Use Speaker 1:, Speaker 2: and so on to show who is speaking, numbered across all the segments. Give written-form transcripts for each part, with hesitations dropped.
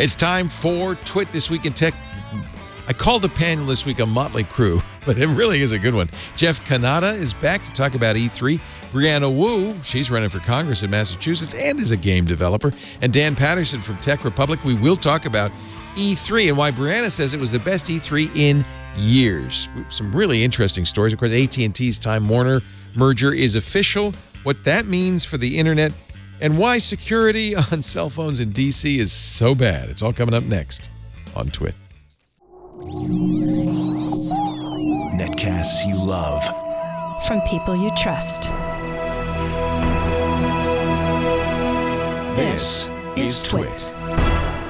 Speaker 1: It's time for Twit This Week in Tech. I called the panel this week a motley crew, but it really is a good one. Jeff Kanata is back to talk about E3. Brianna Wu, she's running for Congress in Massachusetts and is a game developer. And Dan Patterson from Tech Republic. We will talk about E3 and why Brianna says it was the best E3 in years. Some really interesting stories. Of course, AT&T's Time Warner merger is official, what that means for the internet, and why security on cell phones in D.C. is so bad. It's all coming up next on Twit.
Speaker 2: Netcasts you love.
Speaker 3: From people you trust.
Speaker 2: This is Twit.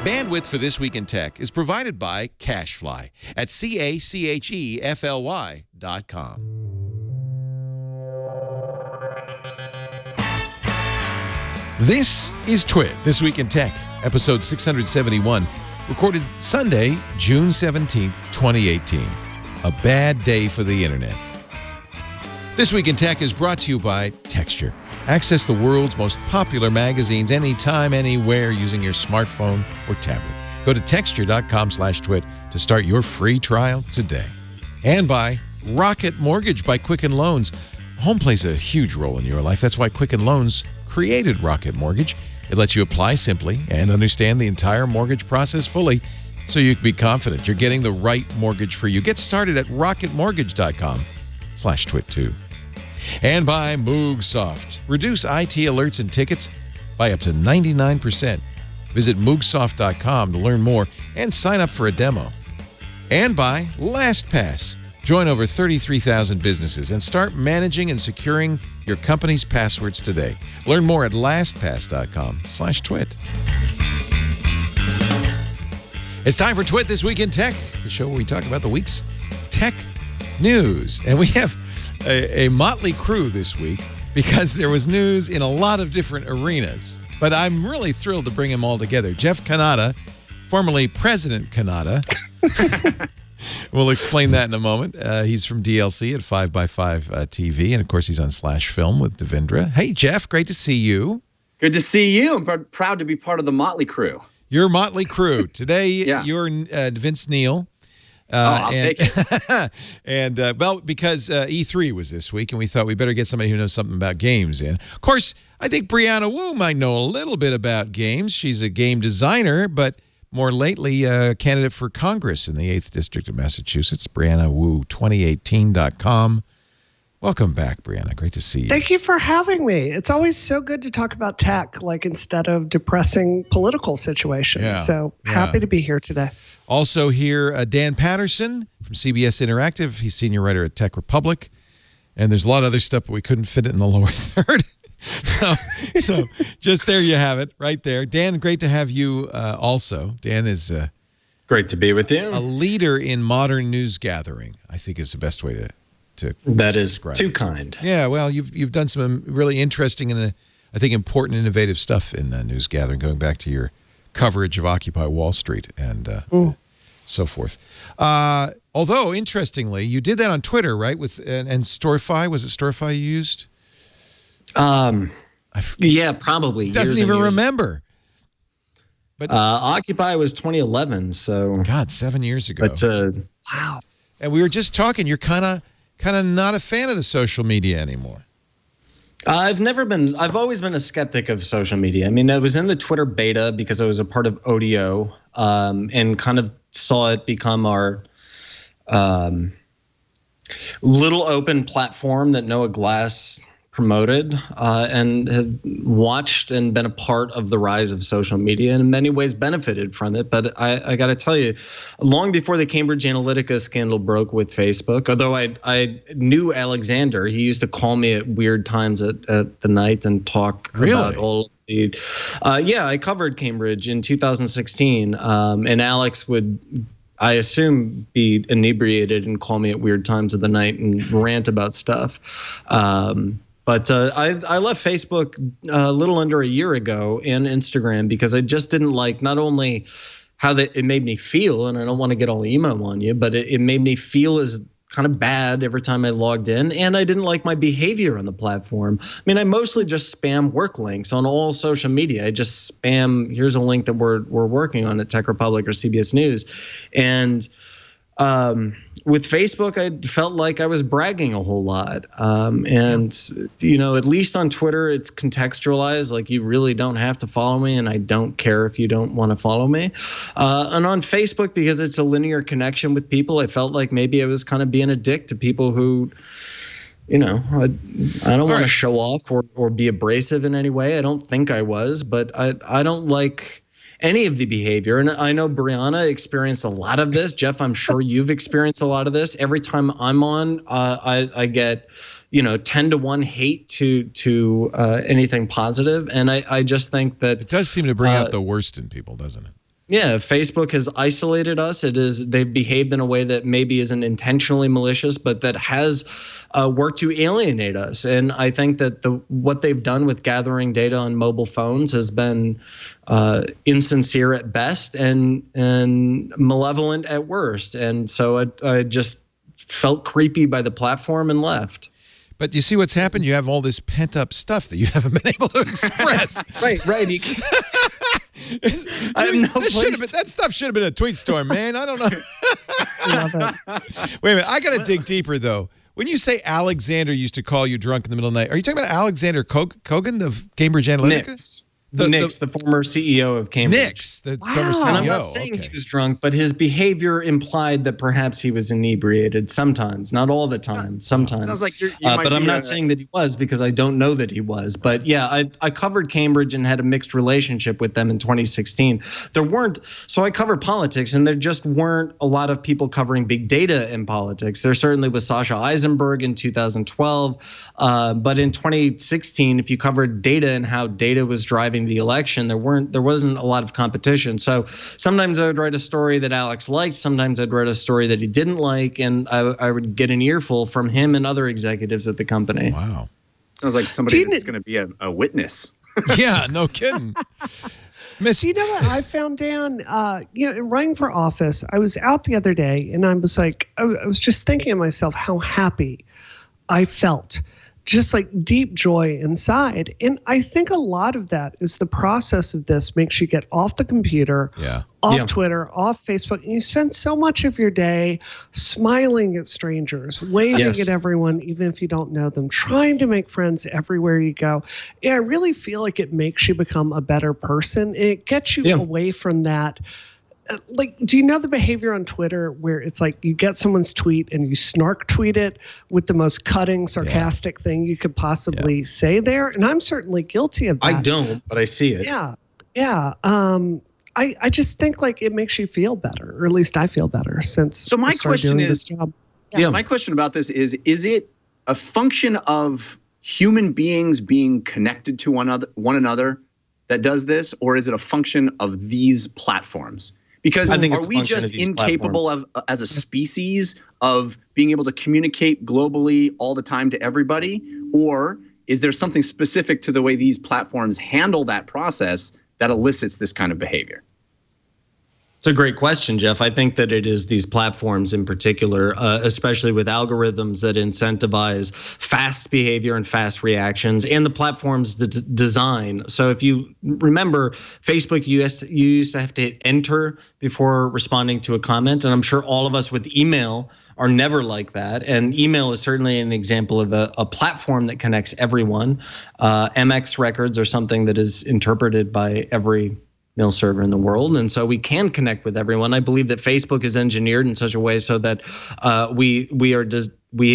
Speaker 1: Bandwidth for This Week in Tech is provided by CacheFly at CacheFly.com. This is Twit, This Week in Tech, episode 671, recorded Sunday, June 17th, 2018. A bad day for the internet. This Week in Tech is brought to you by Texture. Access the world's most popular magazines anytime, anywhere using your smartphone or tablet. Go to texture.com/twit to start your free trial today. And by Rocket Mortgage by Quicken Loans. Home plays a huge role in your life. That's why Quicken Loans created Rocket Mortgage. It lets you apply simply and understand the entire mortgage process fully so you can be confident you're getting the right mortgage for you. Get started at rocketmortgage.com/twit2. And by Moogsoft. Reduce IT alerts and tickets by up to 99%. Visit moogsoft.com to learn more and sign up for a demo. And by LastPass. Join over 33,000 businesses and start managing and securing your company's passwords today. Learn more at lastpass.com/twit. It's time for Twit This Week in Tech, the show where we talk about the week's tech news. And we have a motley crew this week because there was news in a lot of different arenas. But I'm really thrilled to bring them all together. Jeff Kanata, formerly President Kanata. We'll explain that in a moment. He's from DLC at 5x5 TV, and of course he's on Slash Film with Devendra. Hey, Jeff, great to see you.
Speaker 4: Good to see you. I'm proud to be part of the motley crew.
Speaker 1: Your motley crew. Today, you're Vince Neil.
Speaker 4: I'll take it.
Speaker 1: And, because E3 was this week, and we thought we better get somebody who knows something about games in. Of course, I think Brianna Wu might know a little bit about games. She's a game designer, but more lately, a candidate for Congress in the 8th District of Massachusetts. Brianna Wu, 2018.com. Welcome back, Brianna. Great to see you.
Speaker 5: Thank you for having me. It's always so good to talk about tech, like instead of depressing political situations. Happy to be here today.
Speaker 1: Also here, Dan Patterson from CBS Interactive. He's senior writer at Tech Republic. And there's a lot of other stuff, but we couldn't fit it in the lower third. So just there you have it, right there. Dan, great to have you also. Dan is
Speaker 4: great to be with you.
Speaker 1: A leader in modern news gathering, I think is the best way to
Speaker 4: that is
Speaker 1: describe
Speaker 4: too
Speaker 1: it.
Speaker 4: kind.
Speaker 1: Yeah, well, you've done some really interesting and I think important, innovative stuff in news gathering, going back to your coverage of Occupy Wall Street and so forth. Although, interestingly, you did that on Twitter, right? And Storify, was it Storify you used?
Speaker 4: Yeah, probably.
Speaker 1: Doesn't even remember. But
Speaker 4: Occupy was 2011, so
Speaker 1: God, 7 years ago.
Speaker 4: But
Speaker 5: wow.
Speaker 1: And we were just talking. You're kind of not a fan of the social media anymore.
Speaker 4: I've always been a skeptic of social media. I mean, I was in the Twitter beta because I was a part of ODO, and kind of saw it become our little open platform that Noah Glass promoted, and have watched and been a part of the rise of social media and in many ways benefited from it. But I got to tell you, long before the Cambridge Analytica scandal broke with Facebook, although I knew Alexander, he used to call me at weird times at the night and talk about all of the I covered Cambridge in 2016, and Alex would, I assume, be inebriated and call me at weird times of the night and rant about stuff. But I left Facebook a little under a year ago and Instagram because I just didn't like not only how it made me feel, and I don't want to get all emo on you, but it made me feel as kind of bad every time I logged in, and I didn't like my behavior on the platform. I mean, I mostly just spam work links on all social media. I just spam, here's a link that we're working on at Tech Republic or CBS News. And with Facebook, I felt like I was bragging a whole lot. And, at least on Twitter, it's contextualized. Like, you really don't have to follow me, and I don't care if you don't want to follow me. And on Facebook, because it's a linear connection with people, I felt like maybe I was kind of being a dick to people who, I don't want to show off or be abrasive in any way. I don't think I was, but I don't like any of the behavior. And I know Brianna experienced a lot of this. Jeff, I'm sure you've experienced a lot of this. Every time I'm on, I get, 10-to-1 hate to anything positive. And I just think that
Speaker 1: it does seem to bring out the worst in people, doesn't it?
Speaker 4: Yeah, Facebook has isolated us. They've behaved in a way that maybe isn't intentionally malicious, but that has worked to alienate us. And I think that what they've done with gathering data on mobile phones has been insincere at best and malevolent at worst. And so I just felt creepy by the platform and left.
Speaker 1: But you see what's happened? You have all this pent-up stuff that you haven't been able to express.
Speaker 4: Right. I have no place.
Speaker 1: That stuff should have been a tweet storm, man. I don't know.
Speaker 5: Love it.
Speaker 1: Wait a minute. I got to dig deeper, though. When you say Alexander used to call you drunk in the middle of the night, are you talking about Alexander Kogan of Cambridge Analytica?
Speaker 4: Nix, the former CEO of Cambridge.
Speaker 1: Nix, the former CEO.
Speaker 4: And I'm not saying he was drunk, but his behavior implied that perhaps he was inebriated sometimes, not all the time, sometimes.
Speaker 2: Sounds like
Speaker 4: but I'm not saying that he was, because I don't know that he was. But yeah, I covered Cambridge and had a mixed relationship with them in 2016. So I covered politics, and there just weren't a lot of people covering big data in politics. There certainly was Sasha Eisenberg in 2012. But in 2016, if you covered data and how data was driving the election, there wasn't a lot of competition. So sometimes I would write a story that Alex liked, sometimes I'd write a story that he didn't like, and I would get an earful from him and other executives at the company.
Speaker 1: Wow.
Speaker 2: Sounds like somebody that's going to be a witness.
Speaker 1: Yeah, no kidding.
Speaker 5: Do you know what I found, Dan? In running for office, I was out the other day, and I was like, I was just thinking to myself how happy I felt. Just like deep joy inside. And I think a lot of that is the process of this makes you get off the computer, off Twitter, off Facebook, and you spend so much of your day smiling at strangers, waving at everyone, even if you don't know them, trying to make friends everywhere you go. And I really feel like it makes you become a better person. It gets you away from that. Like, do you know the behavior on Twitter where it's like you get someone's tweet and you snark tweet it with the most cutting, sarcastic thing you could possibly say there? And I'm certainly guilty of that.
Speaker 4: I don't, but I see it.
Speaker 5: Yeah. I just think like it makes you feel better, or at least I feel better since.
Speaker 2: So my question is,
Speaker 5: this job.
Speaker 2: My question about this is it a function of human beings being connected to one another that does this, or is it a function of these platforms? Because are we just incapable of, as a species, of being able to communicate globally all the time to everybody? Or is there something specific to the way these platforms handle that process that elicits this kind of behavior?
Speaker 4: It's a great question, Jeff. I think that it is these platforms in particular, especially with algorithms that incentivize fast behavior and fast reactions, and the platform's design. So if you remember, Facebook, you used to have to hit enter before responding to a comment. And I'm sure all of us with email are never like that. And email is certainly an example of a platform that connects everyone. MX records are something that is interpreted by every mail server in the world, and so we can connect with everyone. I believe that Facebook is engineered in such a way so that we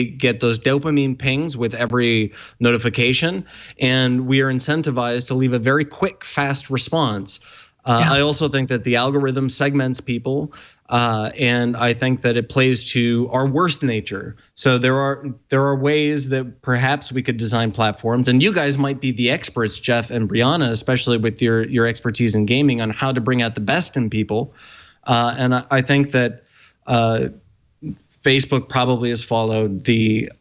Speaker 4: get those dopamine pings with every notification, and we are incentivized to leave a very quick, fast response. I also think that the algorithm segments people, and I think that it plays to our worst nature. So there are ways that perhaps we could design platforms, and you guys might be the experts, Jeff and Brianna, especially with your expertise in gaming, on how to bring out the best in people. And I think that Facebook probably has followed the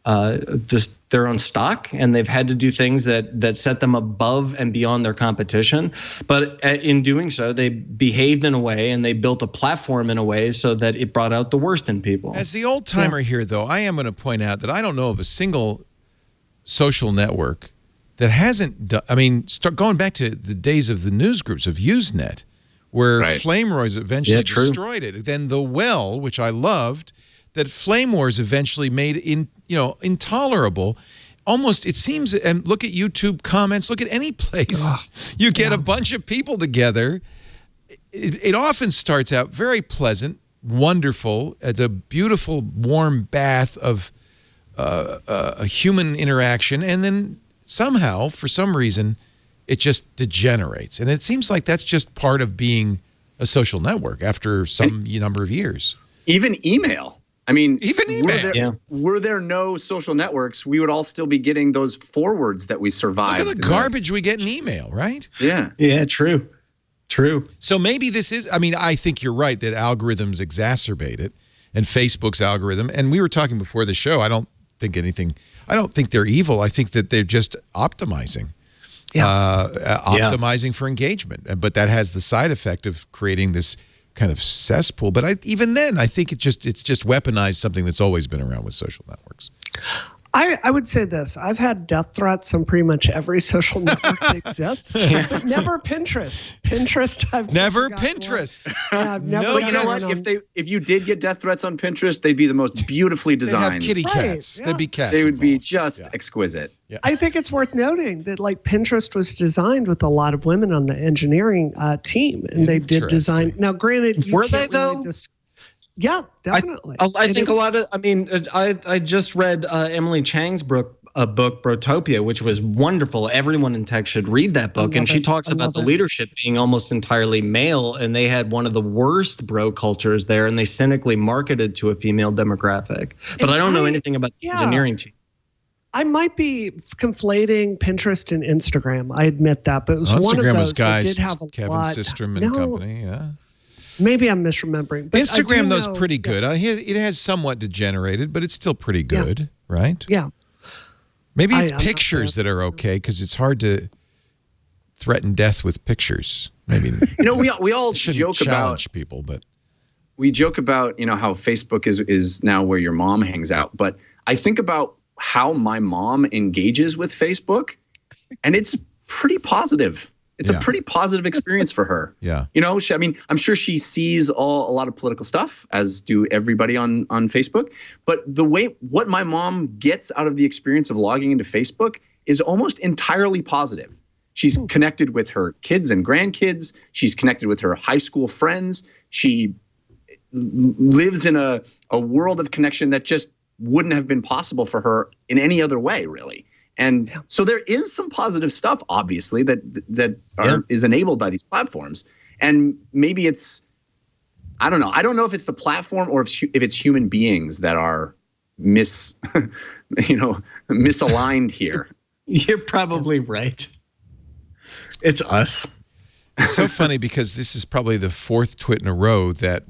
Speaker 4: their own stock, and they've had to do things that set them above and beyond their competition. But in doing so, they behaved in a way and they built a platform in a way so that it brought out the worst in people.
Speaker 1: As the old timer here, though, I am going to point out that I don't know of a single social network that hasn't done, going back to the days of the news groups of Usenet, where Flame Wars eventually destroyed it. Then the Well, which I loved, that Flame Wars eventually made intolerable. Almost, it seems, and look at YouTube comments, look at any place. You get a bunch of people together. It often starts out very pleasant, wonderful. It's a beautiful, warm bath of a human interaction. And then somehow, for some reason, it just degenerates. And it seems like that's just part of being a social network after some number of years.
Speaker 2: Even email. I mean,
Speaker 1: even email.
Speaker 2: Were there no social networks, we would all still be getting those forwards that we survived.
Speaker 1: Look at the garbage we get in email, right?
Speaker 2: Yeah.
Speaker 4: Yeah, true.
Speaker 1: So maybe this is, I think you're right that algorithms exacerbate it, and Facebook's algorithm. And we were talking before the show, I don't think they're evil. I think that they're just optimizing. Optimizing for engagement. But that has the side effect of creating this kind of cesspool. But even then, I think it's just weaponized something that's always been around with social networks.
Speaker 5: I would say this. I've had death threats on pretty much every social network that exists, but never Pinterest. I've
Speaker 1: never Pinterest.
Speaker 5: I've never.
Speaker 2: But you know what? If you did get death threats on Pinterest, they'd be the most beautifully designed.
Speaker 1: They'd have kitty cats. They'd be cats.
Speaker 2: They would be just exquisite.
Speaker 1: Yeah.
Speaker 5: I think it's worth noting that Pinterest was designed with a lot of women on the engineering team, and they did design. Now, granted,
Speaker 4: were they though?
Speaker 5: Yeah, definitely.
Speaker 4: I think a lot of, I just read Emily Chang's book, Brotopia, which was wonderful. Everyone in tech should read that book. And she talks about the leadership being almost entirely male. And they had one of the worst bro cultures there. And they cynically marketed to a female demographic. But I don't know anything about the engineering team.
Speaker 5: I might be conflating Pinterest and Instagram. I admit that. But it was one of those that did have a
Speaker 1: Kevin
Speaker 5: lot.
Speaker 1: Systrom and company, yeah.
Speaker 5: Maybe I'm misremembering. But
Speaker 1: Instagram, though, is pretty good. It has somewhat degenerated, but it's still pretty good, right?
Speaker 5: Yeah.
Speaker 1: Maybe it's pictures that are okay because it's hard to threaten death with pictures. Maybe
Speaker 2: we all joke about
Speaker 1: people, but
Speaker 2: we joke about how Facebook is now where your mom hangs out. But I think about how my mom engages with Facebook, and it's pretty positive. It's a pretty positive experience for her.
Speaker 1: Yeah.
Speaker 2: I'm sure she sees a lot of political stuff, as do everybody on Facebook. But what my mom gets out of the experience of logging into Facebook is almost entirely positive. She's connected with her kids and grandkids. She's connected with her high school friends. She lives in a world of connection that just wouldn't have been possible for her in any other way, really. And so there is some positive stuff, obviously, that is enabled by these platforms. And maybe it's, I don't know. I don't know if it's the platform or if it's human beings that are misaligned here.
Speaker 4: You're probably right. It's us.
Speaker 1: It's so funny because this is probably the fourth twit in a row that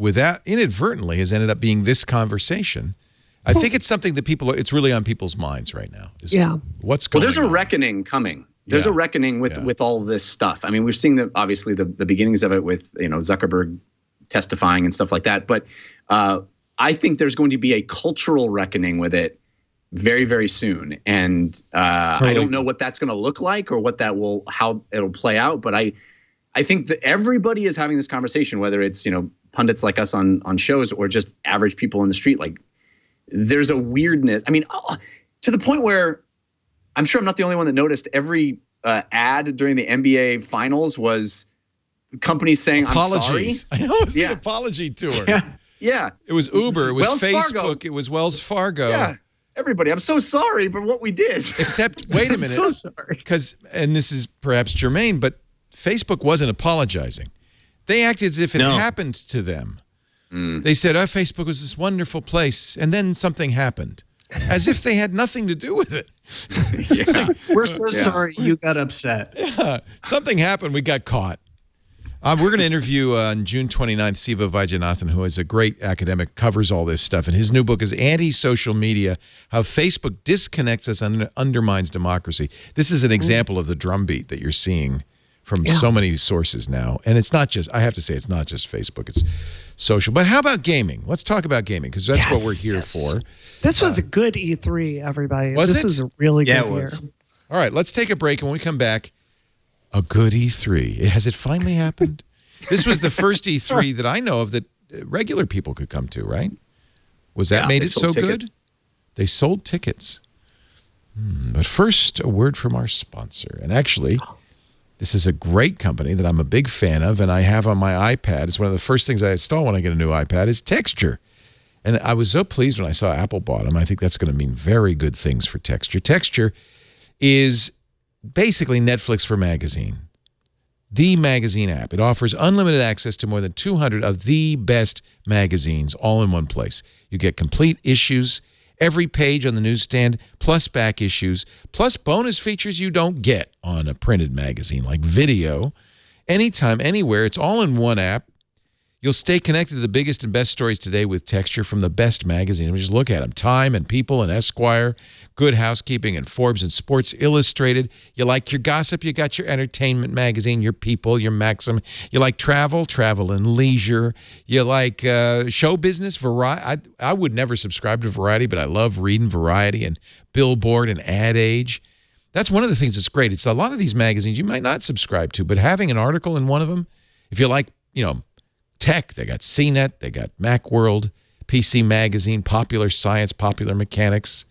Speaker 1: inadvertently has ended up being this conversation. I think it's something that it's really on people's minds right now. What's going on?
Speaker 2: Well, there's a reckoning coming. There's a reckoning with all this stuff. I mean, we're seeing obviously the beginnings of it with, Zuckerberg testifying and stuff like that. But I think there's going to be a cultural reckoning with it very, very soon. And I don't know what that's going to look like or how it'll play out. But I think that everybody is having this conversation, whether it's, pundits like us on shows or just average people in the street. There's a weirdness. I mean, to the point where I'm sure I'm not the only one that noticed every ad during the NBA finals was companies saying,
Speaker 1: apologies.
Speaker 2: I'm sorry.
Speaker 1: I know, it was the apology tour.
Speaker 2: Yeah.
Speaker 1: It was Uber. It was
Speaker 2: Wells
Speaker 1: Facebook.
Speaker 2: Fargo.
Speaker 1: It was Wells Fargo.
Speaker 2: Yeah. Everybody, I'm so sorry for what we did.
Speaker 1: Except, wait a minute.
Speaker 2: I'm so sorry.
Speaker 1: And this is perhaps germane, but Facebook wasn't apologizing. They acted as if it happened to them. They said, Facebook was this wonderful place, and then something happened, as if they had nothing to do with it.
Speaker 4: We're so sorry you got upset.
Speaker 1: Yeah. Something happened. We got caught. We're going to interview on June 29th Siva Vaidyanathan, who is a great academic, covers all this stuff. And his new book is Anti-Social Media, How Facebook Disconnects Us and Undermines Democracy. This is an example of the drumbeat that you're seeing from so many sources now. And it's not just, I have to say, it's not just Facebook, it's social. But how about gaming? Let's talk about gaming, because that's what we're here for.
Speaker 5: This was a good E3, everybody.
Speaker 1: This
Speaker 5: was a really good year.
Speaker 1: All right, let's take a break. And when we come back, a good E3. Has it finally happened? This was the first E3 that I know of that regular people could come to, right? Was that made it so good? They sold tickets. But first, a word from our sponsor. And actually, this is a great company that I'm a big fan of, and I have on my iPad. It's one of the first things I install when I get a new iPad is Texture. And I was so pleased when I saw Apple bought them. I think that's going to mean very good things for Texture. Texture is basically Netflix for magazine. The magazine app. It offers unlimited access to more than 200 of the best magazines all in one place. You get complete issues, every page on the newsstand, plus back issues, plus bonus features you don't get on a printed magazine, like video, anytime, anywhere. It's all in one app. You'll stay connected to the biggest and best stories today with Texture from the best magazine. I mean, just look at them. Time and People and Esquire, Good Housekeeping and Forbes and Sports Illustrated. You like your gossip, you got your entertainment magazine, your People, your Maxim. You like travel and leisure. You like show business, Variety. I would never subscribe to Variety, but I love reading Variety and Billboard and Ad Age. That's one of the things that's great. It's a lot of these magazines you might not subscribe to, but having an article in one of them, if you like, tech, they got CNET, they got Macworld, PC Magazine, Popular Science, Popular Mechanics,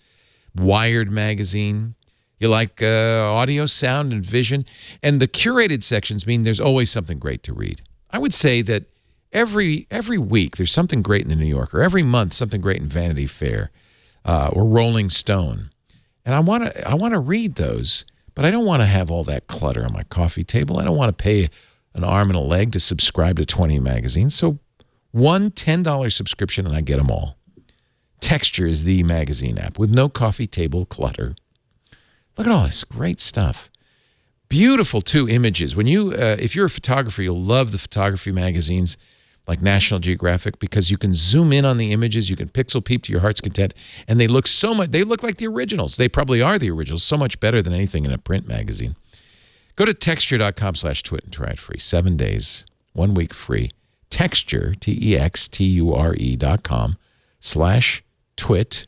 Speaker 1: Wired Magazine. You like audio, sound, and vision. And the curated sections mean there's always something great to read. I would say that every week there's something great in the New Yorker. Every month something great in Vanity Fair or Rolling Stone. And I want to read those, but I don't want to have all that clutter on my coffee table. I don't want to pay an arm and a leg to subscribe to 20 magazines. So one $10 subscription and I get them all. Texture is the magazine app with no coffee table clutter. Look at all this great stuff. Beautiful, too, images. When you, if you're a photographer, you'll love the photography magazines like National Geographic because you can zoom in on the images, you can pixel peep to your heart's content, and they look like the originals. They probably are the originals, so much better than anything in a print magazine. Go to texture.com/twit and try it free. 7 days, 1 week free. Texture, texture.com/twit.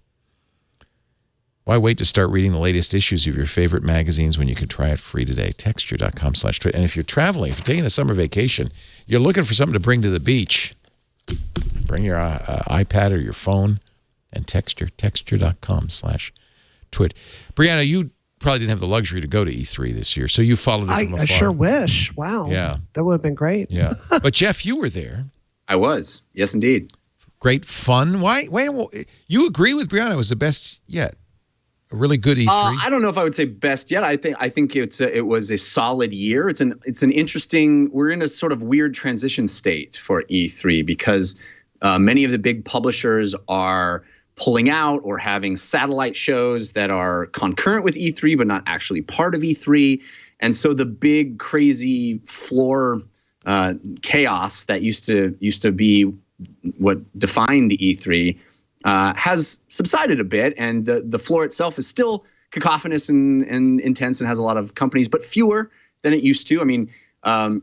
Speaker 1: Why wait to start reading the latest issues of your favorite magazines when you can try it free today? Texture.com/twit. And if you're traveling, if you're taking a summer vacation, you're looking for something to bring to the beach, bring your iPad or your phone and texture.com/twit. Brianna, you probably didn't have the luxury to go to E3 this year, so you followed it from afar.
Speaker 5: I sure wish. Wow.
Speaker 1: Yeah.
Speaker 5: That would have been great.
Speaker 1: Yeah. But Jeff, you were there.
Speaker 2: I was. Yes, indeed.
Speaker 1: Great fun. Why? You agree with Brianna it was the best yet? A really good E3?
Speaker 2: I don't know if I would say best yet. I think it was a solid year. It's an interesting. We're in a sort of weird transition state for E3 because many of the big publishers are pulling out or having satellite shows that are concurrent with E3 but not actually part of E3. And so the big crazy floor chaos that used to be what defined E3 has subsided a bit, and the floor itself is still cacophonous and intense and has a lot of companies, but fewer than it used to. I mean,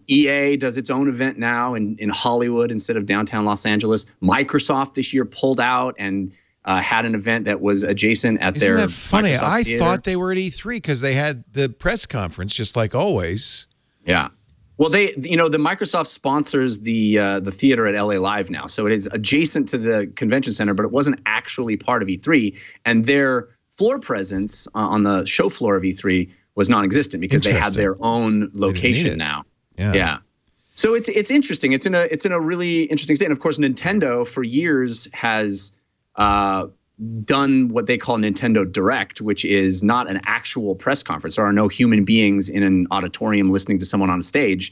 Speaker 2: EA does its own event now in Hollywood instead of downtown Los Angeles. Microsoft this year pulled out and had an event that was adjacent at their.
Speaker 1: Isn't that funny?
Speaker 2: Microsoft
Speaker 1: I
Speaker 2: Theater.
Speaker 1: thought they were at E3 because they had the press conference, just like always.
Speaker 2: Yeah. Well, the Microsoft sponsors the theater at LA Live now, so it is adjacent to the convention center, but it wasn't actually part of E3, and their floor presence on the show floor of E3 was non-existent because they had their own location now. Yeah. So it's interesting. It's in a really interesting state. And of course, Nintendo for years has done what they call Nintendo Direct, which is not an actual press conference. There are no human beings in an auditorium listening to someone on a stage.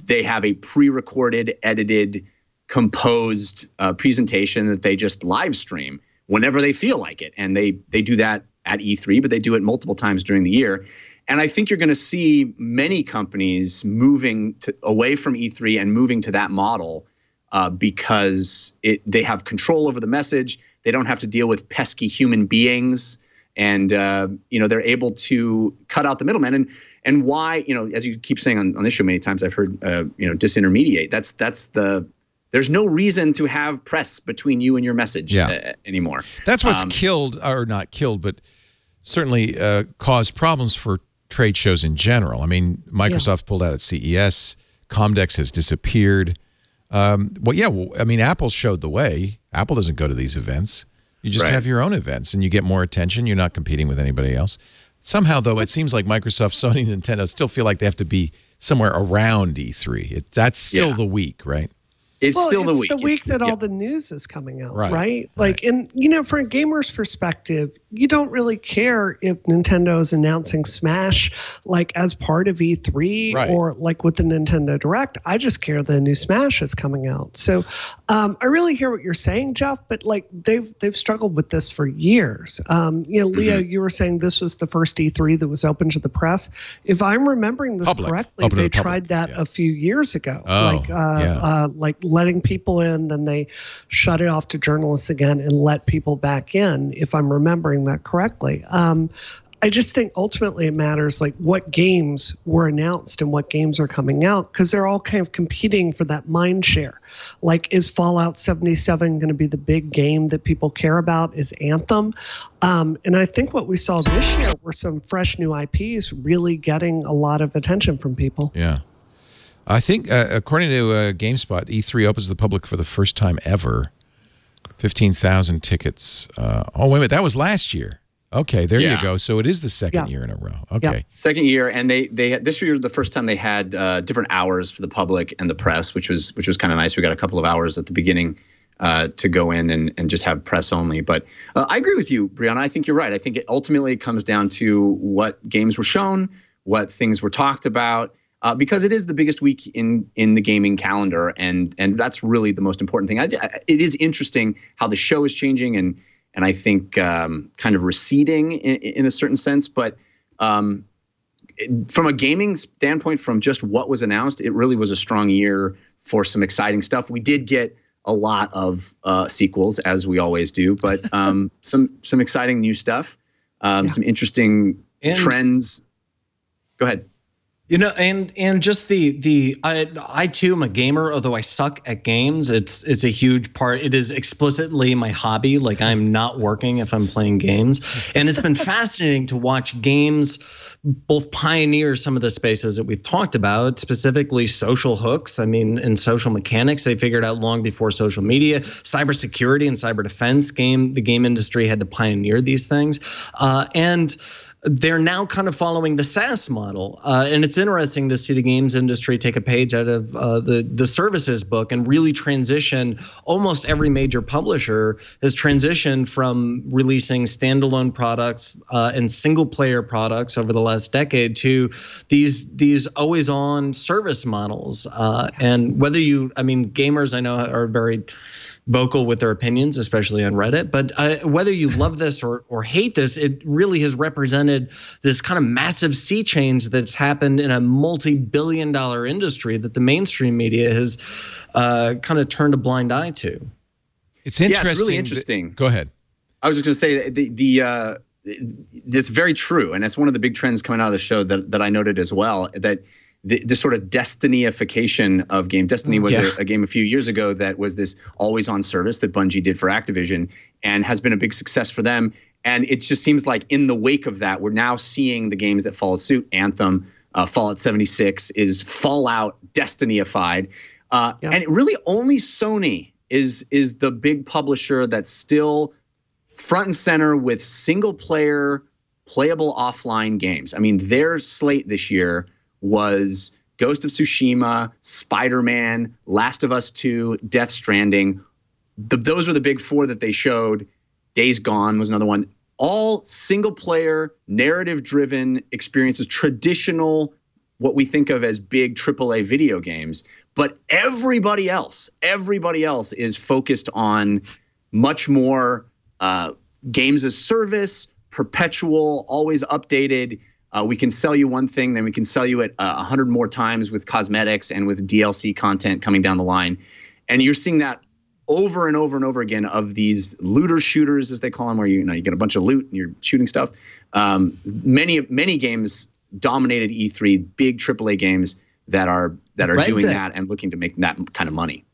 Speaker 2: They have a pre-recorded, edited, composed presentation that they just live stream whenever they feel like it. And they do that at E3, but they do it multiple times during the year. And I think you're going to see many companies moving away from E3 and moving to that model because they have control over the message. They don't have to deal with pesky human beings, and they're able to cut out the middleman. And why, as you keep saying on this show many times, I've heard disintermediate. There's no reason to have press between you and your message anymore.
Speaker 1: That's what's killed, or not killed, but certainly caused problems for trade shows in general. I mean, Microsoft pulled out at CES. Comdex has disappeared. Apple showed the way. Apple doesn't go to these events. You just have your own events, and you get more attention. You're not competing with anybody else. Somehow, though, it seems like Microsoft, Sony, Nintendo still feel like they have to be somewhere around E3. That's still the week, right?
Speaker 2: It's still the week.
Speaker 5: It's the week that all the news is coming out, right? Like, and from a gamer's perspective, you don't really care if Nintendo is announcing Smash like as part of E3 or like with the Nintendo Direct. I just care that a new Smash is coming out. So I really hear what you're saying, Jeff, but like they've struggled with this for years. Leo, you were saying this was the first E3 that was open to the press. If I'm remembering this correctly, they tried that a few years ago. Like letting people in, then they shut it off to journalists again and let people back in, if I'm remembering that correctly. I just think ultimately it matters like what games were announced and what games are coming out, because they're all kind of competing for that mind share. Like, is Fallout 77 going to be the big game that people care about? Is Anthem? And I think what we saw this year were some fresh new IPs really getting a lot of attention from people.
Speaker 1: Yeah. I think, according to GameSpot, E3 opens to the public for the first time ever. 15,000 tickets. Wait a minute. That was last year. Okay, there you go. So it is the second year in a row. Okay.
Speaker 2: Second year, and they this year was the first time they had different hours for the public and the press, which was kind of nice. We got a couple of hours at the beginning to go in and just have press only. But I agree with you, Brianna. I think you're right. I think it ultimately comes down to what games were shown, what things were talked about. Because it is the biggest week in the gaming calendar, and that's really the most important thing. It is interesting how the show is changing, and I think kind of receding in a certain sense. But from a gaming standpoint, from just what was announced, it really was a strong year for some exciting stuff. We did get a lot of sequels, as we always do, but some exciting new stuff, some interesting trends. Go ahead.
Speaker 4: And just I too am a gamer, although I suck at games. It's a huge part. It is explicitly my hobby. Like, I'm not working if I'm playing games. And it's been fascinating to watch games both pioneer some of the spaces that we've talked about, specifically social hooks. I mean, in social mechanics, they figured out long before social media, cybersecurity and cyber defense. The game industry had to pioneer these things. And they're now kind of following the SaaS model. And it's interesting to see the games industry take a page out of the services book and really transition. Almost every major publisher has transitioned from releasing standalone products and single player products over the last decade to these always on service models. And gamers I know are very vocal with their opinions, especially on Reddit. But whether you love this or hate this, it really has represented this kind of massive sea change that's happened in a multi-billion-dollar industry that the mainstream media has kind of turned a blind eye to.
Speaker 1: It's interesting.
Speaker 2: Yeah, it's really interesting.
Speaker 1: Go ahead.
Speaker 2: I was just going to say this very true, and it's one of the big trends coming out of the show that I noted as well, that the sort of Destiny-ification of game. Destiny was a game a few years ago that was this always-on service that Bungie did for Activision and has been a big success for them. And it just seems like in the wake of that, we're now seeing the games that follow suit. Anthem, Fallout 76 is Fallout Destiny-ified. And it really only Sony is the big publisher that's still front and center with single-player, playable offline games. I mean, their slate this year was Ghost of Tsushima, Spider-Man, Last of Us 2, Death Stranding. Those were the big four that they showed. Days Gone was another one. All single-player, narrative-driven experiences, traditional, what we think of as big AAA video games. But everybody else is focused on much more games as service, perpetual, always updated. We can sell you one thing, then we can sell you it 100 more times with cosmetics and with DLC content coming down the line. And you're seeing that over and over and over again of these looter shooters, as they call them, where you get a bunch of loot and you're shooting stuff. Many games dominated E3, big AAA games that are doing that and looking to make that kind of money.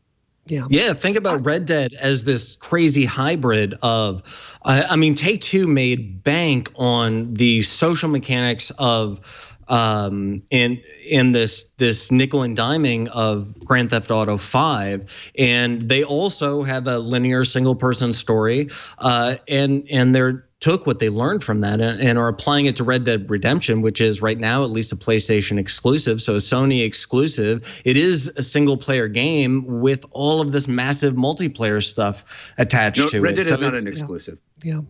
Speaker 4: Yeah. Think about Red Dead as this crazy hybrid of, Take-Two made bank on the social mechanics of, in this nickel and diming of Grand Theft Auto 5, and they also have a linear single person story, and they're took what they learned from that and are applying it to Red Dead Redemption, which is right now at least a PlayStation exclusive, so a Sony exclusive. It is a single player game with all of this massive multiplayer stuff attached to
Speaker 2: Red
Speaker 4: it.
Speaker 2: Dead is not an exclusive.
Speaker 5: Yeah.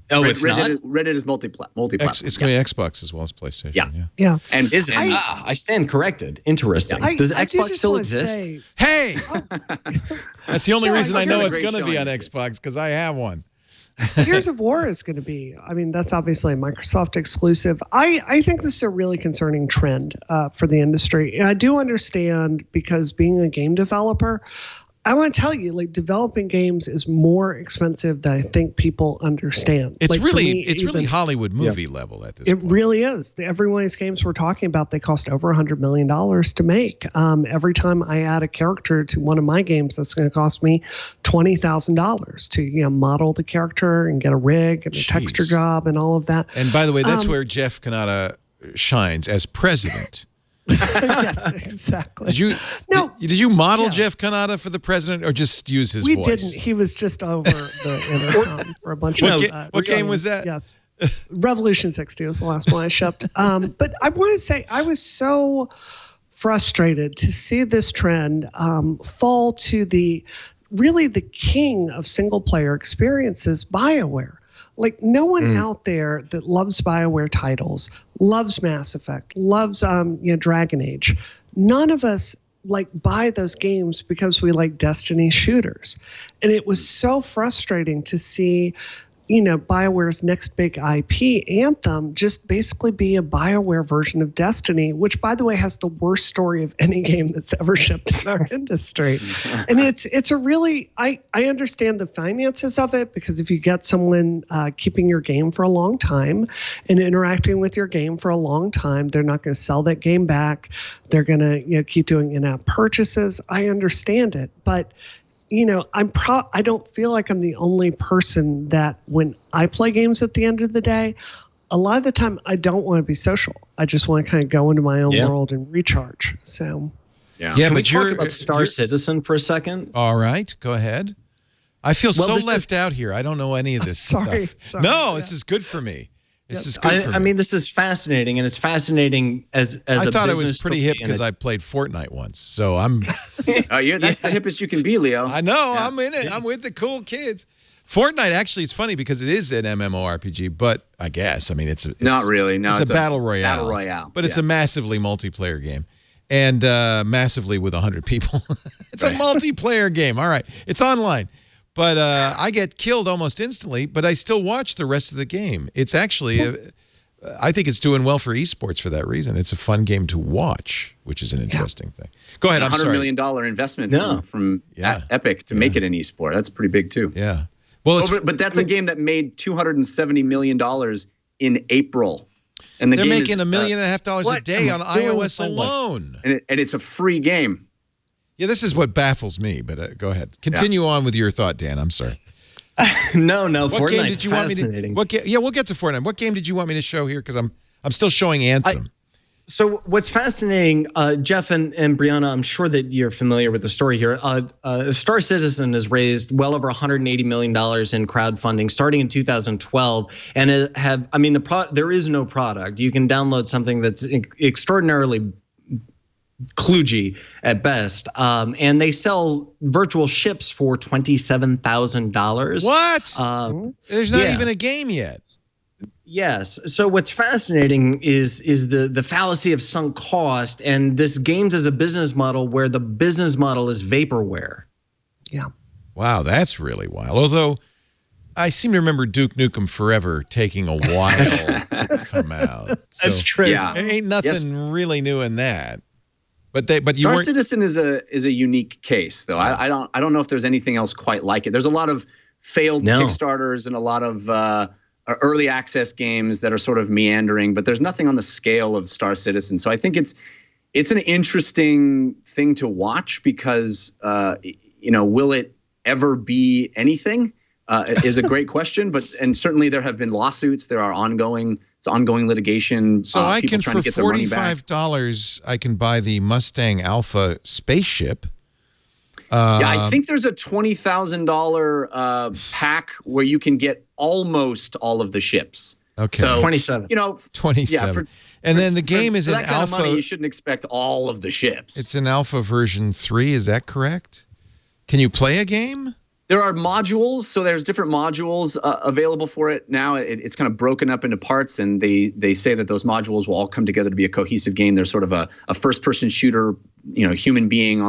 Speaker 4: Oh, it's not?
Speaker 2: Red Dead is multi-platform.
Speaker 1: It's going to be Xbox as well as PlayStation.
Speaker 5: Yeah.
Speaker 2: And
Speaker 4: I stand corrected. Interesting. Does Xbox still exist?
Speaker 1: Hey! That's the only reason I know
Speaker 2: it's
Speaker 1: it's going to be on
Speaker 2: showing.
Speaker 1: Xbox, because I have one.
Speaker 5: Gears of War is going to be, that's obviously a Microsoft exclusive. I think this is a really concerning trend for the industry. And I do understand, because being a game developer, I want to tell you, like, developing games is more expensive than I think people understand.
Speaker 1: It's
Speaker 5: like,
Speaker 1: really Hollywood movie level at this point.
Speaker 5: It really is. Every one of these games we're talking about, they cost over $100 million to make. Every time I add a character to one of my games, that's going to cost me $20,000 to model the character and get a rig and a texture job and all of that.
Speaker 1: And by the way, that's where Jeff Kanata shines as president.
Speaker 5: Yes, exactly.
Speaker 1: Did you model Jeff Kanata for the president, or just use his voice?
Speaker 5: We didn't. He was just over the intercom for a bunch of.
Speaker 1: What game was that?
Speaker 5: Yes, Revolution 60 was the last one I shipped. But I want to say I was so frustrated to see this trend fall to the king of single player experiences, BioWare. Like, no one out there that loves BioWare titles, loves Mass Effect, loves Dragon Age. None of us buy those games because we like Destiny shooters. And it was so frustrating to see BioWare's next big IP, Anthem, just basically be a BioWare version of Destiny, which, by the way, has the worst story of any game that's ever shipped in our industry. And it's a really, I understand the finances of it, because if you get someone keeping your game for a long time and interacting with your game for a long time, they're not going to sell that game back. They're going to keep doing in-app purchases. I understand it, but I don't feel like I'm the only person that, when I play games at the end of the day, a lot of the time I don't want to be social. I just want to kind of go into my own world and recharge. So,
Speaker 4: Can we talk about Star Citizen for a second?
Speaker 1: All right, go ahead. I feel left out here. I don't know any of this stuff. No, this is good for me. This is good for me.
Speaker 4: This is fascinating, and it's fascinating as
Speaker 1: I thought it was pretty hip because I played Fortnite once, so I'm.
Speaker 2: That's the hippest you can be, Leo.
Speaker 1: I know. Yeah. I'm in it. I'm with the cool kids. Fortnite actually is funny because it is an MMORPG, but I guess it's
Speaker 2: not really. No,
Speaker 1: it's a battle royale.
Speaker 2: Battle royale,
Speaker 1: but it's a massively multiplayer game, and massively with 100 people. It's a multiplayer game. All right, it's online. But I get killed almost instantly, but I still watch the rest of the game. It's actually, I think it's doing well for esports for that reason. It's a fun game to watch, which is an interesting thing. Go ahead, I'm sorry.
Speaker 2: $100 million investment from Epic to make it an esport. That's pretty big, too.
Speaker 1: Yeah. Well,
Speaker 2: but that's a game that made $270 million in April. And
Speaker 1: they're making $1.5 million a day on iOS alone.
Speaker 2: And it's a free game.
Speaker 1: Yeah, this is what baffles me, but go ahead. Continue on with your thought, Dan. I'm sorry.
Speaker 4: No.
Speaker 1: What
Speaker 4: Fortnite
Speaker 1: game did you want me to? We'll get to Fortnite. What game did you want me to show here? Because I'm still showing Anthem.
Speaker 4: So what's fascinating, Jeff and Brianna, I'm sure that you're familiar with the story here. Star Citizen has raised well over $180 million in crowdfunding starting in 2012, and there is no product. You can download something that's extraordinarily kludgy at best, and they sell virtual ships for $27,000.
Speaker 1: What? There's not even a game yet.
Speaker 4: Yes. So what's fascinating is the fallacy of sunk cost, and this games as a business model where the business model is vaporware.
Speaker 5: Yeah.
Speaker 1: Wow, that's really wild. Although I seem to remember Duke Nukem Forever taking a while to come out. So
Speaker 4: That's true.
Speaker 2: Yeah.
Speaker 1: there ain't nothing really new in that. But you
Speaker 2: Star
Speaker 1: weren't.
Speaker 2: Citizen is a unique case, though. I don't know if there's anything else quite like it. There's a lot of failed Kickstarters and a lot of early access games that are sort of meandering, but there's nothing on the scale of Star Citizen. So I think it's an interesting thing to watch because will it ever be anything? Is a great question, and certainly there have been lawsuits. There are ongoing litigation.
Speaker 1: So I can,
Speaker 2: trying
Speaker 1: for
Speaker 2: to get their money back.
Speaker 1: $45, I can buy the Mustang Alpha spaceship.
Speaker 2: I think there's a $20,000 pack where you can get almost all of the ships.
Speaker 1: Okay,
Speaker 2: so
Speaker 4: 27.
Speaker 1: 27. And then the game is
Speaker 2: for
Speaker 1: an
Speaker 2: that kind
Speaker 1: alpha.
Speaker 2: of money, you shouldn't expect all of the ships.
Speaker 1: It's an alpha version 3. Is that correct? Can you play a game?
Speaker 2: There are modules, so there's different modules available for it now. It's kind of broken up into parts, and they say that those modules will all come together to be a cohesive game. There's sort of a first-person shooter, human being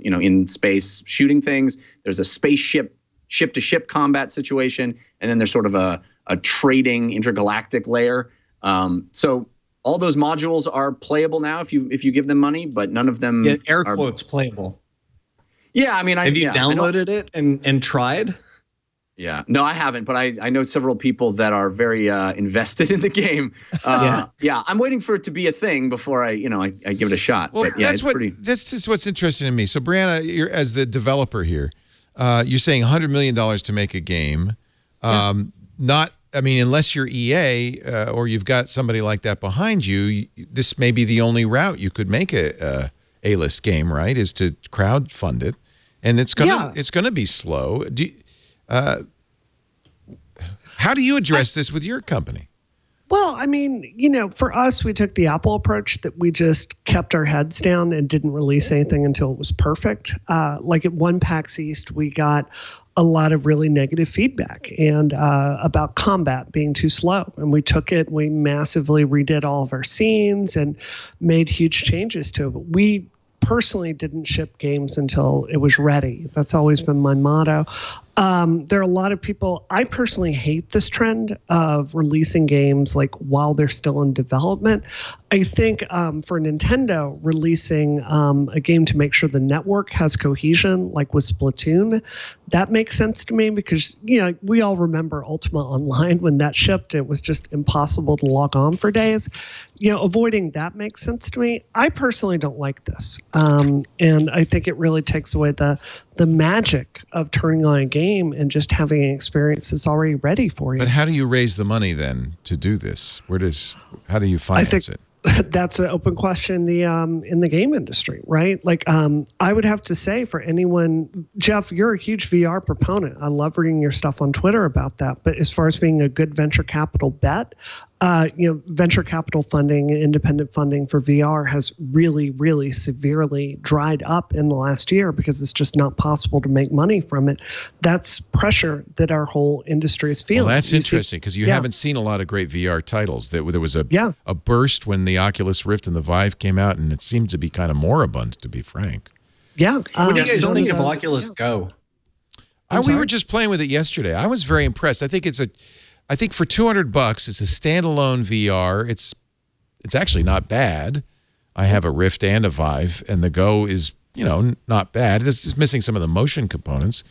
Speaker 2: in space shooting things. There's a spaceship ship-to-ship combat situation, and then there's sort of a trading intergalactic layer. So all those modules are playable now if you give them money, but none of them
Speaker 4: air quotes playable.
Speaker 2: Yeah, I mean,
Speaker 4: have you downloaded it and tried?
Speaker 2: Yeah, no, I haven't, but I know several people that are very invested in the game. Yeah, I'm waiting for it to be a thing before I give it a shot.
Speaker 1: Well,
Speaker 2: but yeah,
Speaker 1: this is what's interesting to me. So, Brianna, you're as the developer here. You're saying $100 million to make a game. Unless you're EA or you've got somebody like that behind you, this may be the only route you could make a A-list game, right? Is to crowdfund it. And it's gonna be slow. How do you address this with your company?
Speaker 5: Well, I mean, for us, we took the Apple approach that we just kept our heads down and didn't release anything until it was perfect. Like at One PAX East, we got a lot of really negative feedback and about combat being too slow. And we took it, we massively redid all of our scenes and made huge changes to it. We personally didn't ship games until it was ready. That's always been my motto. There are a lot of people, I personally hate this trend of releasing games like while they're still in development. I think for Nintendo, releasing a game to make sure the network has cohesion, like with Splatoon, that makes sense to me because, we all remember Ultima Online when that shipped. It was just impossible to log on for days. Avoiding that makes sense to me. I personally don't like this. And I think it really takes away the magic of turning on a game and just having an experience that's already ready for you.
Speaker 1: But how do you raise the money then to do this? How do you finance it?
Speaker 5: That's an open question in the game industry, right? Like, I would have to say for anyone, Jeff, you're a huge VR proponent. I love reading your stuff on Twitter about that. But as far as being a good venture capital bet, venture capital funding, independent funding for VR has really, really severely dried up in the last year because it's just not possible to make money from it. That's pressure that our whole industry is feeling.
Speaker 1: Well, that's interesting because you haven't seen a lot of great VR titles. There was a burst when the Oculus Rift and the Vive came out, and it seemed to be kind of moribund, to be frank.
Speaker 5: Yeah.
Speaker 4: What do you guys think of Oculus Go?
Speaker 1: We were just playing with it yesterday. I was very impressed. I think for $200, it's a standalone VR. It's actually not bad. I have a Rift and a Vive, and the Go is, not bad. It's just missing some of the motion components.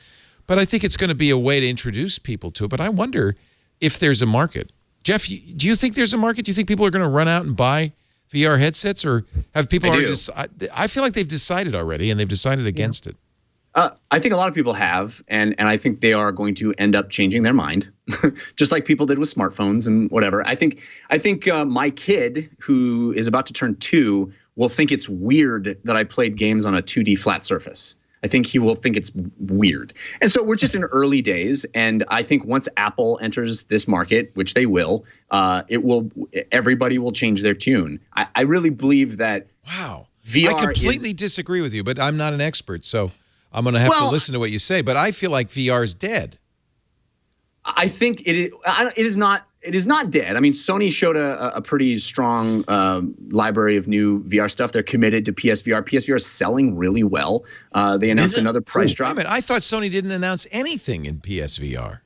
Speaker 1: But I think it's going to be a way to introduce people to it. But I wonder if there's a market. Jeff, do you think there's a market? Do you think people are going to run out and buy VR headsets, or have people already decided? I feel like they've decided already, and they've decided against it.
Speaker 2: I think a lot of people have, and I think they are going to end up changing their mind, just like people did with smartphones and whatever. I think my kid, who is about to turn 2, will think it's weird that I played games on a 2D flat surface. I think he will think it's weird. And so we're just in early days, and I think once Apple enters this market, which they will, everybody will change their tune. I really believe that.
Speaker 1: Wow.
Speaker 2: VR
Speaker 1: I completely disagree with you, but I'm not an expert, so I'm going to have to listen to what you say, but I feel like VR is dead.
Speaker 2: I think it is not dead. I mean, Sony showed a pretty strong library of new VR stuff. They're committed to PSVR. PSVR is selling really well. They announced another price drop.
Speaker 1: Wait a minute. I thought Sony didn't announce anything in PSVR.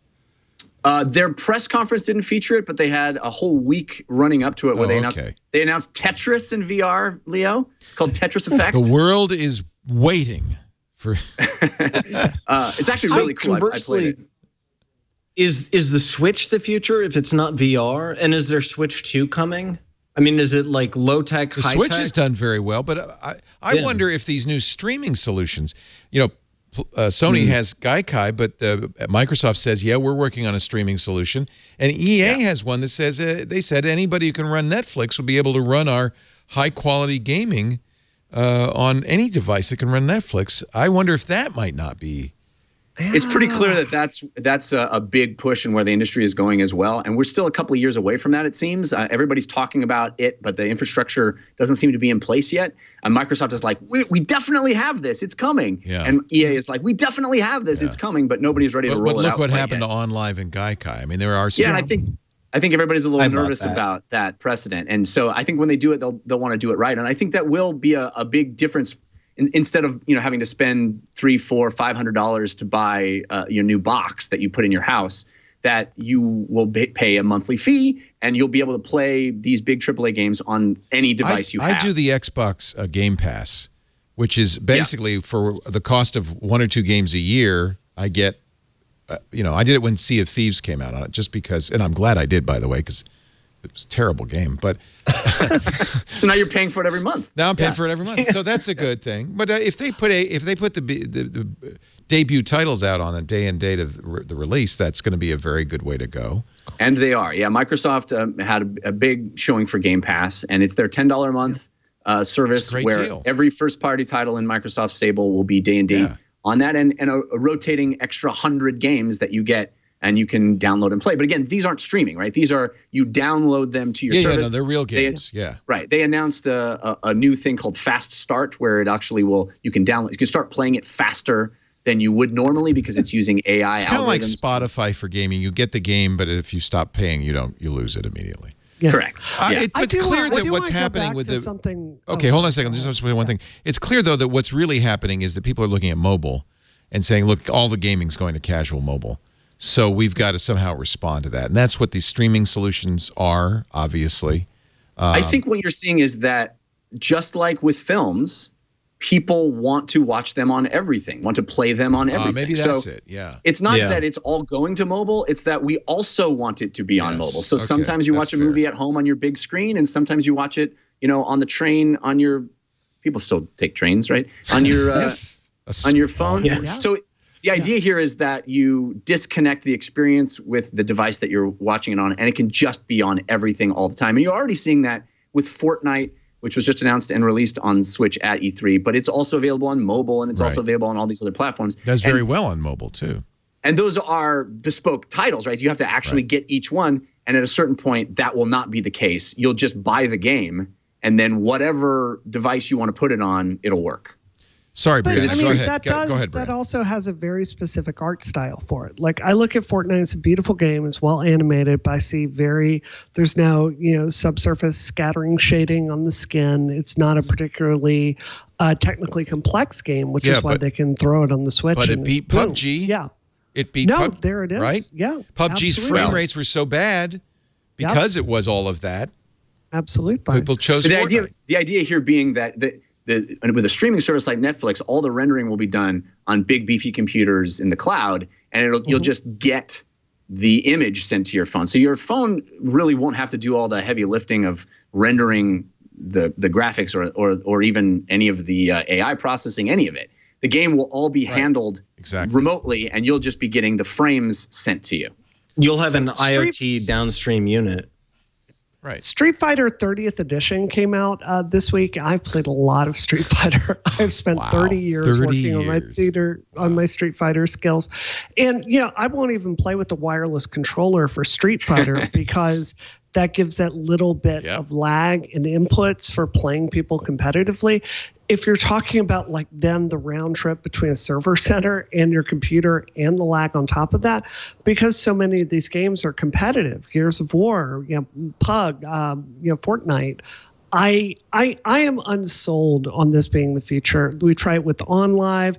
Speaker 2: Their press conference didn't feature it, but they had a whole week running up to it where they announced Tetris in VR, Leo. It's called Tetris Effect.
Speaker 1: The world is waiting for
Speaker 2: it's actually really cool. I played it.
Speaker 4: Is the Switch the future if it's not VR? And is there Switch 2 coming? I mean, is it like low tech, high tech?
Speaker 1: The Switch has done very well, but I wonder if these new streaming solutions, Sony has Gaikai, but Microsoft says, yeah, we're working on a streaming solution. And EA has one that says, they said anybody who can run Netflix will be able to run our high-quality gaming on any device that can run Netflix. I wonder if that might not be.
Speaker 2: It's pretty clear that that's a big push in where the industry is going as well. And we're still a couple of years away from that, it seems. Everybody's talking about it, but the infrastructure doesn't seem to be in place yet. And Microsoft is like, we definitely have this. It's coming. Yeah. And EA is like, we definitely have this. It's coming, but nobody's ready to roll it out.
Speaker 1: But look what happened to OnLive and Gaikai. I mean, there are some.
Speaker 2: Yeah, and I think everybody's a little nervous about that precedent. And so I think when they do it, they'll want to do it right. And I think that will be a big difference. Instead of having to spend $300, $400, $500 to buy your new box that you put in your house, that you will pay a monthly fee and you'll be able to play these big AAA games on any device you have.
Speaker 1: I do the Xbox Game Pass, which is basically for the cost of 1 or 2 games a year. I get, I did it when Sea of Thieves came out on it, just because, and I'm glad I did, by the way, because it was a terrible game, but
Speaker 2: so now you're paying for it every month.
Speaker 1: Now I'm paying for it every month, so that's a good thing. But if they put the debut titles out on a day and date of the release, that's going to be a very good way to go.
Speaker 2: And they are, yeah. Microsoft had a big showing for Game Pass, and it's their $10 a month service where every first-party title in Microsoft stable will be day and date on that, and a rotating extra 100 games that you get. And you can download and play. But again, these aren't streaming, right? These are, you download them to your service.
Speaker 1: Yeah, no, they're real games,
Speaker 2: Right. They announced a new thing called Fast Start, where it actually you can start playing it faster than you would normally because it's using AI algorithms.
Speaker 1: It's kind of like Spotify for gaming. You get the game, but if you stop paying, you lose it immediately.
Speaker 5: Yeah.
Speaker 2: Correct.
Speaker 1: It's clear that what's happening with the something. Okay, hold on a second. Just one thing. It's clear though that what's really happening is that people are looking at mobile and saying, "Look, all the gaming's going to casual mobile." So we've got to somehow respond to that. And that's what these streaming solutions are, obviously.
Speaker 2: I think what you're seeing is that just like with films, people want to watch them on everything, want to play them on everything.
Speaker 1: Maybe that's it, yeah.
Speaker 2: It's not that it's all going to mobile. It's that we also want it to be on mobile. So sometimes you watch a movie at home on your big screen, and sometimes you watch it, on the train on your – people still take trains, right? On your on your phone. Yeah. So – the idea here is that you disconnect the experience with the device that you're watching it on, and it can just be on everything all the time. And you're already seeing that with Fortnite, which was just announced and released on Switch at E3, but it's also available on mobile, and it's also available on all these other platforms.
Speaker 1: Does very well on mobile, too.
Speaker 2: And those are bespoke titles, right? You have to actually get each one, and at a certain point, that will not be the case. You'll just buy the game, and then whatever device you want to put it on, it'll work.
Speaker 1: Sorry, Brianna. Go ahead.
Speaker 5: Go
Speaker 1: ahead, Brianna.
Speaker 5: That also has a very specific art style for it. Like I look at Fortnite, it's a beautiful game, it's well animated, but I see there's now, subsurface scattering shading on the skin. It's not a particularly technically complex game, which is why they can throw it on the Switch.
Speaker 1: But it beat PUBG.
Speaker 5: Yeah.
Speaker 1: It beat PUBG.
Speaker 5: There it is.
Speaker 1: Right?
Speaker 5: Yeah.
Speaker 1: PUBG's frame rates were so bad because it was all of that.
Speaker 5: Absolutely.
Speaker 1: People chose Fortnite.
Speaker 2: The idea here being that with a streaming service like Netflix, all the rendering will be done on big beefy computers in the cloud, and you'll just get the image sent to your phone. So your phone really won't have to do all the heavy lifting of rendering the graphics or even any of the AI processing, any of it. The game will all be handled remotely, and you'll just be getting the frames sent to you.
Speaker 4: You'll have an IoT downstream unit.
Speaker 5: Right. Street Fighter 30th edition came out this week. I've played a lot of Street Fighter. I've spent 30 years working on my Street Fighter skills. And I won't even play with the wireless controller for Street Fighter because that gives that little bit of lag in inputs for playing people competitively. If you're talking about then the round trip between a server center and your computer and the lag on top of that, because so many of these games are competitive, Gears of War, PUG, Fortnite, I am unsold on this being the future. We try it with OnLive.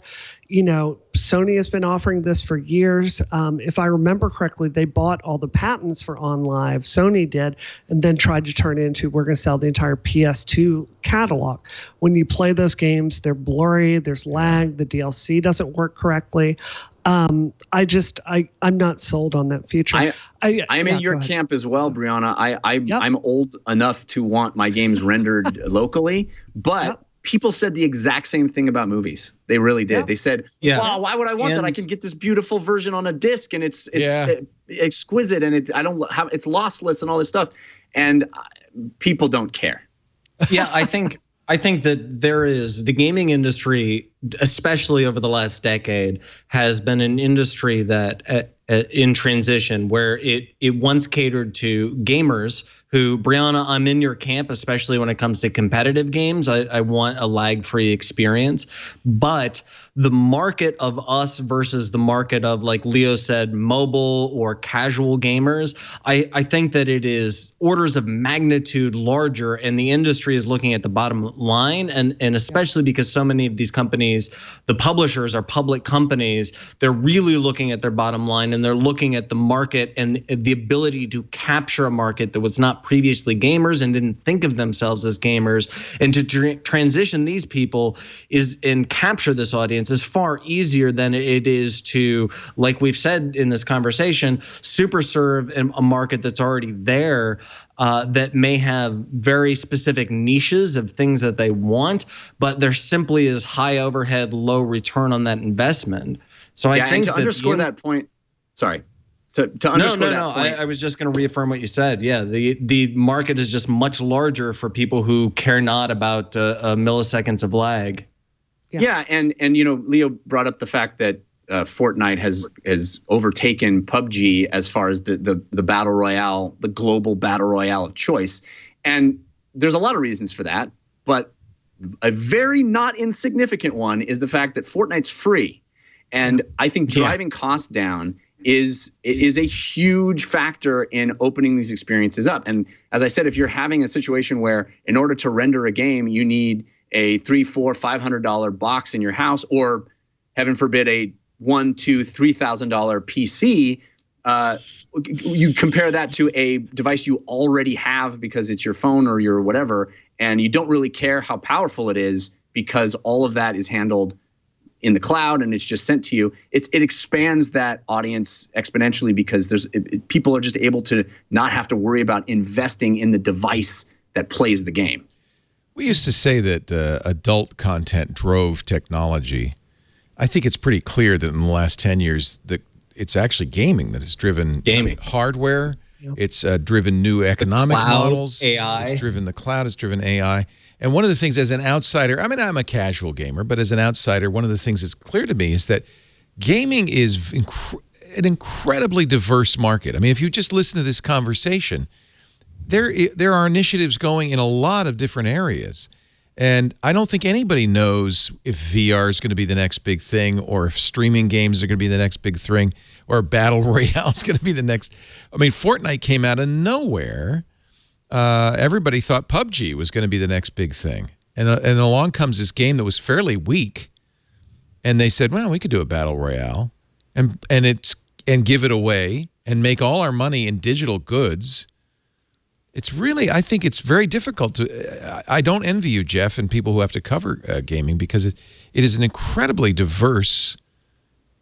Speaker 5: You know, Sony has been offering this for years. If I remember correctly, they bought all the patents for OnLive, Sony did, and then tried to turn it into, we're going to sell the entire PS2 catalog. When you play those games, they're blurry, there's lag, the DLC doesn't work correctly. I'm not sold on that future.
Speaker 2: I'm in your camp as well, Brianna. I'm old enough to want my games rendered locally, but people said the exact same thing about movies. They really did. They said, "Wow, why would I want that? I can get this beautiful version on a disc, and it's exquisite, and it's lossless, and all this stuff." And people don't care.
Speaker 4: Yeah, I think that there is the gaming industry, especially over the last decade, has been an industry that in transition, where it once catered to gamers who, Brianna, I'm in your camp, especially when it comes to competitive games. I want a lag-free experience. But the market of us versus the market of, like Leo said, mobile or casual gamers, I think that it is orders of magnitude larger, and the industry is looking at the bottom line. And especially because so many of these companies, the publishers are public companies, they're really looking at their bottom line, and they're looking at the market and the ability to capture a market that was not previously gamers and didn't think of themselves as gamers, and to transition these people and capture this audience is far easier than it is to, like we've said in this conversation, super serve a market that's already there, that may have very specific niches of things that they want, but there simply is high overhead, low return on that investment. So I think
Speaker 2: to underscore that point, sorry. To underscore that point.
Speaker 4: I was just going to reaffirm what you said. Yeah, the market is just much larger for people who care not about milliseconds of lag.
Speaker 2: Yeah, and you know, Leo brought up the fact that Fortnite has overtaken PUBG as far as the battle royale, the global battle royale of choice, and there's a lot of reasons for that, but a very not insignificant one is the fact that Fortnite's free, and I think driving costs down is a huge factor in opening these experiences up. And as I said, if you're having a situation where in order to render a game, you need a $300, $400, $500 box in your house, or heaven forbid a $1,000, $2,000, $3,000 PC, you compare that to a device you already have because it's your phone or your whatever, and you don't really care how powerful it is because all of that is handled in the cloud and it's just sent to you. It expands that audience exponentially because people are just able to not have to worry about investing in the device that plays the game.
Speaker 1: We used to say that adult content drove technology. I think it's pretty clear that in the last 10 years that it's actually gaming that has driven hardware. Yep. It's driven new economic models.
Speaker 4: AI.
Speaker 1: It's driven the cloud. It's driven AI. And one of the things as an outsider, I mean, I'm a casual gamer, but as an outsider, one of the things that's clear to me is that gaming is an incredibly diverse market. I mean, if you just listen to this conversation, there are initiatives going in a lot of different areas. And I don't think anybody knows if VR is going to be the next big thing, or if streaming games are going to be the next big thing, or Battle Royale is going to be the next. I mean, Fortnite came out of nowhere. Everybody thought PUBG was going to be the next big thing. And along comes this game that was fairly weak. And they said, well, we could do a Battle Royale and give it away and make all our money in digital goods. It's really, I think it's very difficult to, I don't envy you, Jeff, and people who have to cover gaming, because it is an incredibly diverse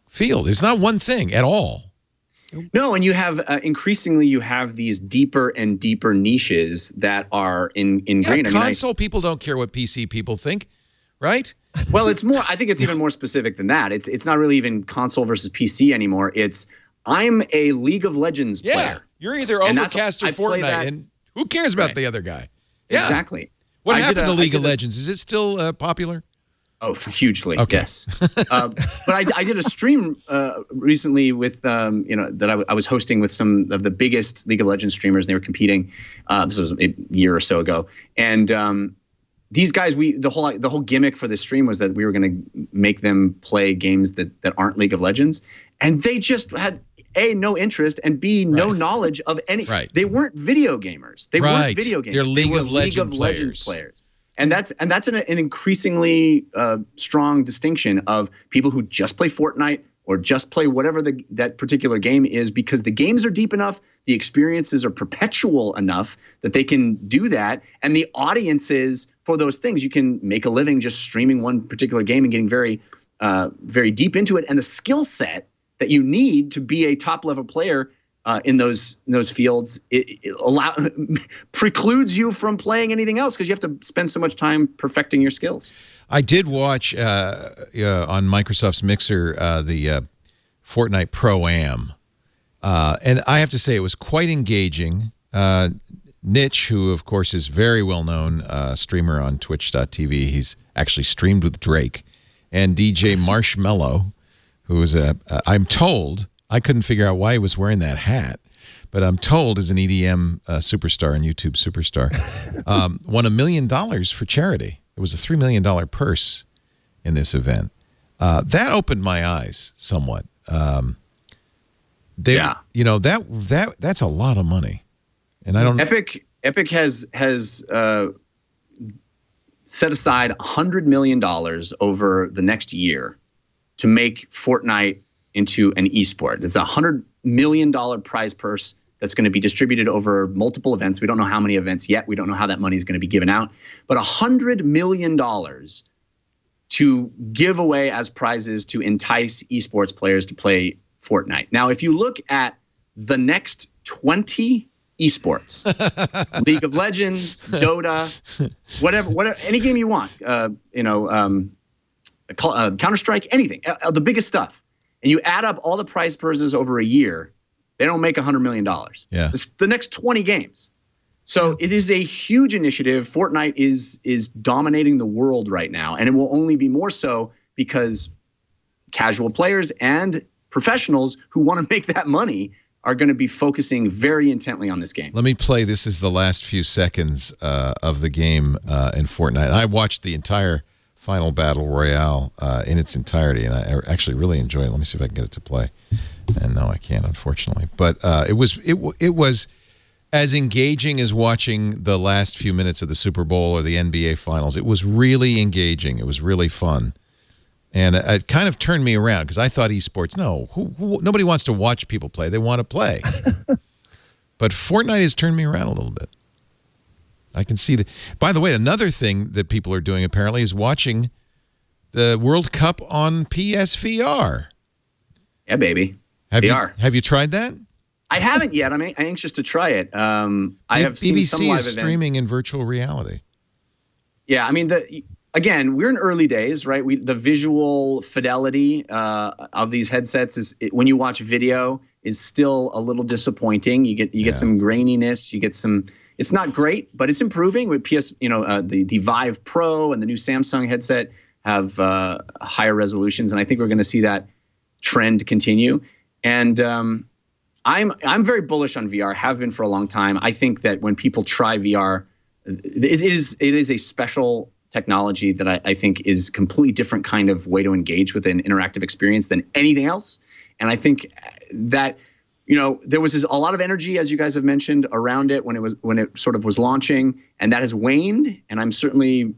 Speaker 1: field. It's not one thing at all.
Speaker 2: No, and you have increasingly you have these deeper and deeper niches that are ingrained.
Speaker 1: Yeah, console people don't care what PC people think, right?
Speaker 2: Well, it's more. I think it's even more specific than that. It's not really even console versus PC anymore. It's I'm a League of Legends player.
Speaker 1: You're either Overcast or Fortnite, and who cares about the other guy? Yeah,
Speaker 2: exactly.
Speaker 1: What happened to League of Legends? Is it still popular?
Speaker 2: Oh, hugely, yes. But I did a stream recently with, that I was hosting with some of the biggest League of Legends streamers. And they were competing. This was a year or so ago. And these guys, the whole gimmick for this stream was that we were going to make them play games that aren't League of Legends. And they just had A, no interest, and B, no knowledge of any.
Speaker 1: Right.
Speaker 2: They weren't video gamers. They weren't video gamers.
Speaker 1: They're
Speaker 2: League of Legends players. And that's an increasingly strong distinction of people who just play Fortnite or just play whatever that particular game is, because the games are deep enough, the experiences are perpetual enough that they can do that, and the audiences for those things, you can make a living just streaming one particular game and getting very, very deep into it, and the skill set that you need to be a top level player in those fields, it precludes you from playing anything else because you have to spend so much time perfecting your skills.
Speaker 1: I did watch on Microsoft's Mixer the Fortnite Pro-Am, and I have to say it was quite engaging. Nitch, who of course is very well-known streamer on Twitch.tv, he's actually streamed with Drake, and DJ Marshmello, who is I'm told, I couldn't figure out why he was wearing that hat, but I'm told is an EDM superstar and YouTube superstar, won $1 million for charity. It was a $3 million purse in this event. That opened my eyes somewhat. You know, that's a lot of money, and I don't.
Speaker 2: Epic has set aside $100 million over the next year to make Fortnite into an esport. It's a $100 million prize purse that's going to be distributed over multiple events. We don't know how many events yet. We don't know how that money is going to be given out. But $100 million to give away as prizes to entice esports players to play Fortnite. Now, if you look at the next 20 esports, League of Legends, Dota, whatever, any game you want, Counter-Strike, anything, the biggest stuff, and you add up all the prize purses over a year, they don't make $100 million.
Speaker 1: Yeah.
Speaker 2: The next 20 games. So it is a huge initiative. Fortnite is dominating the world right now, and it will only be more so because casual players and professionals who want to make that money are going to be focusing very intently on this game.
Speaker 1: Let me play. This is the last few seconds of the game in Fortnite. I watched the entire final battle royale in its entirety, and I actually really enjoyed it. Let me see if I can get it to play. And no, I can't, unfortunately. But it was as engaging as watching the last few minutes of the Super Bowl or the NBA Finals. It was really engaging. It was really fun. And it kind of turned me around because I thought esports, nobody wants to watch people play. They want to play. But Fortnite has turned me around a little bit. I can see that. By the way, another thing that people are doing apparently is watching the World Cup on PSVR.
Speaker 2: Yeah, baby.
Speaker 1: Have you tried that?
Speaker 2: I haven't yet. I'm anxious to try it. I have seen some live events.
Speaker 1: BBC is streaming in virtual reality.
Speaker 2: Yeah, I mean, again, we're in early days, right? The visual fidelity of these headsets when you watch video is still a little disappointing. You get some graininess. You get some. It's not great, but it's improving with the Vive Pro and the new Samsung headset have higher resolutions, and I think we're going to see that trend continue. And I'm very bullish on VR. Have been for a long time. I think that when people try VR, it is a special technology that I think is a completely different kind of way to engage with an interactive experience than anything else. And I think that, there was a lot of energy, as you guys have mentioned, around it when it sort of was launching, and that has waned. And I certainly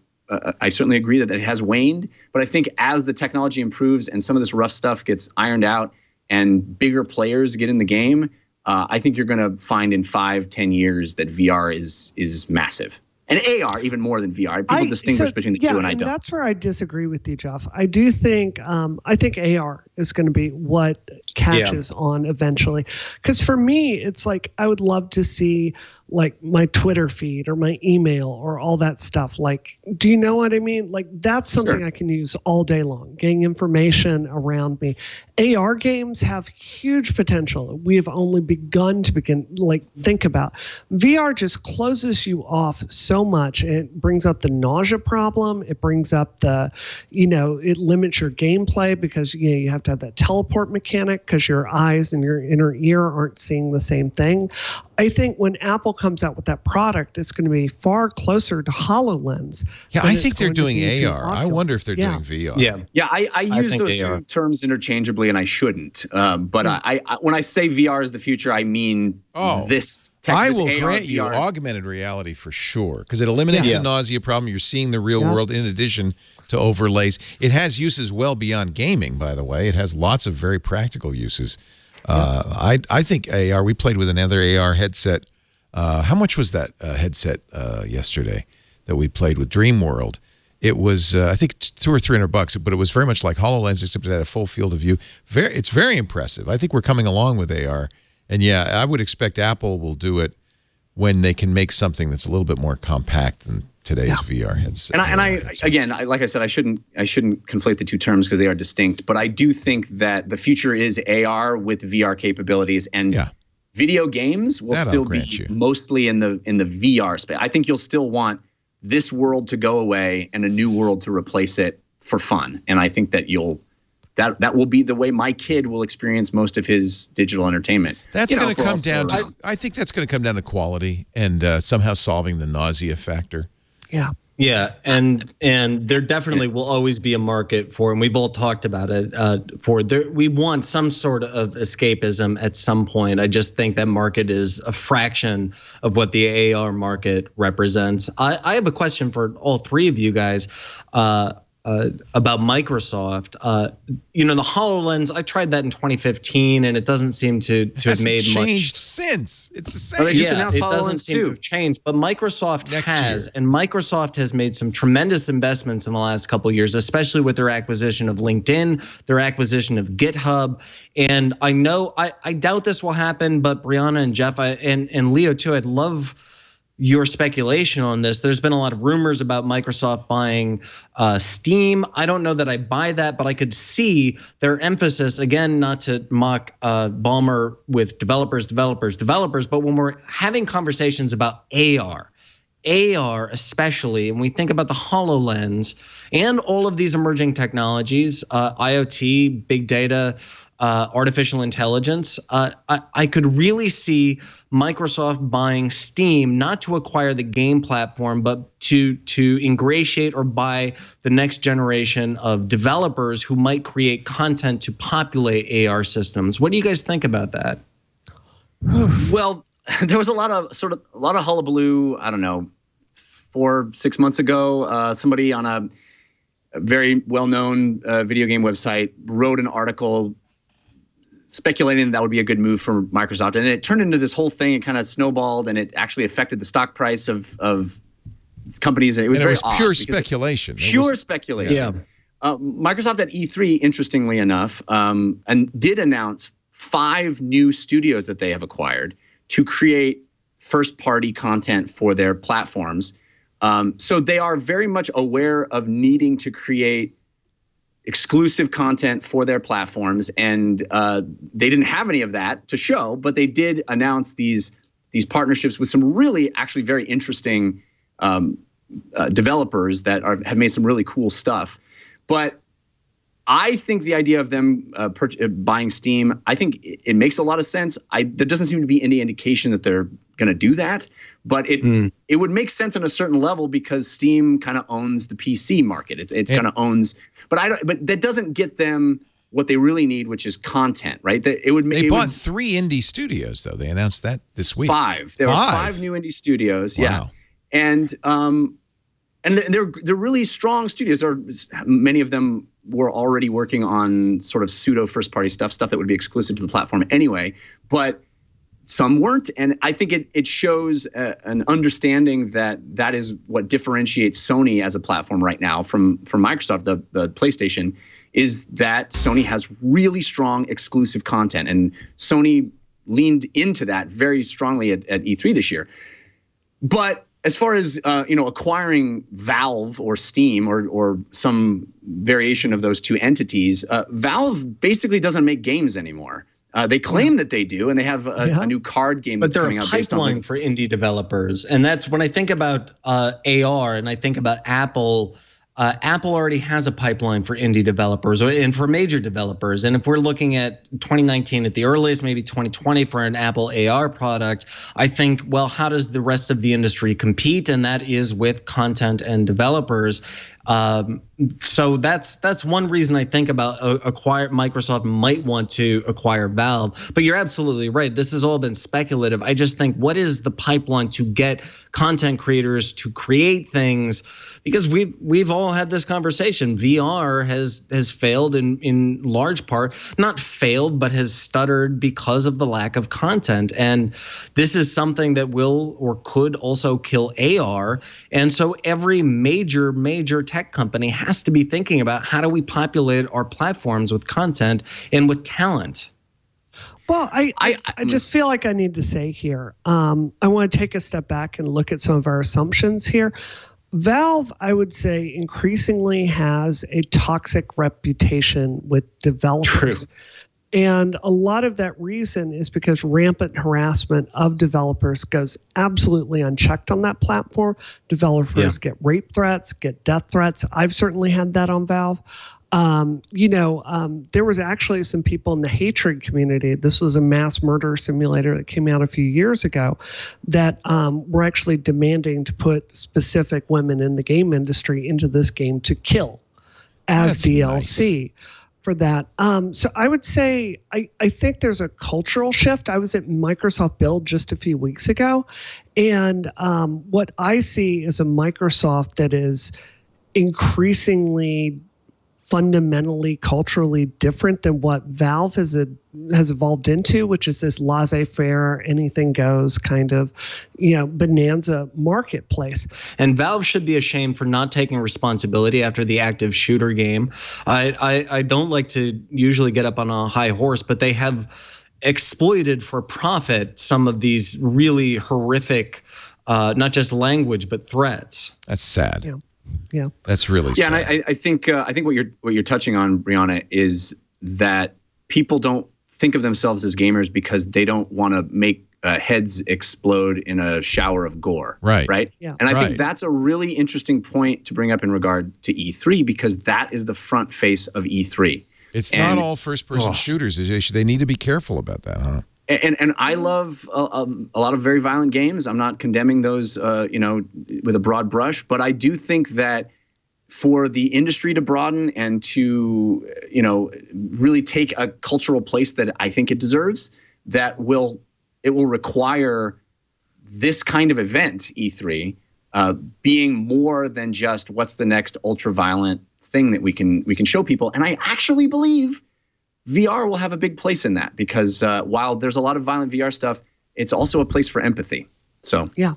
Speaker 2: agree that it has waned. But I think as the technology improves and some of this rough stuff gets ironed out and bigger players get in the game, I think you're going to find in 5-10 years that VR is massive. And AR even more than VR. People distinguish between the two, and I don't.
Speaker 5: That's where I disagree with you, Jeff. I do think I think AR is going to be what catches on eventually. Because for me, it's like I would love to see like my Twitter feed or my email or all that stuff. Like, do you know what I mean? Like that's something I can use all day long, getting information around me. AR games have huge potential. We have only begun to think about. VR just closes you off so much. It brings up the nausea problem. It brings up it limits your gameplay because you have to have that teleport mechanic because your eyes and your inner ear aren't seeing the same thing. I think when Apple comes out with that product, it's going to be far closer to HoloLens.
Speaker 1: Yeah, I think they're doing AR. I wonder if they're doing VR.
Speaker 2: Yeah. I use those two terms interchangeably, and I shouldn't. But I when I say VR is the future, I mean this.
Speaker 1: I will
Speaker 2: AR,
Speaker 1: grant you
Speaker 2: VR.
Speaker 1: augmented reality for sure, because it eliminates the nausea problem. You're seeing the real world in addition to overlays. It has uses well beyond gaming, by the way. It has lots of very practical uses. I think AR, we played with another AR headset. How much was that headset yesterday that we played with Dreamworld? It was, I think, $200 or $300, but it was very much like HoloLens, except it had a full field of view. It's very impressive. I think we're coming along with AR. And yeah, I would expect Apple will do it when they can make something that's a little bit more compact than today's VR headset.
Speaker 2: And I again, like I said, I shouldn't conflate the two terms because they are distinct. But I do think that the future is AR with VR capabilities, and video games will still be mostly in the VR space. I think you'll still want this world to go away and a new world to replace it for fun. And I think that that will be the way my kid will experience most of his digital entertainment.
Speaker 1: That's going to come down to, I think that's going to come down to quality and somehow solving the nausea factor.
Speaker 5: Yeah.
Speaker 4: Yeah, and there definitely will always be a market for, and we've all talked about it, we want some sort of escapism at some point. I just think that market is a fraction of what the AR market represents. I have a question for all three of you guys. About Microsoft. The HoloLens, I tried that in 2015 and it doesn't seem to have made much.
Speaker 1: Changed since. It's the same.
Speaker 2: They just announced
Speaker 4: it
Speaker 2: HoloLens
Speaker 4: doesn't seem to have changed, but Microsoft has, and Microsoft has made some tremendous investments in the last couple of years, especially with their acquisition of LinkedIn, their acquisition of GitHub. And I know, I doubt this will happen, but Brianna and Jeff and Leo too, I'd love your speculation on this. There's been a lot of rumors about Microsoft buying Steam. I don't know that I buy that, but I could see their emphasis, again, not to mock Ballmer with developers, but when we're having conversations about AR especially, and we think about the HoloLens and all of these emerging technologies, IoT, big data, artificial intelligence, I could really see Microsoft buying Steam, not to acquire the game platform, but to ingratiate or buy the next generation of developers who might create content to populate AR systems. What do you guys think about that?
Speaker 2: Well, there was a lot of hullabaloo, I don't know, 4-6 months ago. Somebody on a very well-known video game website wrote an article speculating that would be a good move for Microsoft, and it turned into this whole thing. It kind of snowballed, and it actually affected the stock price of companies. And it was
Speaker 1: pure speculation.
Speaker 2: Pure speculation.
Speaker 4: Yeah.
Speaker 2: Microsoft at E3, interestingly enough, and did announce 5 new studios that they have acquired to create first-party content for their platforms. So they are very much aware of needing to create exclusive content for their platforms, and they didn't have any of that to show, but they did announce these partnerships with some really actually very interesting developers that have made some really cool stuff. But I think the idea of them buying Steam, I think it makes a lot of sense. There doesn't seem to be any indication that they're going to do that, but it would make sense on a certain level because Steam kind of owns the PC market. It's kind of owns, but that doesn't get them what they really need, which is content, right? They
Speaker 1: bought 3 indie studios, though. They announced that this week.
Speaker 2: 5. There were 5 new indie studios. Wow. Yeah, and they're really strong studios. Many of them were already working on sort of pseudo first-party stuff that would be exclusive to the platform anyway, but some weren't. And I think it shows an understanding that is what differentiates Sony as a platform right now from Microsoft, the PlayStation, is that Sony has really strong exclusive content. And Sony leaned into that very strongly at E3 this year. But as far as acquiring Valve or Steam or some variation of those two entities, Valve basically doesn't make games anymore. They claim that they do, and they have a new card game that's coming out based on.
Speaker 4: But they're a pipeline for indie developers, and that's when I think about AR and I think about Apple Apple already has a pipeline for indie developers and for major developers. And if we're looking at 2019 at the earliest, maybe 2020 for an Apple AR product, I think, well, how does the rest of the industry compete? And that is with content and developers. So that's one reason I think about Microsoft might want to acquire Valve. But you're absolutely right. This has all been speculative. I just think, what is the pipeline to get content creators to create things? Because we've all had this conversation. VR has failed in large part, not failed, but has stuttered because of the lack of content. And this is something that will or could also kill AR. And so every major tech company has to be thinking about, how do we populate our platforms with content and with talent?
Speaker 5: Well, I just feel like I need to say here, I want to take a step back and look at some of our assumptions here. Valve, I would say, increasingly has a toxic reputation with developers. True. And a lot of that reason is because rampant harassment of developers goes absolutely unchecked on that platform. Developers get rape threats, get death threats. I've certainly had that on Valve. There was actually some people in the hatred community. This was a mass murder simulator that came out a few years ago that were actually demanding to put specific women in the game industry into this game to kill as DLC. Nice. For that. So I would say I think there's a cultural shift. I was at Microsoft Build just a few weeks ago, and what I see is a Microsoft that is increasingly fundamentally culturally different than what Valve has evolved into, which is this laissez-faire, anything goes kind of, bonanza marketplace.
Speaker 4: And Valve should be ashamed for not taking responsibility after the active shooter game. I don't like to usually get up on a high horse, but they have exploited for profit some of these really horrific, not just language, but threats.
Speaker 1: That's sad.
Speaker 5: Yeah,
Speaker 1: that's really sad.
Speaker 2: And I think what you're touching on, Brianna, is that people don't think of themselves as gamers because they don't want to make heads explode in a shower of gore. Right.
Speaker 5: Yeah.
Speaker 2: And I think that's a really interesting point to bring up in regard to E3, because that is the front face of E3.
Speaker 1: It's not all first-person shooters. They need to be careful about that, huh?
Speaker 2: And I love a lot of very violent games. I'm not condemning those, with a broad brush, but I do think that for the industry to broaden and to, really take a cultural place that I think it deserves, it will require this kind of event, E3, being more than just what's the next ultra-violent thing that we can show people. And I actually believe VR will have a big place in that, because while there's a lot of violent VR stuff, it's also a place for empathy. So
Speaker 5: yeah,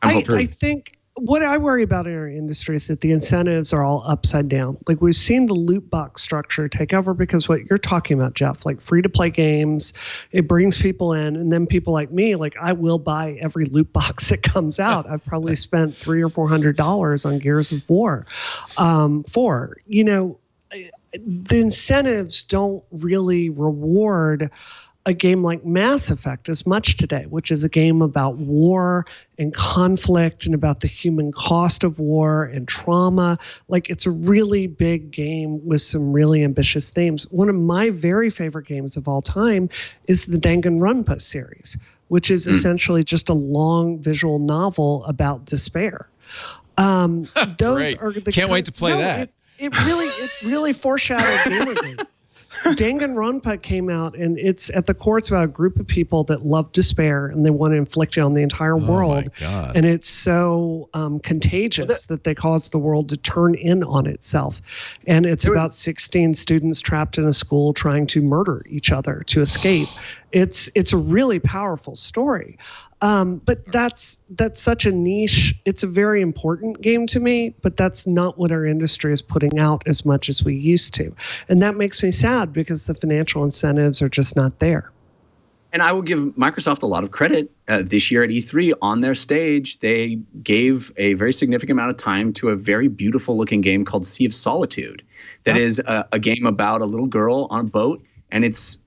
Speaker 5: I think what I worry about in our industry is that the incentives are all upside down. Like, we've seen the loot box structure take over, because what you're talking about, Jeff, like free to play games, it brings people in, and then people like me, like, I will buy every loot box that comes out. I've probably spent $300 or $400 on Gears of War. The incentives don't really reward a game like Mass Effect as much today, which is a game about war and conflict and about the human cost of war and trauma. Like, it's a really big game with some really ambitious themes. One of my very favorite games of all time is the Danganronpa series, which is essentially just a long visual novel about despair.
Speaker 1: Those are the Can't wait to play that.
Speaker 5: It really foreshadowed Gamergate. Danganronpa came out, and it's at the core, it's about a group of people that love despair, and they want to inflict it on the entire world.
Speaker 1: My God.
Speaker 5: And it's so contagious that they cause the world to turn in on itself. And it's about 16 students trapped in a school trying to murder each other to escape. It's a really powerful story. But that's such a niche. It's a very important game to me, but that's not what our industry is putting out as much as we used to. And that makes me sad, because the financial incentives are just not there.
Speaker 2: And I will give Microsoft a lot of credit. This year at E3, on their stage, they gave a very significant amount of time to a very beautiful looking game called Sea of Solitude. That is a game about a little girl on a boat, and it's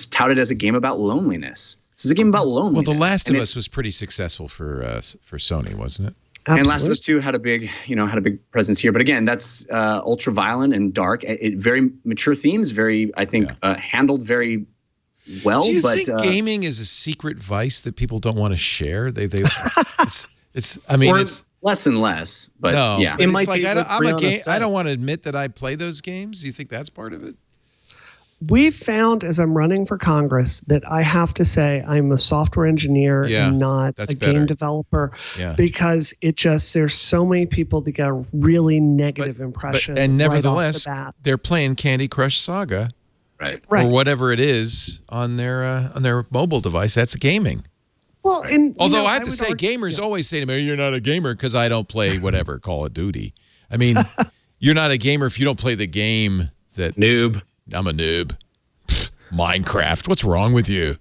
Speaker 2: touted as a game about loneliness. This is a game about loneliness.
Speaker 1: Well, The Last of Us was pretty successful for Sony, wasn't it?
Speaker 2: And Last of Us 2 had a big presence here. But again, that's ultra violent and dark. Very mature themes, I think, handled very well.
Speaker 1: Do you think gaming is a secret vice that people don't want to share? It's
Speaker 2: less and less. But
Speaker 1: no,
Speaker 2: yeah,
Speaker 1: it might like, be. I don't want to admit that I play those games. Do you think that's part of it?
Speaker 5: We found as I'm running for Congress that I have to say I'm a software engineer and not a game developer because there's so many people that get a really negative impression.
Speaker 1: And nevertheless,
Speaker 5: right off the bat.
Speaker 1: They're playing Candy Crush Saga,
Speaker 2: right,
Speaker 1: or whatever it is on their mobile device. That's gaming.
Speaker 5: Well, and
Speaker 1: although I have to say, gamers always say to me, "You're not a gamer because I don't play whatever Call of Duty." I mean, you're not a gamer if you don't play the game that
Speaker 4: noob.
Speaker 1: I'm a noob. Minecraft. What's wrong with you?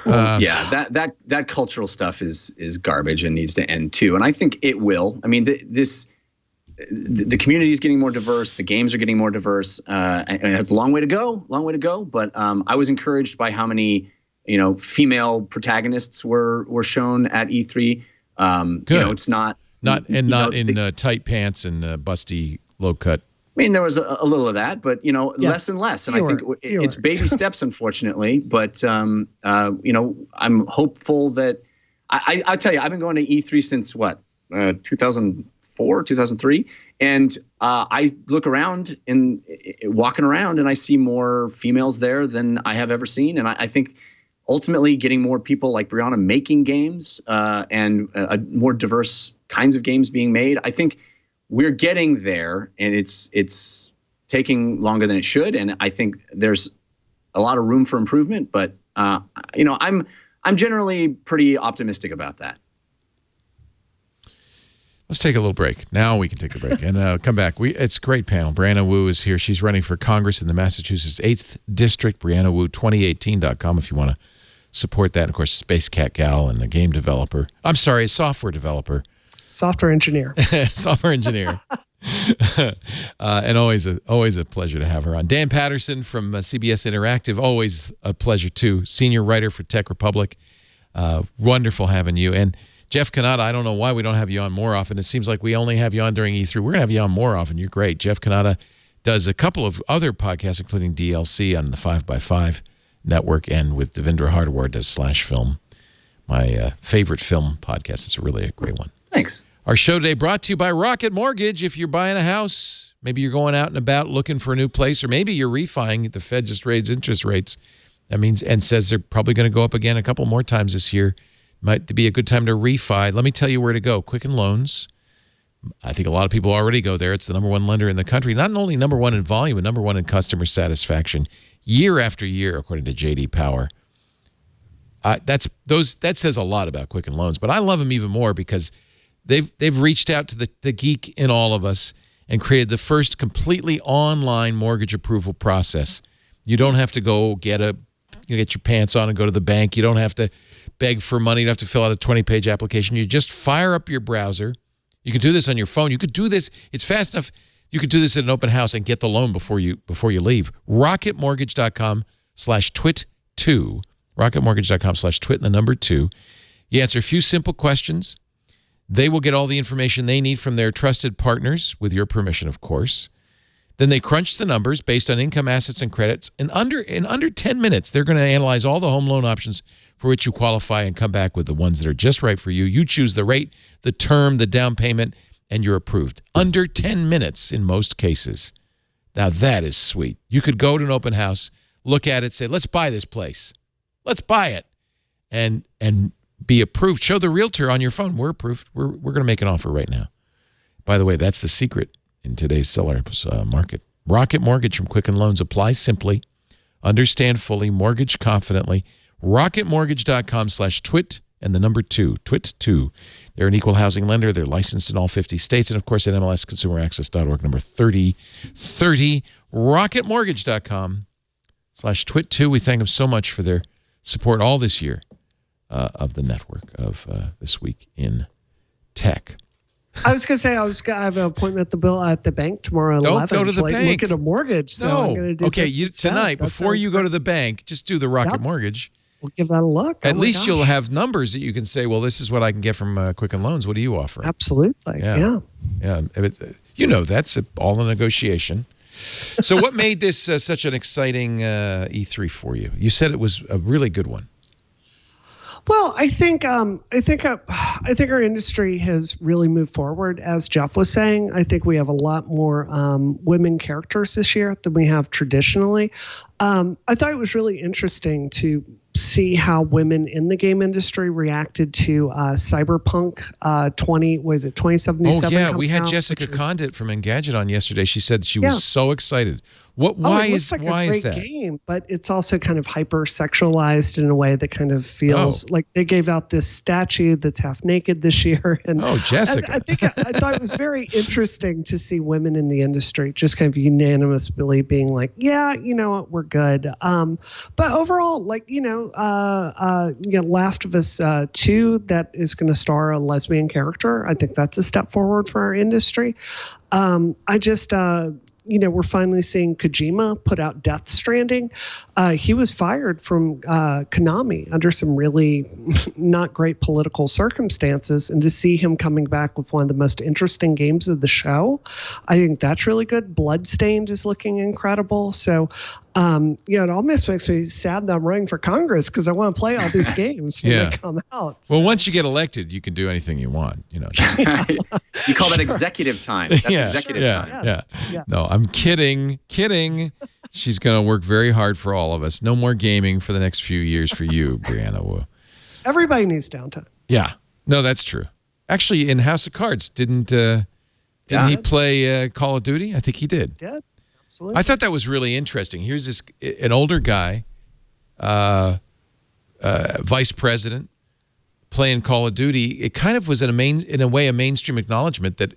Speaker 2: That cultural stuff is garbage and needs to end too. And I think it will. I mean, the community is getting more diverse. The games are getting more diverse. And it's a long way to go. But I was encouraged by how many female protagonists were shown at E3.
Speaker 1: Good.
Speaker 2: It's not
Speaker 1: in tight pants and busty low cut.
Speaker 2: I mean, there was a little of that, but, less and less. And I think it's baby steps, unfortunately. But, I'm hopeful that I'll tell you, I've been going to E3 since 2004, 2003. And I look around and walking around and I see more females there than I have ever seen. And I think ultimately getting more people like Brianna making games and more diverse kinds of games being made, I think we're getting there, and it's taking longer than it should. And I think there's a lot of room for improvement. But I'm generally pretty optimistic about that.
Speaker 1: Let's take a little break. Now we can take the break and come back. It's a great panel. Brianna Wu is here. She's running for Congress in the Massachusetts 8th District. BriannaWu2018.com if you want to support that. And of course, Space Cat Gal and a game developer. I'm sorry, a software developer.
Speaker 5: Software engineer.
Speaker 1: Software engineer. And always a pleasure to have her on. Dan Patterson from CBS Interactive, always a pleasure too. Senior writer for Tech Republic. Wonderful having you. And Jeff Kanata, I don't know why we don't have you on more often. It seems like we only have you on during E3. We're going to have you on more often. You're great. Jeff Kanata does a couple of other podcasts, including DLC on the 5x5 network, and with Devendra Hardawar does Slash Film, my favorite film podcast. It's really a great one.
Speaker 2: Thanks.
Speaker 1: Our show today brought to you by Rocket Mortgage. If you're buying a house, maybe you're going out and about looking for a new place, or maybe you're refining. The Fed just raised interest rates. That means, and says they're probably going to go up again a couple more times this year. Might be a good time to refi. Let me tell you where to go. Quicken Loans. I think a lot of people already go there. It's the #1 lender in the country. Not only #1 in volume, but #1 in customer satisfaction year after year, according to J.D. Power. That says a lot about Quicken Loans, but I love them even more because they've reached out to the geek in all of us and created the first completely online mortgage approval process. You don't have to go get your pants on and go to the bank. You don't have to beg for money. You don't have to fill out a 20-page application. You just fire up your browser. You can do this on your phone. You could do this. It's fast enough. You could do this at an open house and get the loan before you leave. RocketMortgage.com/twit2. RocketMortgage.com/twit and the number 2. You answer a few simple questions. They will get all the information they need from their trusted partners, with your permission, of course. Then they crunch the numbers based on income, assets, and credits. In under 10 minutes, they're going to analyze all the home loan options for which you qualify and come back with the ones that are just right for you. You choose the rate, the term, the down payment, and you're approved. Under 10 minutes in most cases. Now, that is sweet. You could go to an open house, look at it, say, let's buy this place. Let's buy it. And be approved. Show the realtor on your phone. We're approved. We're going to make an offer right now. By the way, that's the secret in today's seller market. Rocket Mortgage from Quicken Loans. Apply simply. Understand fully. Mortgage confidently. RocketMortgage.com/twit and the number 2. Twit2. They're an equal housing lender. They're licensed in all 50 states. And, of course, at MLSConsumerAccess.org, number 3030. RocketMortgage.com/twit2. We thank them so much for their support all this year of the network of This Week in Tech.
Speaker 5: I was going to say I have an appointment at the bank tomorrow at 11.
Speaker 1: Don't go to the bank.
Speaker 5: Look at a mortgage. So I'm going to do
Speaker 1: tonight, before you go to the bank, just do the Rocket Mortgage.
Speaker 5: we'll give that a look.
Speaker 1: At least you'll have numbers that you can say, well, this is what I can get from Quicken Loans. What do you offer?
Speaker 5: Absolutely. Yeah.
Speaker 1: That's all a negotiation. So what made this such an exciting E3 for you? You said it was a really good one.
Speaker 5: Well, I think our industry has really moved forward. As Jeff was saying, I think we have a lot more women characters this year than we have traditionally. I thought it was really interesting to see how women in the game industry reacted to Cyberpunk 2077.
Speaker 1: Oh yeah, we had Jessica Condit from Engadget on yesterday. She said she was so excited. Why is that?
Speaker 5: Game, but it's also kind of hyper sexualized in a way that kind of feels like they gave out this statue that's half naked this year. And
Speaker 1: Jessica!
Speaker 5: I thought it was very interesting to see women in the industry just kind of unanimously being like, yeah, you know what, we're good. But overall, like Last of Us 2 that is going to star a lesbian character. I think that's a step forward for our industry. We're finally seeing Kojima put out Death Stranding. He was fired from Konami under some really not great political circumstances. And to see him coming back with one of the most interesting games of the show, I think that's really good. Bloodstained is looking incredible. So, it almost makes me sad that I'm running for Congress because I want to play all these games when they come out.
Speaker 1: So. Well, once you get elected, you can do anything you want.
Speaker 2: You call that executive time. That's executive time.
Speaker 5: Yes.
Speaker 1: No, I'm kidding. She's going to work very hard for all of us. No more gaming for the next few years for you, Brianna Wu.
Speaker 5: Everybody needs downtime.
Speaker 1: Yeah. No, that's true. Actually, in House of Cards, didn't he play Call of Duty? I think he did.
Speaker 5: He did. Absolutely.
Speaker 1: I thought that was really interesting. Here's an older guy, vice president, playing Call of Duty. It kind of was in a way a mainstream acknowledgement that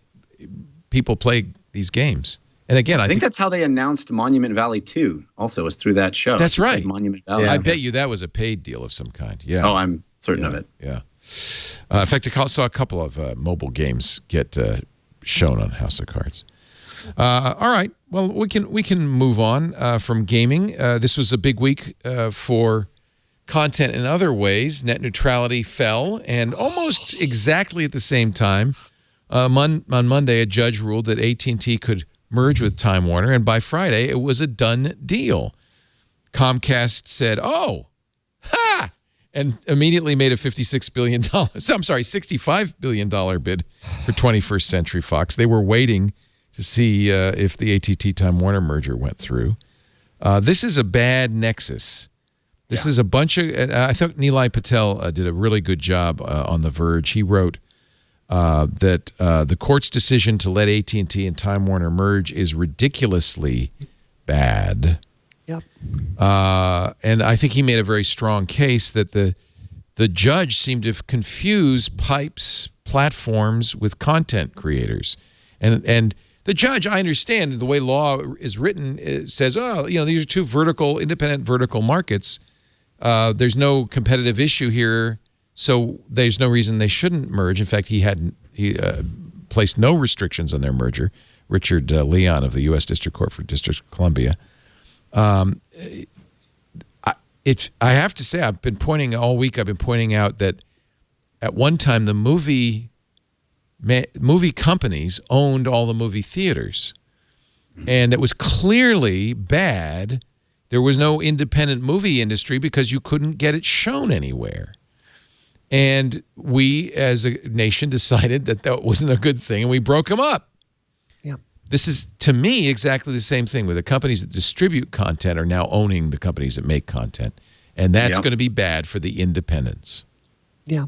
Speaker 1: people play these games. And again, I think
Speaker 2: that's how they announced Monument Valley 2. Also, was through that show.
Speaker 1: That's right.
Speaker 2: Monument Valley.
Speaker 1: I bet you that was a paid deal of some kind. Yeah.
Speaker 2: Oh, I'm certain of it.
Speaker 1: Yeah. In fact, I saw a couple of mobile games get shown on House of Cards. All right. Well, we can move on from gaming. This was a big week for content in other ways. Net neutrality fell, and almost exactly at the same time, on Monday, a judge ruled that AT&T could merge with Time Warner, and by Friday, it was a done deal. Comcast said, "Oh, ha!" and immediately made a $65 billion bid for 21st Century Fox. They were waiting to see if the AT&T Time Warner merger went through. This is a bad nexus. This is a bunch of. I thought Nilay Patel did a really good job on The Verge. He wrote that the court's decision to let AT&T and Time Warner merge is ridiculously bad.
Speaker 5: Yep.
Speaker 1: And I think he made a very strong case that the judge seemed to confuse pipes, platforms with content creators, and the judge, I understand the way law is written, it says, these are two independent vertical markets. There's no competitive issue here, so there's no reason they shouldn't merge. In fact, he placed no restrictions on their merger. Richard Leon of the U.S. District Court for District of Columbia. I have to say, I've been pointing out that at one time the movie companies owned all the movie theaters, and it was clearly bad. There was no independent movie industry because you couldn't get it shown anywhere. And we, as a nation, decided that wasn't a good thing, and we broke them up.
Speaker 5: Yeah.
Speaker 1: This is, to me, exactly the same thing where the companies that distribute content are now owning the companies that make content, and that's going to be bad for the independents.
Speaker 5: Yeah.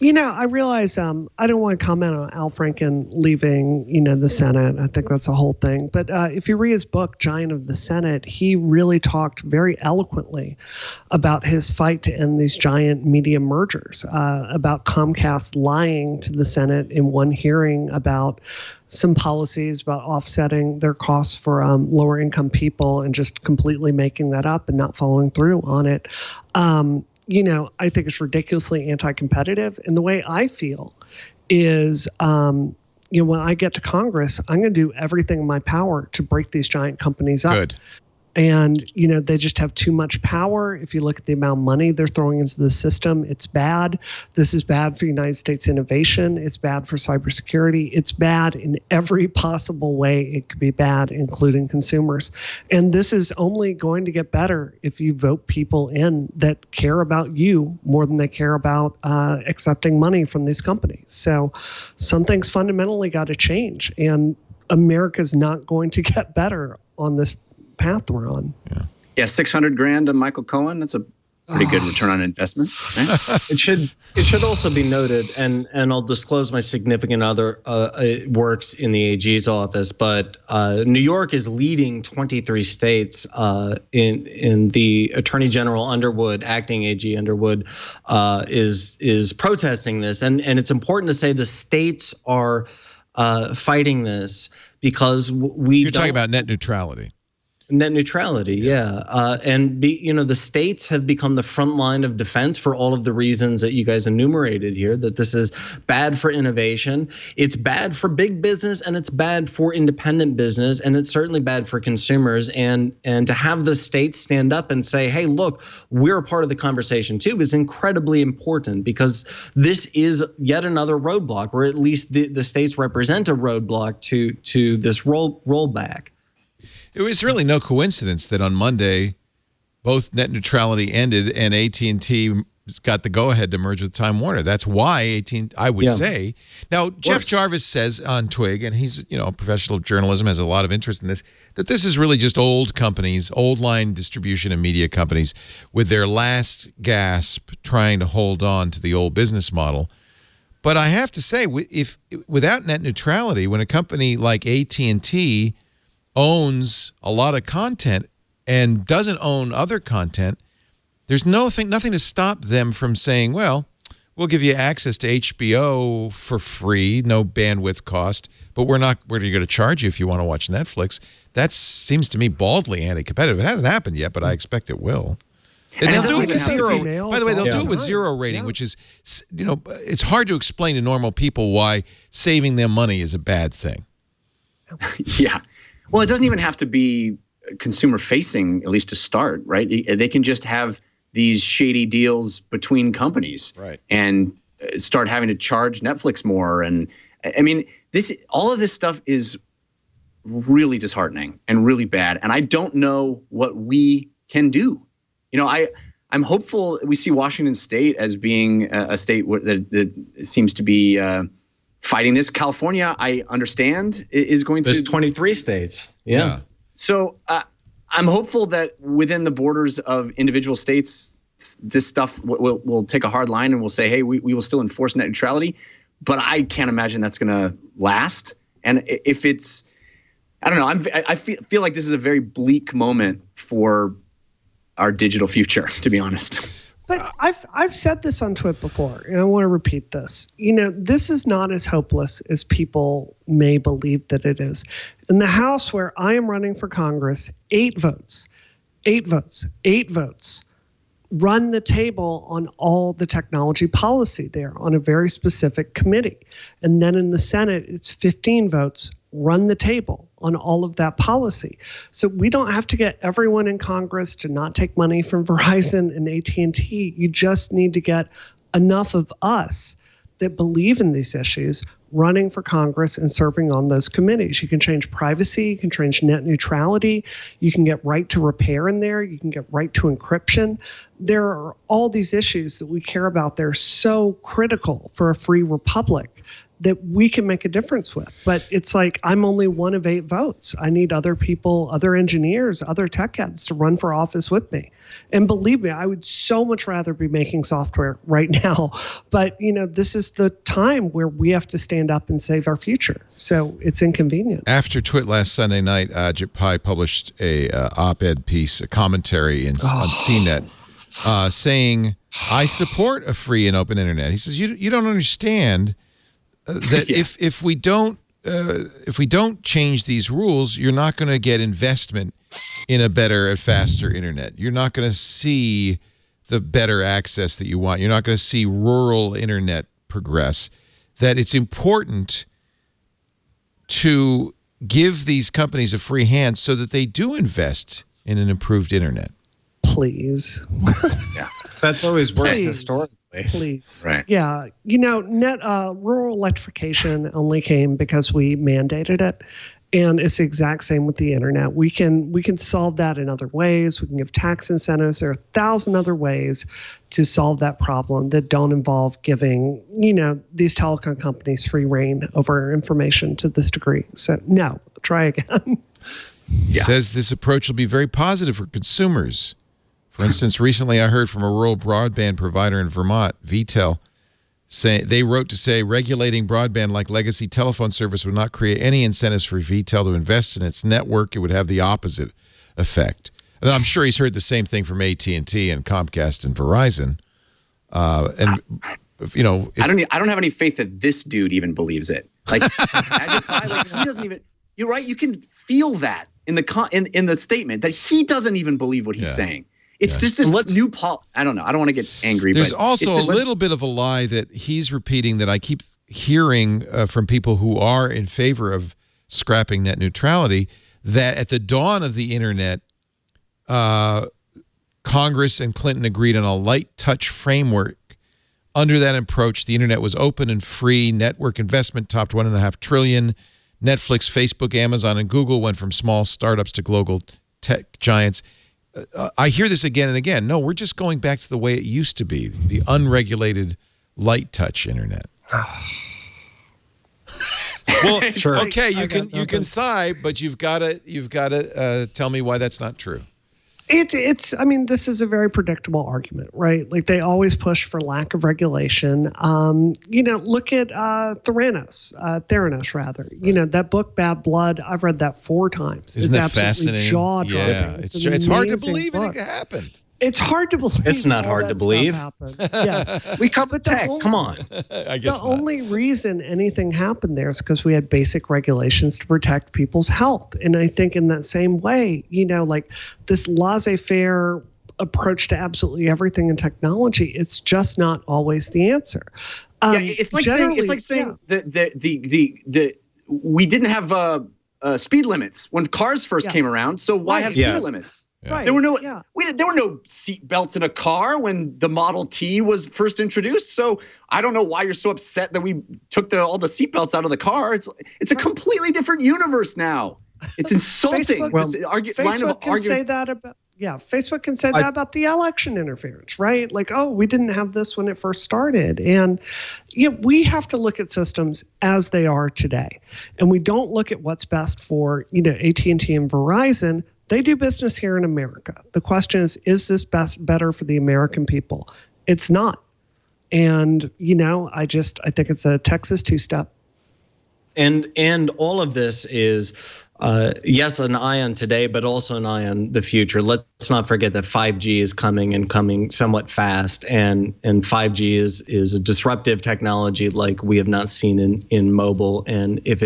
Speaker 5: I realize I don't want to comment on Al Franken leaving, the Senate. I think that's a whole thing. But if you read his book, Giant of the Senate, he really talked very eloquently about his fight to end these giant media mergers, about Comcast lying to the Senate in one hearing about some policies about offsetting their costs for lower income people and just completely making that up and not following through on it. I think it's ridiculously anti-competitive. And the way I feel is, when I get to Congress, I'm going to do everything in my power to break these giant companies up.
Speaker 1: Good.
Speaker 5: And, they just have too much power. If you look at the amount of money they're throwing into the system, it's bad. This is bad for United States innovation. It's bad for cybersecurity. It's bad in every possible way it could be bad, including consumers. And this is only going to get better if you vote people in that care about you more than they care about accepting money from these companies. So something's fundamentally got to change. And America's not going to get better on this path we're on.
Speaker 2: Yeah, $600,000 to Michael Cohen. That's a pretty good return on investment. Right?
Speaker 4: It should also be noted, and I'll disclose my significant other works in the AG's office, but New York is leading 23 states in the Attorney General Underwood, acting AG Underwood, is protesting this, and it's important to say the states are fighting this because
Speaker 1: You're talking about net neutrality.
Speaker 4: Net neutrality, yeah. The states have become the front line of defense for all of the reasons that you guys enumerated here, that this is bad for innovation. It's bad for big business, and it's bad for independent business, and it's certainly bad for consumers. And to have the states stand up and say, hey, look, we're a part of the conversation too, is incredibly important, because this is yet another roadblock, or at least the states represent a roadblock to this rollback.
Speaker 1: It was really no coincidence that on Monday, both net neutrality ended and AT&T got the go-ahead to merge with Time Warner. That's why AT&T, I would say. Now, Jeff Jarvis says on Twig, and he's a professional of journalism, has a lot of interest in this, that this is really just old companies, old line distribution and media companies with their last gasp trying to hold on to the old business model. But I have to say, if without net neutrality, when a company like AT&T owns a lot of content and doesn't own other content, there's nothing to stop them from saying, well, we'll give you access to HBO for free, no bandwidth cost, but we're going to charge you if you want to watch Netflix. That seems to me baldly anti-competitive. It hasn't happened yet, but I expect it will. And they'll do it with zero. By the way, they'll do it with zero rating, which is, it's hard to explain to normal people why saving them money is a bad thing.
Speaker 2: Yeah. Well, it doesn't even have to be consumer facing, at least to start, right? They can just have these shady deals between companies,
Speaker 1: right,
Speaker 2: and start having to charge Netflix more. And I mean, all of this stuff is really disheartening and really bad. And I don't know what we can do. I'm hopeful we see Washington State as being a state that seems to be fighting this. California, I understand, is going to.
Speaker 4: There's 23 states. Yeah.
Speaker 2: So I'm hopeful that within the borders of individual states, this stuff will take a hard line and we'll say, hey, we will still enforce net neutrality. But I can't imagine that's going to last. And if it's, I don't know, I feel like this is a very bleak moment for our digital future, to be honest.
Speaker 5: But I've said this on Twitter before, and I want to repeat this. This is not as hopeless as people may believe that it is. In the House where I am running for Congress, 8 votes run the table on all the technology policy there on a very specific committee. And then in the Senate, it's 15 votes run the table on all of that policy. So we don't have to get everyone in Congress to not take money from Verizon and AT&T. You just need to get enough of us that believe in these issues running for Congress and serving on those committees. You can change privacy, you can change net neutrality, you can get right to repair in there, you can get right to encryption. There are all these issues that we care about. They're so critical for a free republic that we can make a difference with. But it's like, I'm only one of 8 votes. I need other people, other engineers, other tech heads to run for office with me. And believe me, I would so much rather be making software right now. But, this is the time where we have to stand up and save our future. So it's inconvenient.
Speaker 1: After Twit last Sunday night, Ajit Pai published a op-ed piece, a commentary on CNET, saying, I support a free and open internet. He says, you don't understand that if we don't change these rules, you're not going to get investment in a better and faster internet. You're not going to see the better access that you want. You're not going to see rural internet progress. That it's important to give these companies a free hand so that they do invest in an improved internet?
Speaker 5: Please.
Speaker 2: Yeah.
Speaker 4: That's always worked
Speaker 5: Please.
Speaker 4: historically.
Speaker 5: Please.
Speaker 2: Right.
Speaker 5: Yeah. Rural electrification only came because we mandated it. And it's the exact same with the internet. We can solve that in other ways. We can give tax incentives. There are 1,000 other ways to solve that problem that don't involve giving, these telecom companies free reign over information to this degree. So no, try again.
Speaker 1: He says this approach will be very positive for consumers. For instance, recently I heard from a rural broadband provider in Vermont, VTEL, they wrote to say regulating broadband like legacy telephone service would not create any incentives for VTEL to invest in its network. It would have the opposite effect. And I'm sure he's heard the same thing from AT&T and Comcast and Verizon. I
Speaker 2: don't have any faith that this dude even believes it. Like, Magic Pi, like he doesn't even. You're right. You can feel that in the statement that he doesn't even believe what he's saying. It's just this new I don't know. I don't want to get angry.
Speaker 1: There's
Speaker 2: but
Speaker 1: also a little bit of a lie that he's repeating that I keep hearing from people who are in favor of scrapping net neutrality, that at the dawn of the internet, Congress and Clinton agreed on a light touch framework. Under that approach, the internet was open and free. Network investment topped $1.5 trillion. Netflix, Facebook, Amazon, and Google went from small startups to global tech giants. I hear this again and again. No, we're just going back to the way it used to be, the unregulated light touch internet. Well,
Speaker 4: Sure.
Speaker 1: Okay, you can sigh, but you've got to tell me why that's not true.
Speaker 5: This is a very predictable argument, right? Like they always push for lack of regulation. Look at Theranos rather.
Speaker 1: Right.
Speaker 5: That book, Bad Blood, I've read that 4 times.
Speaker 1: Isn't that fascinating?
Speaker 5: Jaw-dropping.
Speaker 1: Yeah, it's hard to believe it happened.
Speaker 5: It's hard to believe.
Speaker 4: It's not hard to believe.
Speaker 5: Yes.
Speaker 4: We cover tech. Come on.
Speaker 1: I guess
Speaker 5: the only reason anything happened there is because we had basic regulations to protect people's health. And I think in that same way, like this laissez-faire approach to absolutely everything in technology, it's just not always the answer.
Speaker 2: It's like saying that we didn't have speed limits when cars first came around. So why have speed limits?
Speaker 1: Yeah.
Speaker 5: Right.
Speaker 2: There were no seat belts in a car when the Model T was first introduced. So I don't know why you're so upset that we took all the seat belts out of the car. It's a completely different universe now. It's insulting.
Speaker 5: Facebook can say that about Facebook can say that about the election interference, right? Like, oh, we didn't have this when it first started. And we have to look at systems as they are today. And we don't look at what's best for, AT&T and Verizon. They do business here in America. The question is this better for the American people? It's not. And, I think it's a Texas two-step.
Speaker 4: And all of this is, yes, an eye on today, but also an eye on the future. Let's not forget that 5G is coming somewhat fast, and 5G is a disruptive technology like we have not seen in mobile. And if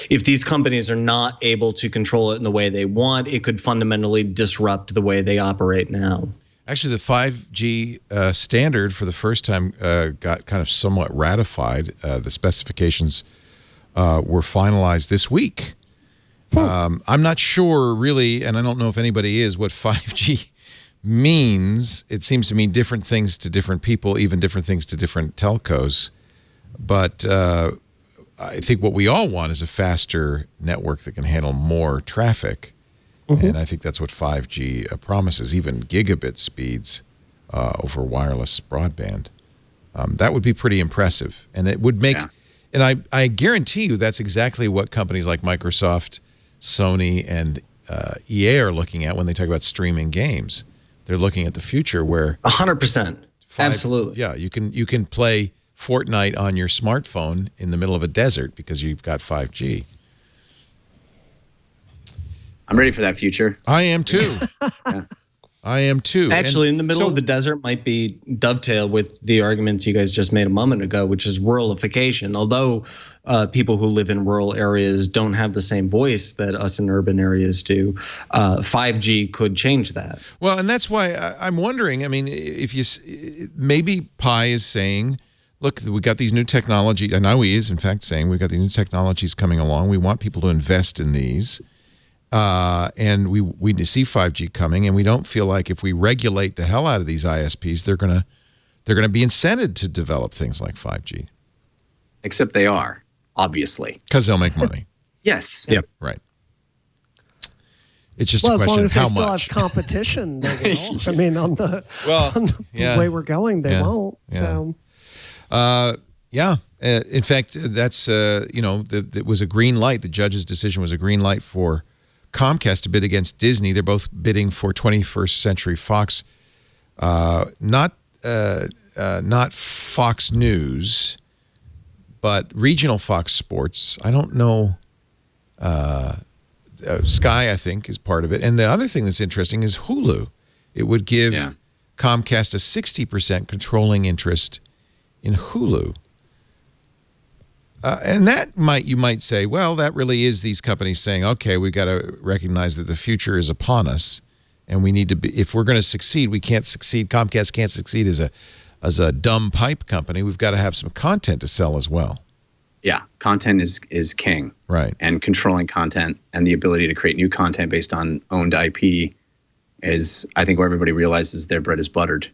Speaker 4: these companies are not able to control it in the way they want, it could fundamentally disrupt the way they operate now.
Speaker 1: Actually, the 5G standard for the first time got kind of somewhat ratified. The specifications were finalized this week. I'm not sure really, and I don't know if anybody is, what 5G means. It seems to mean different things to different people, even different things to different telcos. But I think what we all want is a faster network that can handle more traffic. Mm-hmm. And I think that's what 5G promises, even gigabit speeds over wireless broadband. That would be pretty impressive. And it would make... Yeah. And I guarantee you that's exactly what companies like Microsoft, Sony, and EA are looking at when they talk about streaming games. They're looking at the future where
Speaker 4: 100%, absolutely.
Speaker 1: Yeah, you can play Fortnite on your smartphone in the middle of a desert because you've got 5G.
Speaker 2: I'm ready for that future.
Speaker 1: I am too. Yeah. I am too.
Speaker 4: Actually, in the middle of the desert might be dovetail with the arguments you guys just made a moment ago, which is ruralification. Although people who live in rural areas don't have the same voice that us in urban areas do, 5G could change that.
Speaker 1: Well, and that's why I'm wondering, I mean, maybe Pi is saying, look, we got these new technologies, and now he is in fact saying we've got these new technologies coming along. We want people to invest in these. And we see 5G coming, and we don't feel like if we regulate the hell out of these ISPs, they're gonna be incented to develop things like 5G.
Speaker 2: Except they are, obviously,
Speaker 1: because they'll make money.
Speaker 2: Yes.
Speaker 4: Yep.
Speaker 1: Right. It's just
Speaker 5: well,
Speaker 1: a question
Speaker 5: as long as
Speaker 1: of
Speaker 5: they
Speaker 1: how
Speaker 5: still
Speaker 1: much.
Speaker 5: have competition, they will. I mean, on the way we're going, they won't. So,
Speaker 1: in fact, that's it was a green light. The judge's decision was a green light for Comcast to bid against Disney. They're both bidding for 21st Century Fox, not Fox News, but regional Fox Sports. I don't know. Sky, I think, is part of it. And the other thing that's interesting is Hulu. It would give Comcast a 60% controlling interest in Hulu. And that you might say, well, that really is these companies saying, okay, we've got to recognize that the future is upon us, and we need to be, if we're going to succeed, we can't succeed. Comcast can't succeed as a dumb pipe company. We've got to have some content to sell as well.
Speaker 2: Yeah, content is king.
Speaker 1: Right.
Speaker 2: And controlling content and the ability to create new content based on owned IP is, I think, where everybody realizes their bread is buttered.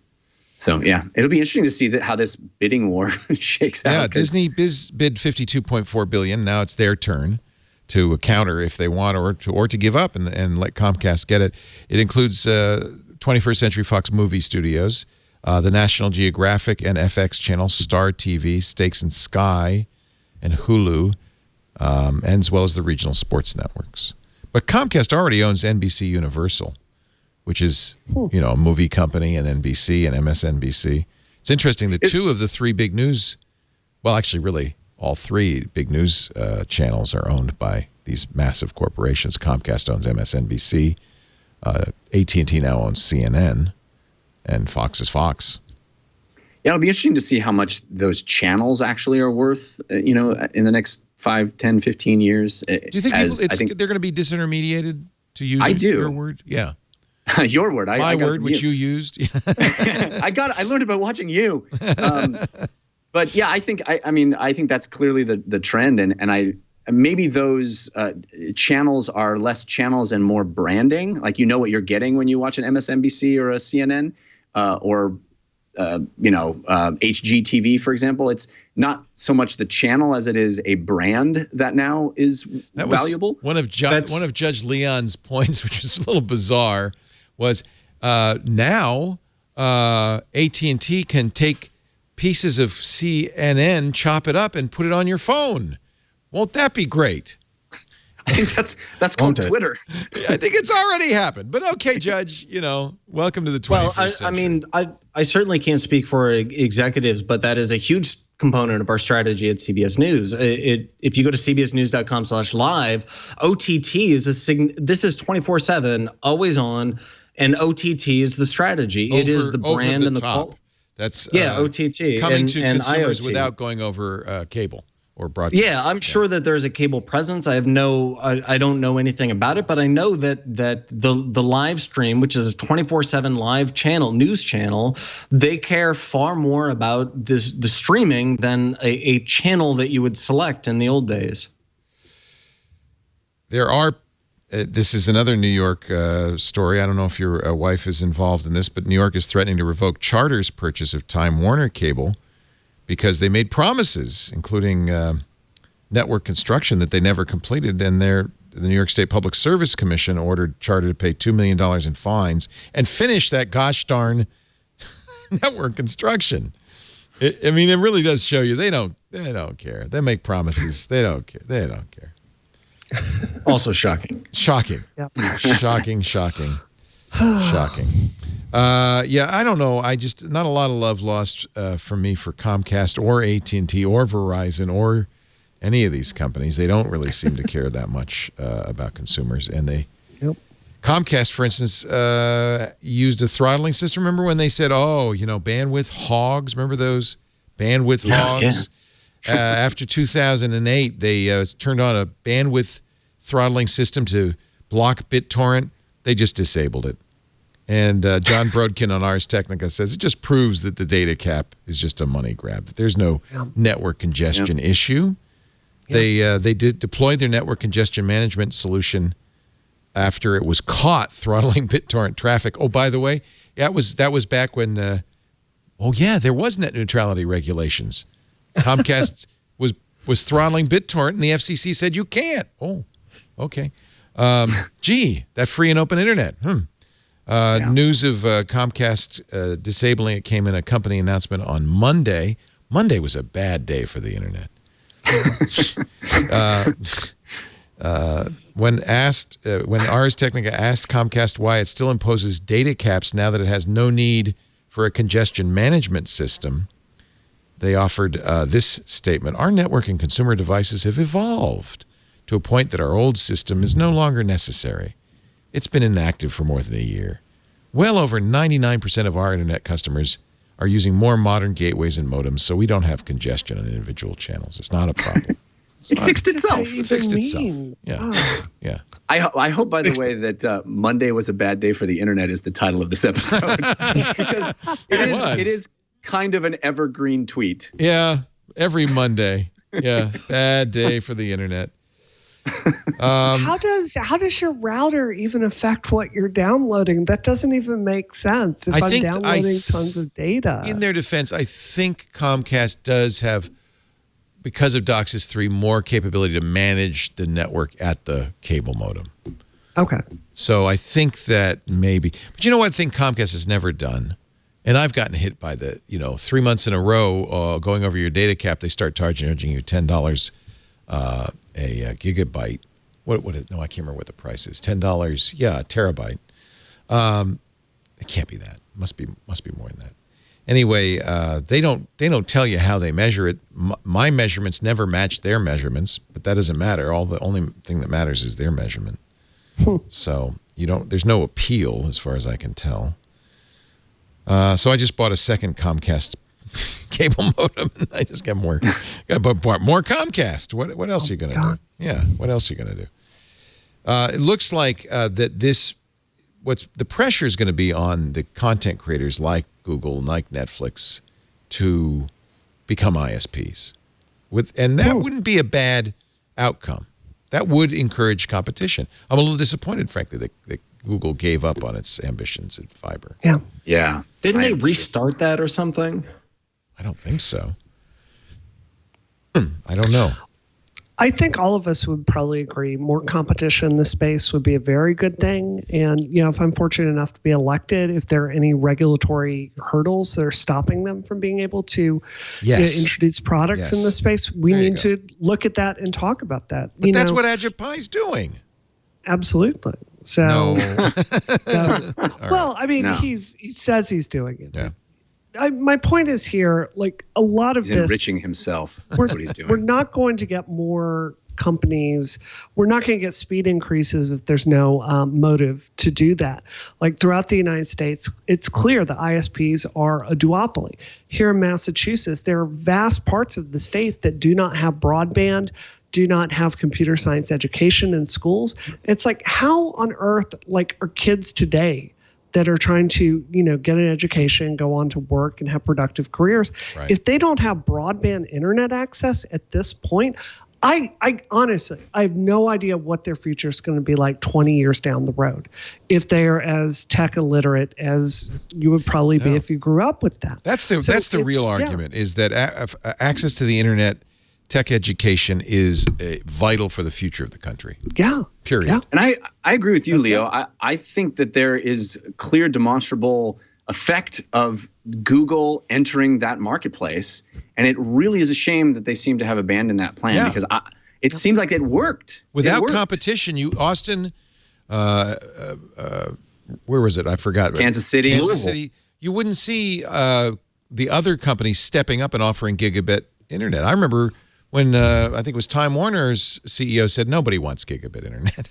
Speaker 2: So, yeah, it'll be interesting to see how this bidding war shakes out.
Speaker 1: Yeah, Disney bid $52.4 billion. Now it's their turn to counter if they want, or to give up and let Comcast get it. It includes 21st Century Fox movie studios, the National Geographic and FX channels, Star TV, Stakes and Sky, and Hulu, and as well as the regional sports networks. But Comcast already owns NBC Universal, which is, a movie company, and NBC and MSNBC. It's interesting that two of the three big news, well, actually, really, all three big news channels are owned by these massive corporations. Comcast owns MSNBC, AT&T now owns CNN, and Fox is Fox.
Speaker 2: Yeah, it'll be interesting to see how much those channels actually are worth, in the next 5, 10, 15 years.
Speaker 1: Do you think they're going to be disintermediated, to use your word? Yeah.
Speaker 2: Your word.
Speaker 1: My word, which you used.
Speaker 2: I learned about watching you. But yeah, I think that's clearly the trend. And maybe those channels are less channels and more branding. Like, what you're getting when you watch an MSNBC or a CNN or HGTV, for example. It's not so much the channel as it is a brand that now is valuable.
Speaker 1: One of Judge Leon's points, which is a little bizarre, was now AT&T can take pieces of CNN, chop it up, and put it on your phone. Won't that be great?
Speaker 2: I think that's called Twitter.
Speaker 1: I think it's already happened. But okay, Judge, welcome to the 21st century.
Speaker 4: I certainly can't speak for executives, but that is a huge component of our strategy at CBS News. If you go to cbsnews.com/live, OTT is this is 24/7, always on, and OTT is the strategy. It is the brand and the
Speaker 1: top. That's
Speaker 4: OTT
Speaker 1: coming to
Speaker 4: and
Speaker 1: consumers
Speaker 4: IoT.
Speaker 1: without going over cable or broadcast.
Speaker 4: Yeah, I'm sure that there's a cable presence. I don't know anything about it, but I know that the live stream, which is a 24/7 live news channel, they care far more about the streaming than a channel that you would select in the old days.
Speaker 1: There are. This is another New York story. I don't know if your wife is involved in this, but New York is threatening to revoke Charter's purchase of Time Warner Cable because they made promises, including network construction, that they never completed. And the New York State Public Service Commission ordered Charter to pay $2 million in fines and finish that gosh darn network construction. It really does show you they don't care. They make promises. They don't care. They don't care.
Speaker 4: Also shocking.
Speaker 1: Shocking. Yep. Shocking. Yeah, I don't know. Not a lot of love lost from me for Comcast or AT&T or Verizon or any of these companies. They don't really seem to care that much about consumers. And Comcast, for instance, used a throttling system. Remember when they said, bandwidth hogs? Remember those bandwidth hogs? Yeah. After 2008, they turned on a bandwidth throttling system to block BitTorrent. They just disabled it. And John Brodkin on Ars Technica says it just proves that the data cap is just a money grab, that there's no network congestion issue. They deployed their network congestion management solution after it was caught throttling BitTorrent traffic. Oh, by the way, that was back when, there was net neutrality regulations. Comcast was throttling BitTorrent, and the FCC said you can't. Oh, okay. That free and open internet. News of Comcast disabling it came in a company announcement on Monday. Monday was a bad day for the internet. When Ars Technica asked Comcast why it still imposes data caps now that it has no need for a congestion management system, they offered this statement: "Our network and consumer devices have evolved to a point that our old system is no longer necessary. It's been inactive for more than a year. Well over 99% of our internet customers are using more modern gateways and modems, so we don't have congestion on individual channels. It's not a problem."
Speaker 2: It fixed itself.
Speaker 1: It fixed itself. Yeah.
Speaker 5: Oh.
Speaker 1: Yeah.
Speaker 2: I hope, by the way, that Monday was a bad day for the internet is the title of this episode. Because it is kind of an evergreen tweet.
Speaker 1: Yeah. Every Monday. Yeah. Bad day for the internet.
Speaker 5: How does your router even affect what you're downloading? That doesn't even make sense if I'm downloading tons of data.
Speaker 1: In their defense, I think Comcast does have, because of DOCSIS 3, more capability to manage the network at the cable modem.
Speaker 5: Okay.
Speaker 1: So I think that maybe. But you know what thing Comcast has never done? And I've gotten hit by 3 months in a row going over your data cap, they start charging you $10 a gigabyte. No, I can't remember what the price is. $10, a terabyte. It can't be that. Must be more than that. Anyway, they don't tell you how they measure it. My measurements never match their measurements, but that doesn't matter. The only thing that matters is their measurement. So there's no appeal as far as I can tell. So I just bought a second Comcast cable modem, and I just got more Comcast. What else are you going to do? Yeah, what else are you going to do? It looks like that the pressure is going to be on the content creators like Google, like Netflix, to become ISPs. And that wouldn't be a bad outcome. That would encourage competition. I'm a little disappointed, frankly, that Google gave up on its ambitions at fiber.
Speaker 5: Yeah.
Speaker 2: Yeah.
Speaker 4: Didn't they restart that or something?
Speaker 1: I don't think so. I don't know.
Speaker 5: I think all of us would probably agree more competition in this space would be a very good thing. And, if I'm fortunate enough to be elected, if there are any regulatory hurdles that are stopping them from being able to introduce products in this space, we need to look at that and talk about that.
Speaker 1: But that's what AgitPie's doing.
Speaker 5: Absolutely. So,
Speaker 1: No.
Speaker 5: He says he's doing it.
Speaker 1: Yeah.
Speaker 5: My point is here, like a lot of
Speaker 2: he's
Speaker 5: this,
Speaker 2: enriching himself. That's what he's doing.
Speaker 5: We're not going to get more companies. We're not going to get speed increases if there's no motive to do that. Like throughout the United States, it's clear that ISPs are a duopoly. Here in Massachusetts, there are vast parts of the state that do not have broadband, do not have computer science education in schools. It's like, how on earth, are kids today that are trying to, get an education, go on to work and have productive careers, if they don't have broadband internet access at this point, I honestly, I have no idea what their future is going to be like 20 years down the road if they are as tech illiterate as you would probably be if you grew up with that.
Speaker 1: That's the real argument, is that access to the internet, tech education is vital for the future of the country.
Speaker 5: Yeah.
Speaker 1: Period.
Speaker 5: Yeah.
Speaker 2: And I agree with you, Leo. I think that there is clear demonstrable effect of Google entering that marketplace. And it really is a shame that they seem to have abandoned that plan because it seemed like it worked.
Speaker 1: Without competition, Austin, where was it? I forgot.
Speaker 2: Kansas City.
Speaker 1: You wouldn't see the other companies stepping up and offering gigabit internet. I remember when I think it was Time Warner's CEO said, nobody wants gigabit internet.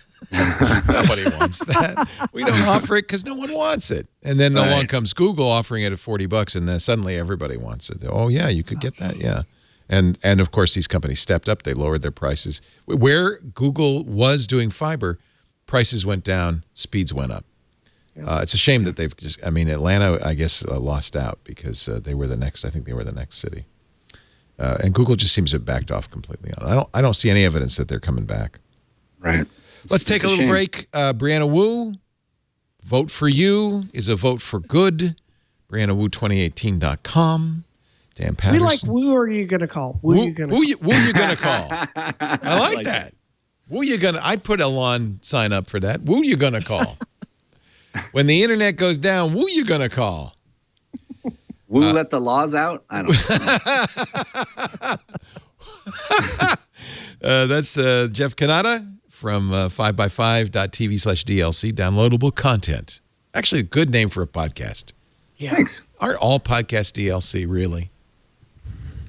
Speaker 1: Nobody wants that. We don't offer it because no one wants it. And then along comes Google offering it at $40, and then suddenly everybody wants it. Oh, yeah, you could get that, yeah. And of course, these companies stepped up. They lowered their prices. Where Google was doing fiber, prices went down, speeds went up. It's a shame that they've Atlanta, I guess, lost out because they were the next city. And Google just seems to have backed off completely on it. I don't see any evidence that they're coming back.
Speaker 2: Right.
Speaker 1: Let's take a little break. Brianna Wu, Vote for You is a vote for good. BriannaWu2018.com. Dan Patterson.
Speaker 5: We like Woo are you going to call? Woo you going to call?
Speaker 1: Woo you going to call? I like that. Woo you going to... I'd put a lawn sign up for that. Woo you going to call? When the internet goes down, woo you going to call?
Speaker 2: Woo let the laws out? I don't know.
Speaker 1: That's Jeff Kanata from 5x5.tv/DLC. Downloadable content. Actually, a good name for a podcast.
Speaker 5: Yeah.
Speaker 2: Thanks.
Speaker 1: Aren't all podcasts DLC, really?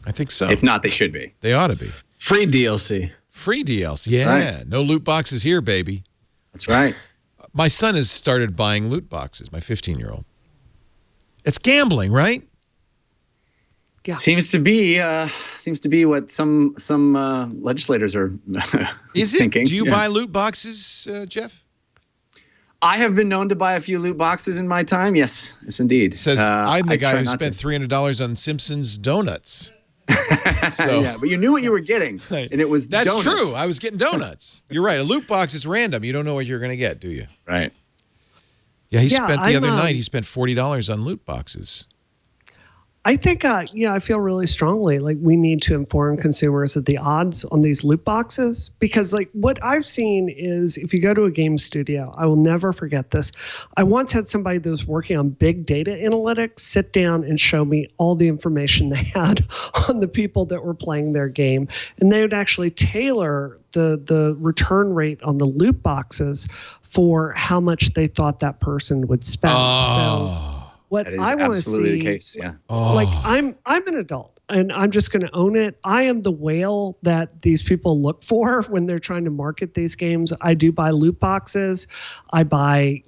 Speaker 1: I think so.
Speaker 2: If not, they should be.
Speaker 1: They ought to be.
Speaker 4: Free DLC.
Speaker 1: Free DLC.
Speaker 2: That's
Speaker 1: Yeah.
Speaker 2: right.
Speaker 1: No loot boxes here, baby.
Speaker 2: That's right.
Speaker 1: My son has started buying loot boxes, my 15-year-old. It's gambling, right?
Speaker 5: Yeah.
Speaker 2: Seems to be what some legislators are
Speaker 1: Is it?
Speaker 2: thinking.
Speaker 1: Do you buy loot boxes, Jeff?
Speaker 2: I have been known to buy a few loot boxes in my time. Yes, indeed.
Speaker 1: It says I'm the guy
Speaker 2: try
Speaker 1: who
Speaker 2: not
Speaker 1: spent
Speaker 2: to.
Speaker 1: $300 on Simpsons donuts. So
Speaker 2: Yeah, but you knew what you were getting, and it was
Speaker 1: that's
Speaker 2: donuts.
Speaker 1: true. I was getting donuts. You're right. A loot box is random. You don't know what you're going to get, do you?
Speaker 2: Right.
Speaker 1: Yeah, he
Speaker 5: Yeah,
Speaker 1: spent the other
Speaker 5: I'm,
Speaker 1: night. He spent $40 on loot boxes.
Speaker 5: I think, I feel really strongly like we need to inform consumers of the odds on these loot boxes because, like, what I've seen is if you go to a game studio, I will never forget this. I once had somebody that was working on big data analytics sit down and show me all the information they had on the people that were playing their game, and they would actually tailor the return rate on the loot boxes for how much they thought that person would spend. So what
Speaker 2: That is
Speaker 5: I want to
Speaker 2: absolutely
Speaker 5: see,
Speaker 2: the case. Yeah.
Speaker 5: like I'm an adult and I'm just going to own it. I am the whale that these people look for when they're trying to market these games. I do buy loot boxes. I buy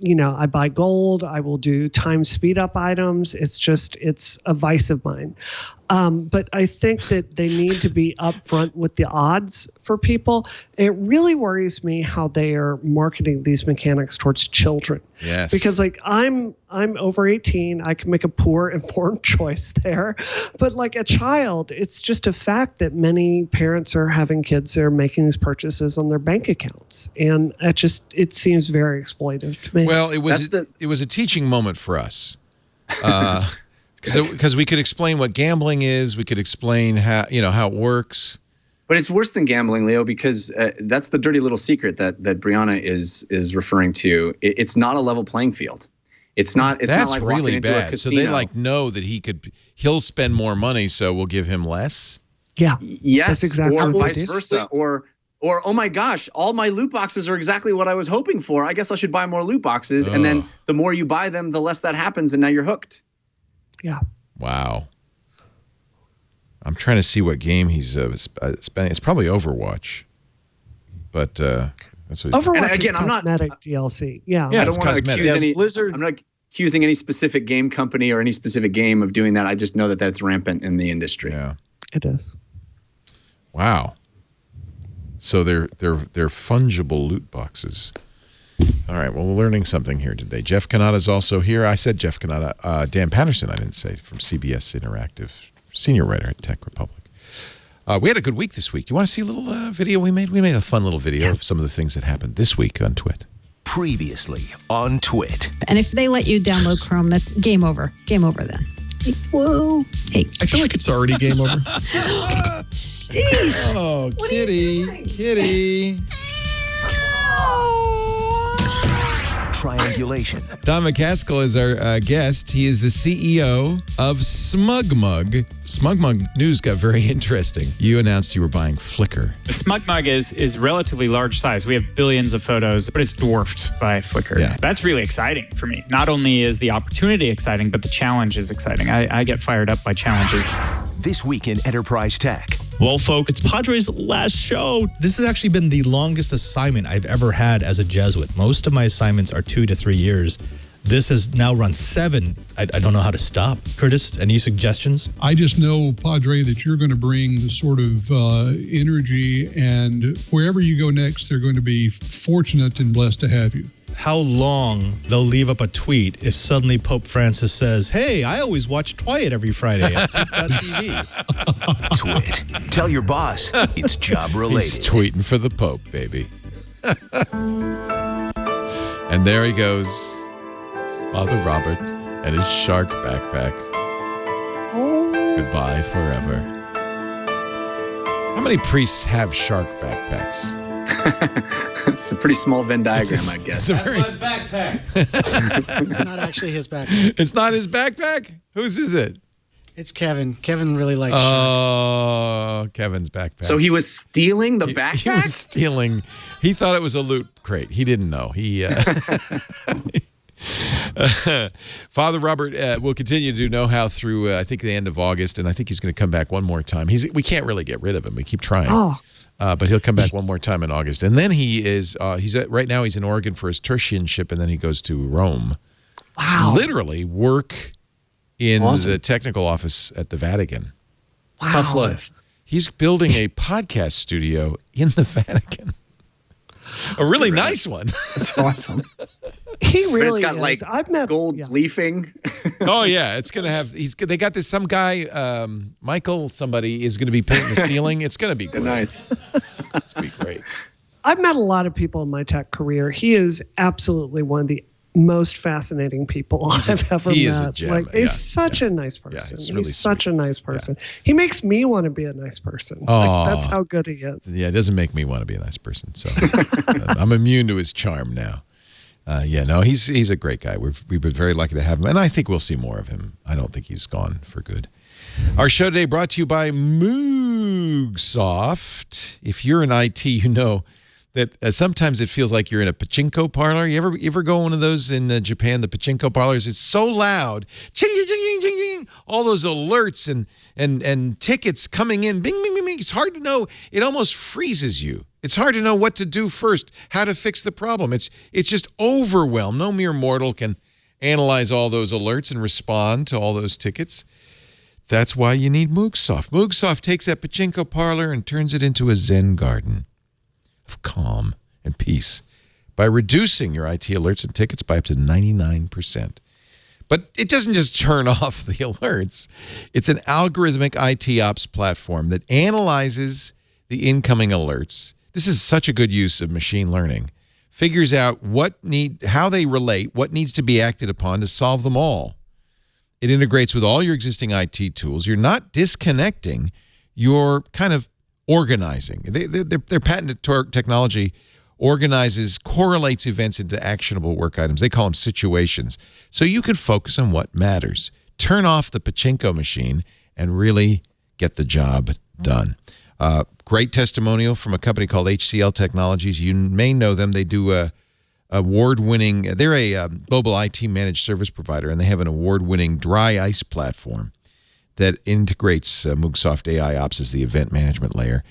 Speaker 5: gold. I will do time speed up items. It's a vice of mine. But I think that they need to be upfront with the odds for people. It really worries me how they are marketing these mechanics towards children.
Speaker 1: Yes.
Speaker 5: Because like I'm over 18, I can make a poor informed choice there. But like a child, it's just a fact that many parents are having kids that are making these purchases on their bank accounts. And it seems very exploitive to me.
Speaker 1: Well, it was a teaching moment for us. Because we could explain what gambling is, we could explain how it works.
Speaker 2: But it's worse than gambling, Leo, because that's the dirty little secret that Brianna is referring to. It's not a level playing field. It's not. It's
Speaker 1: That's
Speaker 2: not like
Speaker 1: really
Speaker 2: walking into a
Speaker 1: bad. So
Speaker 2: casino.
Speaker 1: they know that he'll spend more money, so we'll give him less.
Speaker 5: Yeah.
Speaker 2: Yes,
Speaker 5: That's exactly
Speaker 2: or
Speaker 5: what they
Speaker 2: vice
Speaker 5: did.
Speaker 2: versa, or oh my gosh, all my loot boxes are exactly what I was hoping for. I guess I should buy more loot boxes, and then the more you buy them, the less that happens, and now you're hooked.
Speaker 5: Yeah.
Speaker 1: Wow. I'm trying to see what game he's spending. It's probably Overwatch, but that's what.
Speaker 5: Overwatch
Speaker 2: And again,
Speaker 5: is
Speaker 2: I'm not-
Speaker 5: cosmetic DLC. Yeah.
Speaker 1: Yeah,
Speaker 2: I
Speaker 1: it's
Speaker 2: don't want to
Speaker 1: cosmetic.
Speaker 2: accuse any
Speaker 4: Blizzard.
Speaker 2: I'm not accusing any specific game company or any specific game of doing that. I just know that that's rampant in the industry.
Speaker 1: Yeah.
Speaker 5: It is.
Speaker 1: Wow. So they're fungible loot boxes. All right. Well, we're learning something here today. Jeff Kanata is also here. I said Jeff Kanata. Dan Patterson, I didn't say, from CBS Interactive, senior writer at Tech Republic. We had a good week this week. Do you want to see a little video we made? We made a fun little video of some of the things that happened this week on Twit.
Speaker 6: Previously on Twit.
Speaker 7: And if they let you download Chrome, that's game over. Game over then. Like, whoa. Hey.
Speaker 8: I feel like it's already game over.
Speaker 1: Oh, kitty.
Speaker 6: Triangulation.
Speaker 1: Don McCaskill is our guest. He is the CEO of SmugMug. SmugMug news got very interesting. You announced you were buying Flickr.
Speaker 9: SmugMug is relatively large size. We have billions of photos, but it's dwarfed by Flickr.
Speaker 1: Yeah.
Speaker 9: That's really exciting for me. Not only is the opportunity exciting, but the challenge is exciting. I get fired up by challenges.
Speaker 6: This week in Enterprise Tech.
Speaker 8: Well, folks, it's Padre's last show. This has actually been the longest assignment I've ever had as a Jesuit. Most of my assignments are 2 to 3 years. This has now run 7. I don't know how to stop. Curtis, any suggestions?
Speaker 10: I just know, Padre, that you're going to bring the sort of energy, and wherever you go next, they're going to be fortunate and blessed to have you.
Speaker 8: How long they'll leave up a tweet if suddenly Pope Francis says, "Hey, I always watch Twit every Friday at tweet.tv."
Speaker 6: Twit. Tell your boss it's job related.
Speaker 1: He's tweeting for the Pope, baby. And there he goes, Father Robert and his shark backpack. Goodbye forever. How many priests have shark backpacks?
Speaker 2: It's a pretty small Venn diagram, I guess.
Speaker 1: It's a very
Speaker 11: backpack. It's not actually his backpack.
Speaker 1: It's not his backpack? Whose is it?
Speaker 11: It's Kevin. Kevin really likes sharks.
Speaker 1: Oh, Kevin's backpack.
Speaker 2: So he was stealing the backpack?
Speaker 1: He was stealing. He thought it was a loot crate. He didn't know. He Father Robert will continue to do Know How through, I think, the end of August, and I think he's going to come back one more time. We can't really get rid of him. We keep trying.
Speaker 5: Oh.
Speaker 1: But he'll come back one more time in August. And then right now he's in Oregon for his tertianship, and then he goes to Rome.
Speaker 5: Wow.
Speaker 1: To literally work in the technical office at the Vatican.
Speaker 5: Wow.
Speaker 4: Tough life.
Speaker 1: He's building a podcast studio in the Vatican. A really nice one.
Speaker 4: That's awesome.
Speaker 5: He really
Speaker 2: it's got
Speaker 5: is.
Speaker 2: like
Speaker 5: I've met
Speaker 2: gold leafing.
Speaker 1: Oh yeah, it's gonna have. They got this. Some guy, Michael, somebody is gonna be painting the ceiling. It's gonna be great.
Speaker 2: Nice.
Speaker 1: It's gonna be great.
Speaker 5: I've met a lot of people in my tech career. He is absolutely one of the most fascinating people I've ever met.
Speaker 1: He is a gem.
Speaker 5: Like, he's such a nice person.
Speaker 1: he's really
Speaker 5: such
Speaker 1: sweet.
Speaker 5: a nice person. He makes me want to be a nice person.
Speaker 1: Oh.
Speaker 5: Like, that's how good he is.
Speaker 1: Yeah, it doesn't make me want to be a nice person. So I'm immune to his charm now. He's a great guy. We've been very lucky to have him, and I think we'll see more of him. I don't think he's gone for good. Our show today brought to you by Moogsoft. If you're in IT, you know that sometimes it feels like you're in a pachinko parlor. You ever go one of those in Japan, the pachinko parlors? It's so loud. Ching, ching, ching, ching, ching. All those alerts and tickets coming in. Bing, bing, bing, bing. It's hard to know. It almost freezes you. It's hard to know what to do first, how to fix the problem. It's just overwhelmed. No mere mortal can analyze all those alerts and respond to all those tickets. That's why you need Moogsoft. Moogsoft takes that pachinko parlor and turns it into a Zen garden of calm and peace by reducing your IT alerts and tickets by up to 99%. But it doesn't just turn off the alerts. It's an algorithmic IT ops platform that analyzes the incoming alerts. This is such a good use of machine learning. Figures out how they relate, what needs to be acted upon to solve them all. It integrates with all your existing IT tools. You're not disconnecting. You're kind of organizing. Their patented technology correlates events into actionable work items. They call them situations. So you can focus on what matters. Turn off the pachinko machine and really get the job done. Great testimonial from a company called HCL Technologies. You may know them. They do award-winning. They're a global IT managed service provider, and they have an award-winning dry ice platform that integrates Moogsoft AI Ops as the event management layer.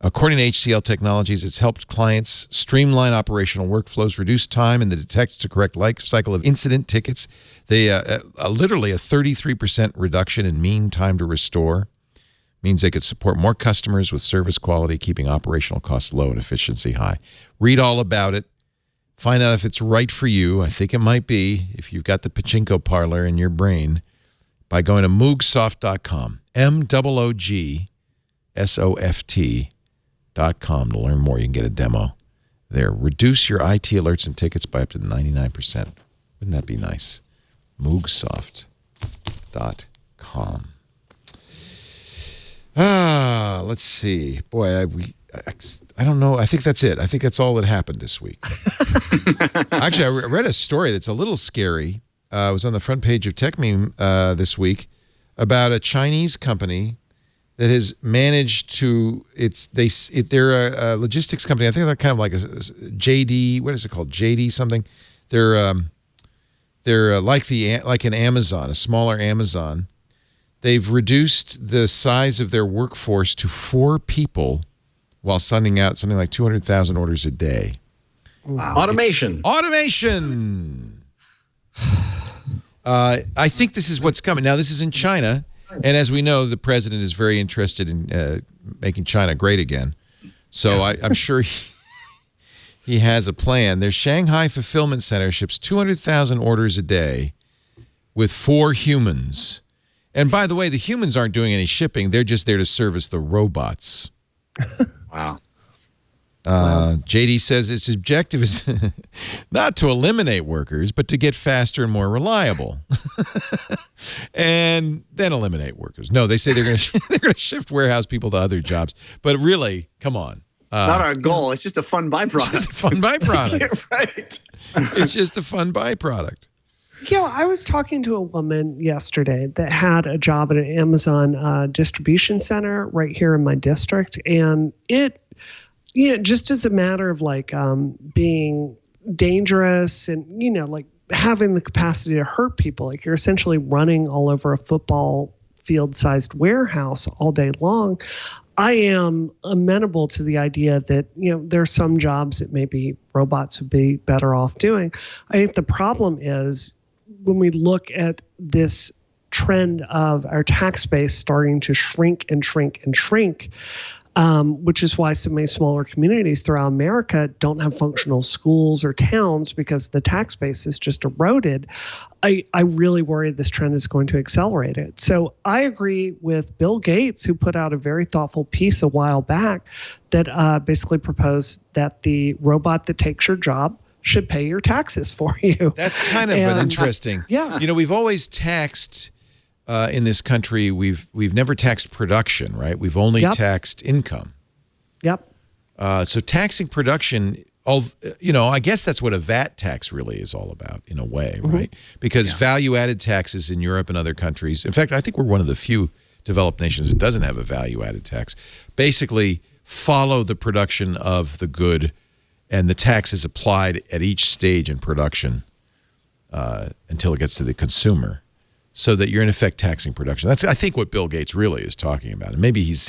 Speaker 1: According to HCL Technologies, it's helped clients streamline operational workflows, reduce time in the detect to correct life cycle of incident tickets. They literally a 33% reduction in mean time to restore. Means they could support more customers with service quality, keeping operational costs low and efficiency high. Read all about it. Find out if it's right for you. I think it might be if you've got the pachinko parlor in your brain by going to moogsoft.com, moogsoft.com to learn more. You can get a demo there. Reduce your IT alerts and tickets by up to 99%. Wouldn't that be nice? moogsoft.com. Let's see. Boy, I don't know. I think that's it. I think that's all that happened this week. Actually, I read a story that's a little scary. It was on the front page of TechMeme this week about a Chinese company that has managed to. They're a logistics company. I think they're kind of like a JD. What is it called? JD something. They're like an Amazon, a smaller Amazon. They've reduced the size of their workforce to 4 people while sending out something like 200,000 orders a day.
Speaker 4: Wow. Automation.
Speaker 1: I think this is what's coming. Now, this is in China, and as we know, the president is very interested in making China great again. So I'm sure he has a plan. Their Shanghai fulfillment center ships 200,000 orders a day with 4 humans. And by the way, the humans aren't doing any shipping. They're just there to service the robots.
Speaker 2: Wow.
Speaker 1: JD says its objective is not to eliminate workers, but to get faster and more reliable, and then eliminate workers. No, they say they're going to shift warehouse people to other jobs. But really, come on.
Speaker 2: Not our goal. It's just a fun byproduct.
Speaker 1: It's just a fun byproduct.
Speaker 2: Right.
Speaker 1: It's just a fun byproduct.
Speaker 5: I was talking to a woman yesterday that had a job at an Amazon distribution center right here in my district, and it, just as a matter of like being dangerous and like having the capacity to hurt people, like you're essentially running all over a football field-sized warehouse all day long. I am amenable to the idea that, there are some jobs that maybe robots would be better off doing. I think the problem is when we look at this trend of our tax base starting to shrink and shrink and shrink, which is why so many smaller communities throughout America don't have functional schools or towns because the tax base is just eroded. I really worry this trend is going to accelerate it. So I agree with Bill Gates, who put out a very thoughtful piece a while back that basically proposed that the robot that takes your job should pay your taxes for you.
Speaker 1: That's kind of an interesting. We've always taxed in this country. We've never taxed production, right? We've only taxed income.
Speaker 5: Yep.
Speaker 1: So taxing production, I guess that's what a VAT tax really is all about in a way, right? Because value-added taxes in Europe and other countries, in fact, I think we're one of the few developed nations that doesn't have a value-added tax, basically follow the production of the good, and the tax is applied at each stage in production until it gets to the consumer, so that you're in effect taxing production. That's, I think, what Bill Gates really is talking about. And maybe he's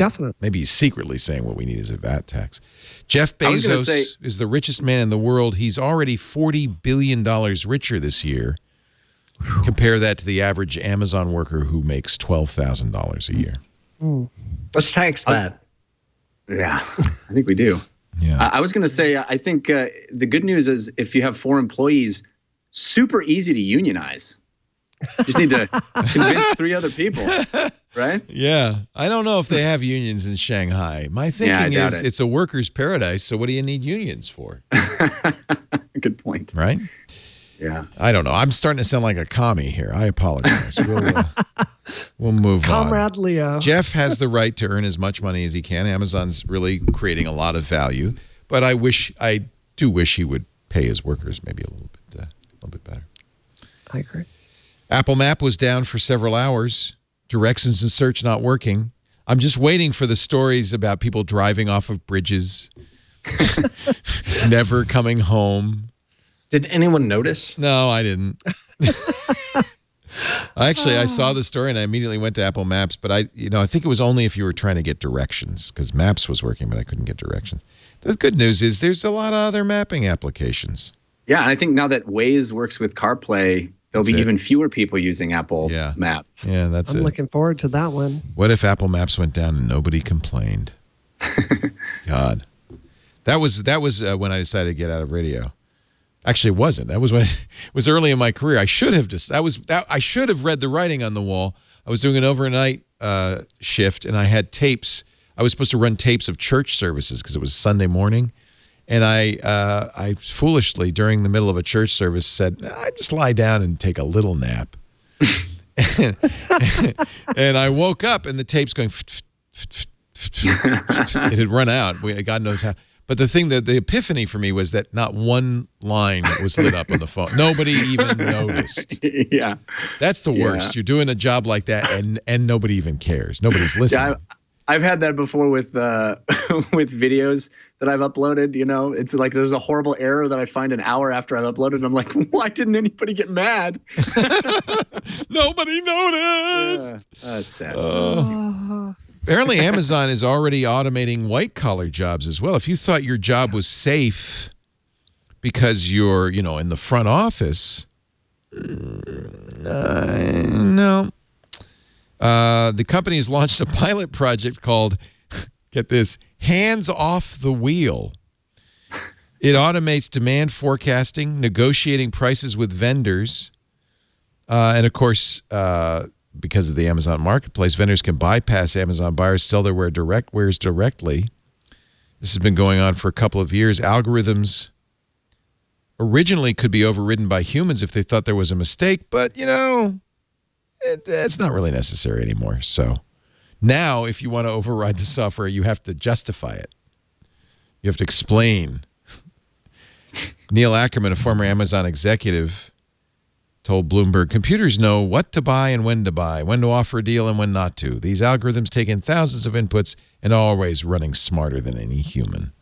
Speaker 1: secretly saying what we need is a VAT tax. Jeff Bezos is the richest man in the world. He's already $40 billion richer this year. Compare that to the average Amazon worker who makes $12,000 a year.
Speaker 4: Let's tax that.
Speaker 2: Yeah, I think we do.
Speaker 1: Yeah.
Speaker 2: I was going to say, I think the good news is if you have 4 employees, super easy to unionize. Just need to convince 3 other people, right?
Speaker 1: Yeah. I don't know if they have unions in Shanghai. My thinking is it's a workers' paradise, so what do you need unions for?
Speaker 2: Good point.
Speaker 1: Right?
Speaker 2: Yeah.
Speaker 1: I don't know. I'm starting to sound like a commie here. I apologize. We'll move on.
Speaker 5: Comrade Leo.
Speaker 1: Jeff has the right to earn as much money as he can. Amazon's really creating a lot of value, but I do wish he would pay his workers maybe a little bit better.
Speaker 5: I agree.
Speaker 1: Apple Map was down for several hours. Directions and search not working. I'm just waiting for the stories about people driving off of bridges, never coming home.
Speaker 4: Did anyone notice?
Speaker 1: No, I didn't. Actually, I saw the story and I immediately went to Apple Maps, but I think it was only if you were trying to get directions, because Maps was working, but I couldn't get directions. The good news is there's a lot of other mapping applications.
Speaker 2: Yeah, and I think now that Waze works with CarPlay, there'll be even fewer people using Apple Maps.
Speaker 1: Yeah, I'm
Speaker 5: looking forward to that one.
Speaker 1: What if Apple Maps went down and nobody complained? God. That was when I decided to get out of radio. Actually, it wasn't. That was when it was early in my career. I should have I should have read the writing on the wall. I was doing an overnight shift, and I had tapes. I was supposed to run tapes of church services because it was Sunday morning. And I foolishly, during the middle of a church service, said, "I just lie down and take a little nap." and I woke up, and the tape's going. It had run out. God knows how. But the epiphany for me was that not one line was lit up on the phone. Nobody even noticed.
Speaker 2: Yeah,
Speaker 1: that's the worst. Yeah. You're doing a job like that, and nobody even cares. Nobody's listening. Yeah,
Speaker 2: I've had that before with videos that I've uploaded. It's like there's a horrible error that I find an hour after I've uploaded. And I'm like, why didn't anybody get mad?
Speaker 1: Nobody noticed.
Speaker 2: Yeah, that's sad.
Speaker 1: Apparently, Amazon is already automating white-collar jobs as well. If you thought your job was safe because you're, in the front office, no. The company has launched a pilot project called, get this, Hands Off the Wheel. It automates demand forecasting, negotiating prices with vendors, and, of course, because of the Amazon marketplace, vendors can bypass Amazon buyers, sell their wares directly. This has been going on for a couple of years. Algorithms originally could be overridden by humans if they thought there was a mistake, but, it's not really necessary anymore. So now, if you want to override the software, you have to justify it. You have to explain. Neil Ackerman, a former Amazon executive, told Bloomberg, computers know what to buy and when to offer a deal and when not to. These algorithms take in thousands of inputs and are always running smarter than any human.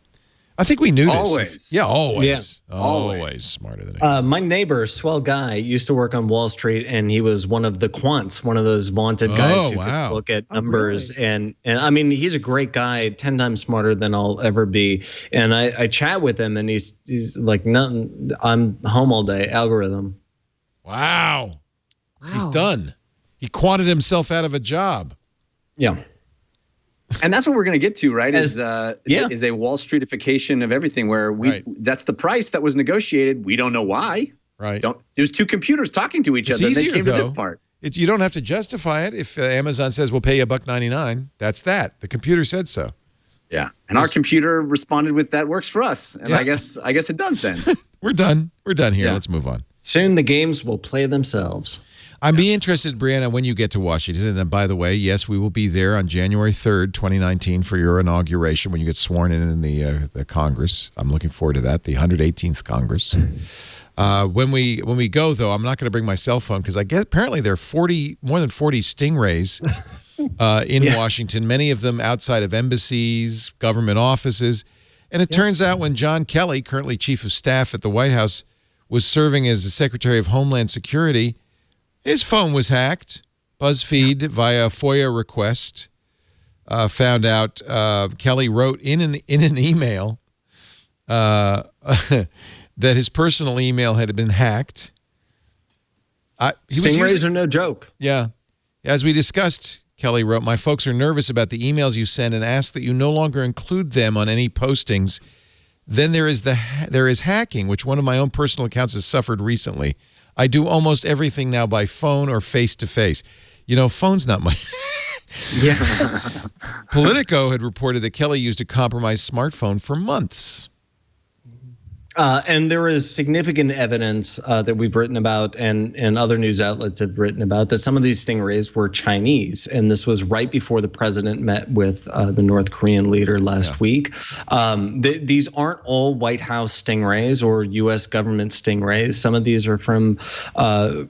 Speaker 1: I think we knew this.
Speaker 2: Always.
Speaker 1: Yeah, always.
Speaker 2: Yeah,
Speaker 1: always smarter than anyone.
Speaker 4: My neighbor, swell guy, used to work on Wall Street, and he was one of the quants, one of those vaunted guys who could look at numbers. Really? And I mean, he's a great guy, 10 times smarter than I'll ever be. And I chat with him, and he's like, nothing. I'm home all day. Algorithm.
Speaker 1: Wow. He's done. He quanted himself out of a job.
Speaker 4: Yeah.
Speaker 2: And that's what we're going to get to, right? Is a Wall Streetification of everything, where that's the price that was negotiated. We don't know why.
Speaker 1: Right.
Speaker 2: There's two computers talking to each other.
Speaker 1: Easier,
Speaker 2: they came to this part.
Speaker 1: You don't have to justify it. If Amazon says we'll pay you $1.99, that's that. The computer said so.
Speaker 2: Yeah. And our computer responded with that works for us. And I guess it does then.
Speaker 1: We're done. We're done here. Yeah. Let's move on.
Speaker 4: Soon the games will play themselves.
Speaker 1: I'd be interested, Brianna, when you get to Washington. And by the way, yes, we will be there on January 3rd, 2019 for your inauguration when you get sworn in the Congress. I'm looking forward to that, the 118th Congress. When we go, though, I'm not going to bring my cell phone because I guess apparently there are more than 40 stingrays in Washington, many of them outside of embassies, government offices. And it turns out when John Kelly, currently chief of staff at the White House, was serving as the Secretary of Homeland Security, his phone was hacked. BuzzFeed, via FOIA request, found out Kelly wrote in an email that his personal email had been hacked.
Speaker 4: Stingrays are no joke.
Speaker 1: Yeah. As we discussed, Kelly wrote, my folks are nervous about the emails you send and ask that you no longer include them on any postings. Then there is hacking, which one of my own personal accounts has suffered recently. I do almost everything now by phone or face-to-face. Phone's not my...
Speaker 2: Yeah.
Speaker 1: Politico had reported that Kelly used a compromised smartphone for months.
Speaker 4: And there is significant evidence that we've written about and other news outlets have written about that some of these stingrays were Chinese. And this was right before the president met with the North Korean leader last week. These aren't all White House stingrays or U.S. government stingrays. Some of these are from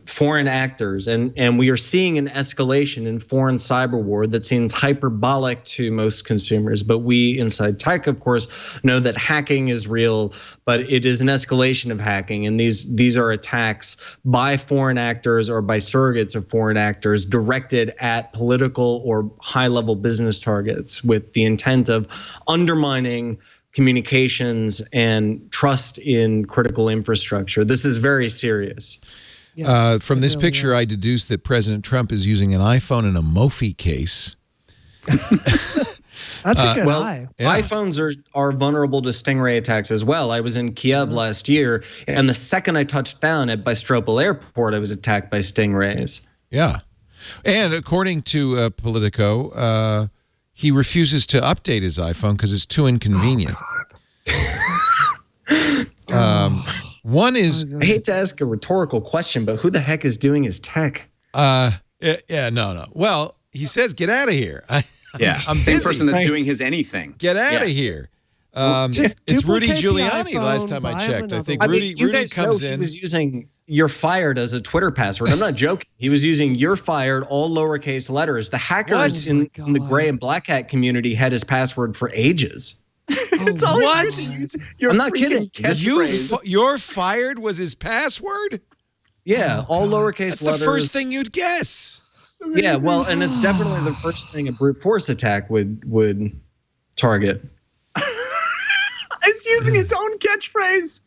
Speaker 4: foreign actors. And we are seeing an escalation in foreign cyber war that seems hyperbolic to most consumers. But we inside tech, of course, know that hacking is real, but it is an escalation of hacking, and these are attacks by foreign actors or by surrogates of foreign actors directed at political or high-level business targets with the intent of undermining communications and trust in critical infrastructure. This is very serious.
Speaker 1: From this picture, I deduced that President Trump is using an iPhone in a Mophie case.
Speaker 5: That's a good eye.
Speaker 4: iPhones are vulnerable to stingray attacks as well. I was in Kiev last year, and the second I touched down at Bystropol Airport, I was attacked by stingrays.
Speaker 1: Yeah. And according to Politico, he refuses to update his iPhone because it's too inconvenient. One is...
Speaker 4: I hate to ask a rhetorical question, but who the heck is doing his tech?
Speaker 1: No. Well, he says, get out of here. I'm
Speaker 2: same
Speaker 1: busy.
Speaker 2: person that's doing his anything.
Speaker 1: Get out of here. It's Rudy Giuliani last time I checked. I think Rudy comes in.
Speaker 4: He was using "you're fired" as a Twitter password. I'm not joking. He was using "you're fired" all lowercase letters. The hackers in the gray and black hat community had his password for ages.
Speaker 2: It's all
Speaker 4: I'm not kidding.
Speaker 1: You're fired was his password?
Speaker 4: Yeah, all lowercase
Speaker 1: That's
Speaker 4: letters.
Speaker 1: the first thing you'd guess.
Speaker 4: Yeah, well, and it's definitely the first thing a brute force attack would target.
Speaker 2: It's using its own catchphrase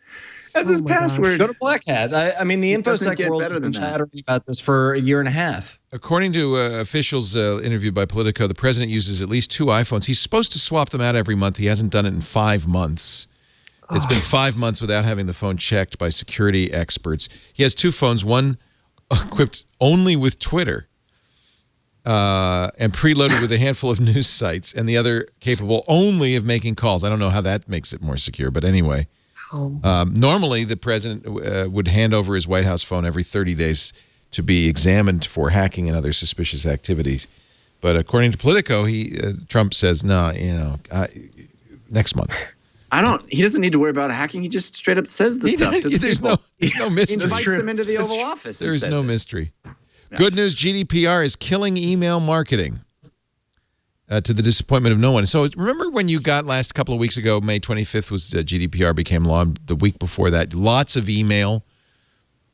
Speaker 2: as his password.
Speaker 4: Go to Black Hat. I mean, the InfoSec world has been chattering about this for a year and a half.
Speaker 1: According to officials interviewed by Politico, the president uses at least 2 iPhones. He's supposed to swap them out every month. He hasn't done it in 5 months. It's been 5 months without having the phone checked by security experts. He has 2 phones, one equipped only with Twitter. and preloaded with a handful of news sites, and the other capable only of making calls. I don't know how that makes it more secure, but anyway. Normally, the president would hand over his White House phone every 30 days to be examined for hacking and other suspicious activities. But according to Politico, Trump says, no, next month.
Speaker 2: He doesn't need to worry about hacking. He just straight up says the stuff to the
Speaker 1: there's
Speaker 2: people.
Speaker 1: No mystery.
Speaker 2: He invites them into the Oval Office.
Speaker 1: There's no mystery. Good news, GDPR is killing email marketing. To the disappointment of no one. So remember when you got last couple of weeks ago, May 25th was GDPR became law. The week before that, lots of email.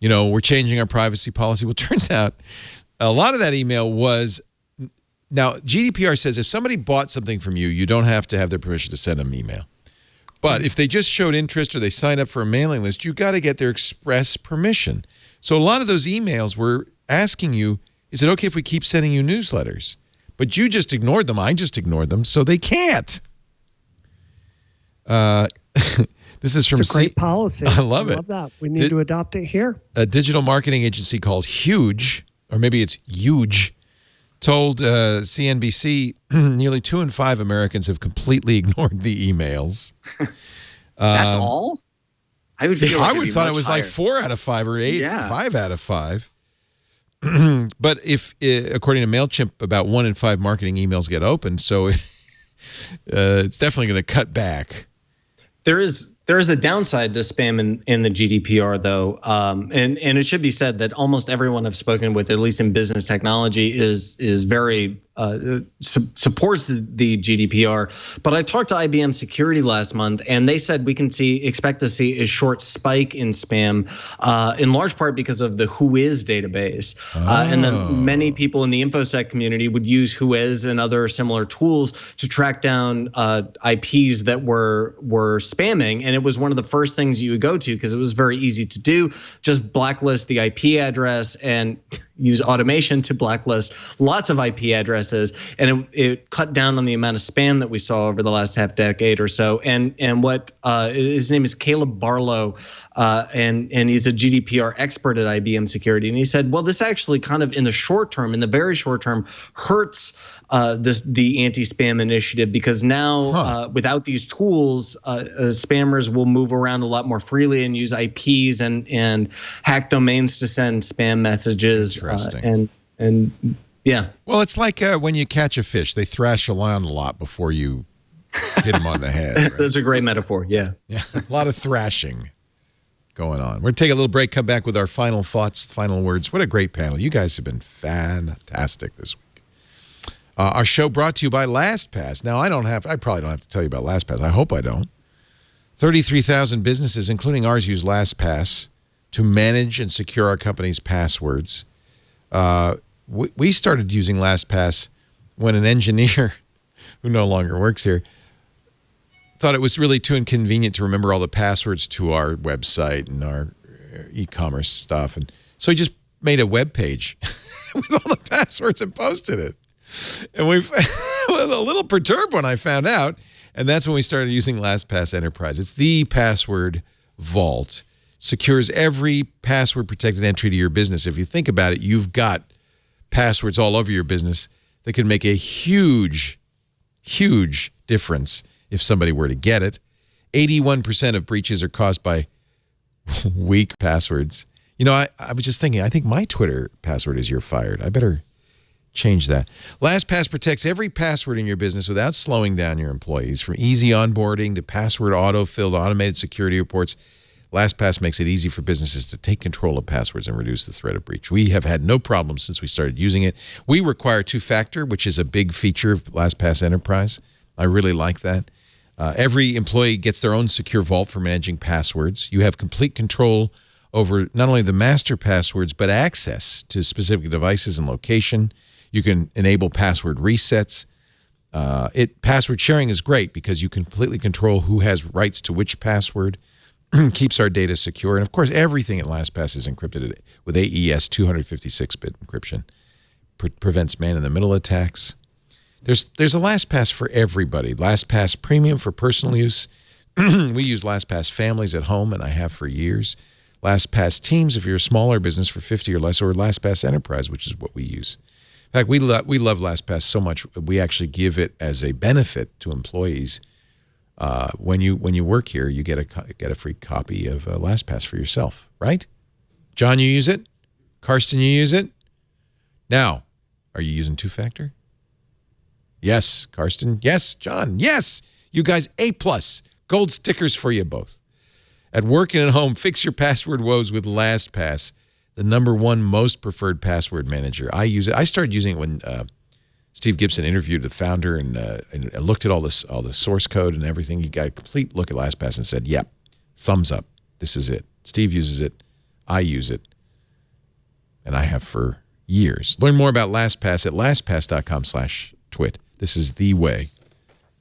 Speaker 1: We're changing our privacy policy. Well, it turns out a lot of that email was, now GDPR says if somebody bought something from you, you don't have to have their permission to send them email. But if they just showed interest or they signed up for a mailing list, you got to get their express permission. So a lot of those emails were asking you, is it okay if we keep sending you newsletters? But you just ignored them. I just ignored them, so they can't. This is from
Speaker 5: It's a great policy.
Speaker 1: I love it.
Speaker 5: I love that. We need to adopt it here.
Speaker 1: A digital marketing agency called Huge, or maybe it's Huge, told CNBC nearly 2 in 5 Americans have completely ignored the emails.
Speaker 2: That's all? I would
Speaker 1: thought it was higher. Like 4 out of 5 or 5 out of 5. But if, according to MailChimp, about 1 in 5 marketing emails get opened, so it's definitely going to cut back.
Speaker 4: There is a downside to spam in the GDPR, though, and it should be said that almost everyone I've spoken with, at least in business technology, is very supports the GDPR. But I talked to IBM Security last month, and they said we can expect to see a short spike in spam, in large part because of the Whois database, and then many people in the InfoSec community would use Whois and other similar tools to track down IPs that were spamming, and it was one of the first things you would go to because it was very easy to do. Just blacklist the IP address and use automation to blacklist lots of IP addresses, and it cut down on the amount of spam that we saw over the last half decade or so. And what his name is Caleb Barlow, and he's a GDPR expert at IBM Security, and he said, well, this actually kind of in the very short term, hurts the anti-spam initiative because now without these tools, spammers will move around a lot more freely and use IPs and hack domains to send spam messages. And yeah.
Speaker 1: Well, it's like when you catch a fish, they thrash around a lot before you hit them on the head. Right?
Speaker 4: That's a great metaphor. Yeah.
Speaker 1: A lot of thrashing going on. We're going to take a little break, come back with our final thoughts, final words. What a great panel. You guys have been fantastic this week. Our show brought to you by LastPass. Now, I probably don't have to tell you about LastPass. I hope I don't. 33,000 businesses, including ours, use LastPass to manage and secure our company's passwords. We started using LastPass when an engineer who no longer works here thought it was really too inconvenient to remember all the passwords to our website and our e-commerce stuff. And so he just made a web page with all the passwords and posted it. And we was a little perturbed when I found out. And that's when we started using LastPass Enterprise. It's the password vault. Secures every password protected entry to your business. If you think about it, you've got passwords all over your business that can make a huge, huge difference if somebody were to get it. 81% of breaches are caused by weak passwords. I was just thinking, I think my Twitter password is "you're fired." I better change that. LastPass protects every password in your business without slowing down your employees. From easy onboarding to password autofill to automated security reports, LastPass makes it easy for businesses to take control of passwords and reduce the threat of breach. We have had no problems since we started using it. We require two-factor, which is a big feature of LastPass Enterprise. I really like that. Every employee gets their own secure vault for managing passwords. You have complete control over not only the master passwords, but access to specific devices and location. You can enable password resets. Password sharing is great because you can completely control who has rights to which password. Keeps our data secure. And, of course, everything at LastPass is encrypted with AES 256-bit encryption. Prevents man-in-the-middle attacks. There's a LastPass for everybody. LastPass Premium for personal use. We use LastPass Families at home, and I have for years. LastPass Teams if you're a smaller business for 50 or less, or LastPass Enterprise, which is what we use. In fact, we love LastPass so much we actually give it as a benefit to employees. When you work here, you get a free copy of LastPass for yourself, right? John, you use it? Karsten, you use it? Now, are you using two-factor? Yes, Karsten. Yes, John. Yes, you guys, A+. Gold stickers for you both. At work and at home, fix your password woes with LastPass, the #1 most preferred password manager. I use it. I started using it when Steve Gibson interviewed the founder and looked at all the source code and everything. He got a complete look at LastPass and said, "Yep, thumbs up. This is it." Steve uses it. I use it, and I have for years. Learn more about LastPass at lastpass.com/twit. This is the way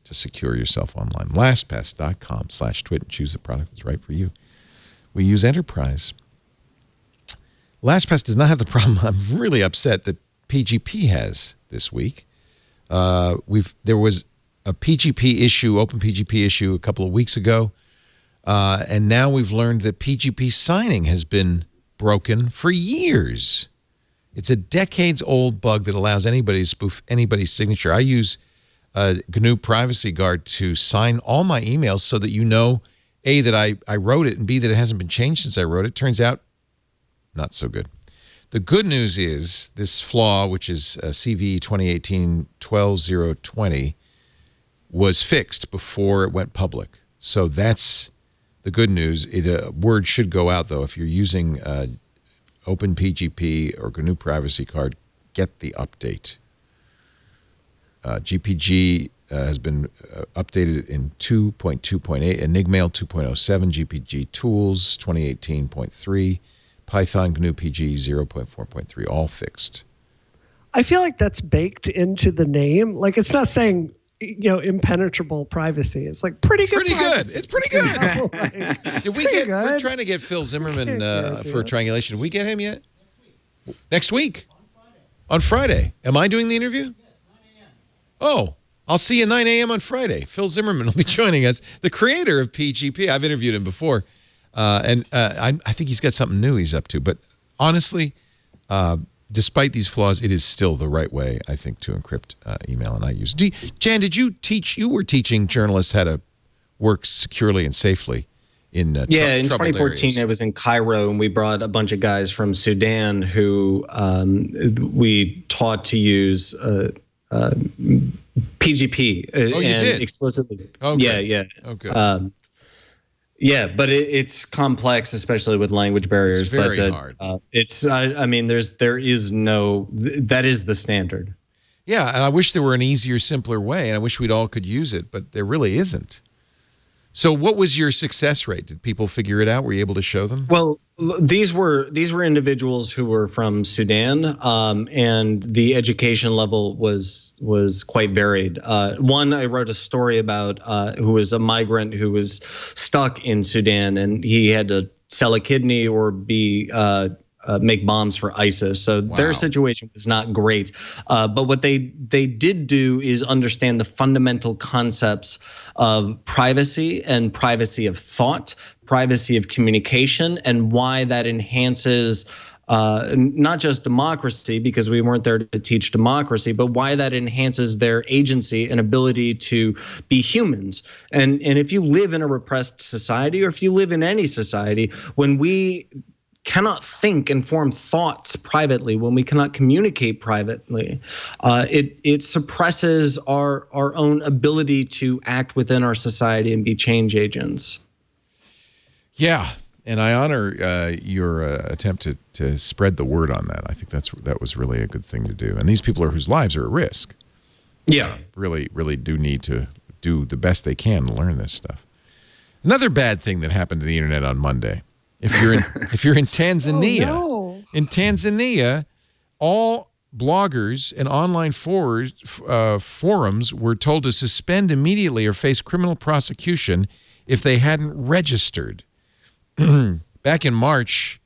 Speaker 1: to secure yourself online. LastPass.com/twit and choose the product that's right for you. We use Enterprise. LastPass does not have the problem I'm really upset that PGP has this week. There was a PGP issue, Open PGP issue, a couple of weeks ago, and now we've learned that PGP signing has been broken for years. It's a decades-old bug that allows anybody to spoof anybody's signature. I use GNU Privacy Guard to sign all my emails so that you know, A, that I wrote it, and B, that it hasn't been changed since I wrote it. Turns out, not so good. The good news is this flaw, which is CVE 2018-12020, was fixed before it went public. So that's the good news. Word should go out, though. If you're using OpenPGP or GNU Privacy Card, get the update. GPG has been updated in 2.2.8, Enigmail 2.07, GPG Tools 2018.3, Python GNU PG 0.4.3, all fixed.
Speaker 5: I feel like that's baked into the name. Like, it's not saying, impenetrable privacy. It's like pretty good.
Speaker 1: It's pretty good. We're trying to get Phil Zimmerman for triangulation. Did we get him yet? Next week. On Friday. Am I doing the interview? Yes, 9 a.m. Oh, I'll see you 9 a.m. on Friday. Phil Zimmerman will be joining us, the creator of PGP. I've interviewed him before. And I think he's got something new he's up to. But honestly, despite these flaws, it is still the right way, I think, to encrypt email. And I use. Jan, did you teach? You were teaching journalists how to work securely and safely in in 2014.
Speaker 4: Areas. I was in Cairo, and we brought a bunch of guys from Sudan who we taught to use PGP.
Speaker 1: Oh, you did
Speaker 4: explicitly.
Speaker 1: Oh,
Speaker 4: good. Yeah.
Speaker 1: Oh, good.
Speaker 4: Yeah, but it's complex, especially with language barriers.
Speaker 1: It's very hard.
Speaker 4: That is the standard.
Speaker 1: Yeah, and I wish there were an easier, simpler way, and I wish we'd all could use it, but there really isn't. So what was your success rate? Did people figure it out? Were you able to show them?
Speaker 4: Well, these were individuals who were from Sudan, and the education level was quite varied. One I wrote a story about who was a migrant who was stuck in Sudan, and he had to sell a kidney or make bombs for ISIS. So their situation was not great. But what they did do is understand the fundamental concepts of privacy and privacy of thought, privacy of communication, and why that enhances not just democracy, because we weren't there to teach democracy, but why that enhances their agency and ability to be humans. And if you live in a repressed society, or if you live in any society, when we cannot think and form thoughts privately, when we cannot communicate privately, it suppresses our own ability to act within our society and be change agents.
Speaker 1: Yeah, and I honor your attempt to spread the word on that. I think that was really a good thing to do. And these people whose lives are at risk.
Speaker 4: Yeah,
Speaker 1: really do need to do the best they can to learn this stuff. Another bad thing that happened to the internet on Monday. If you're in Tanzania, in Tanzania, all bloggers and online forums were told to suspend immediately or face criminal prosecution if they hadn't registered. Back in March,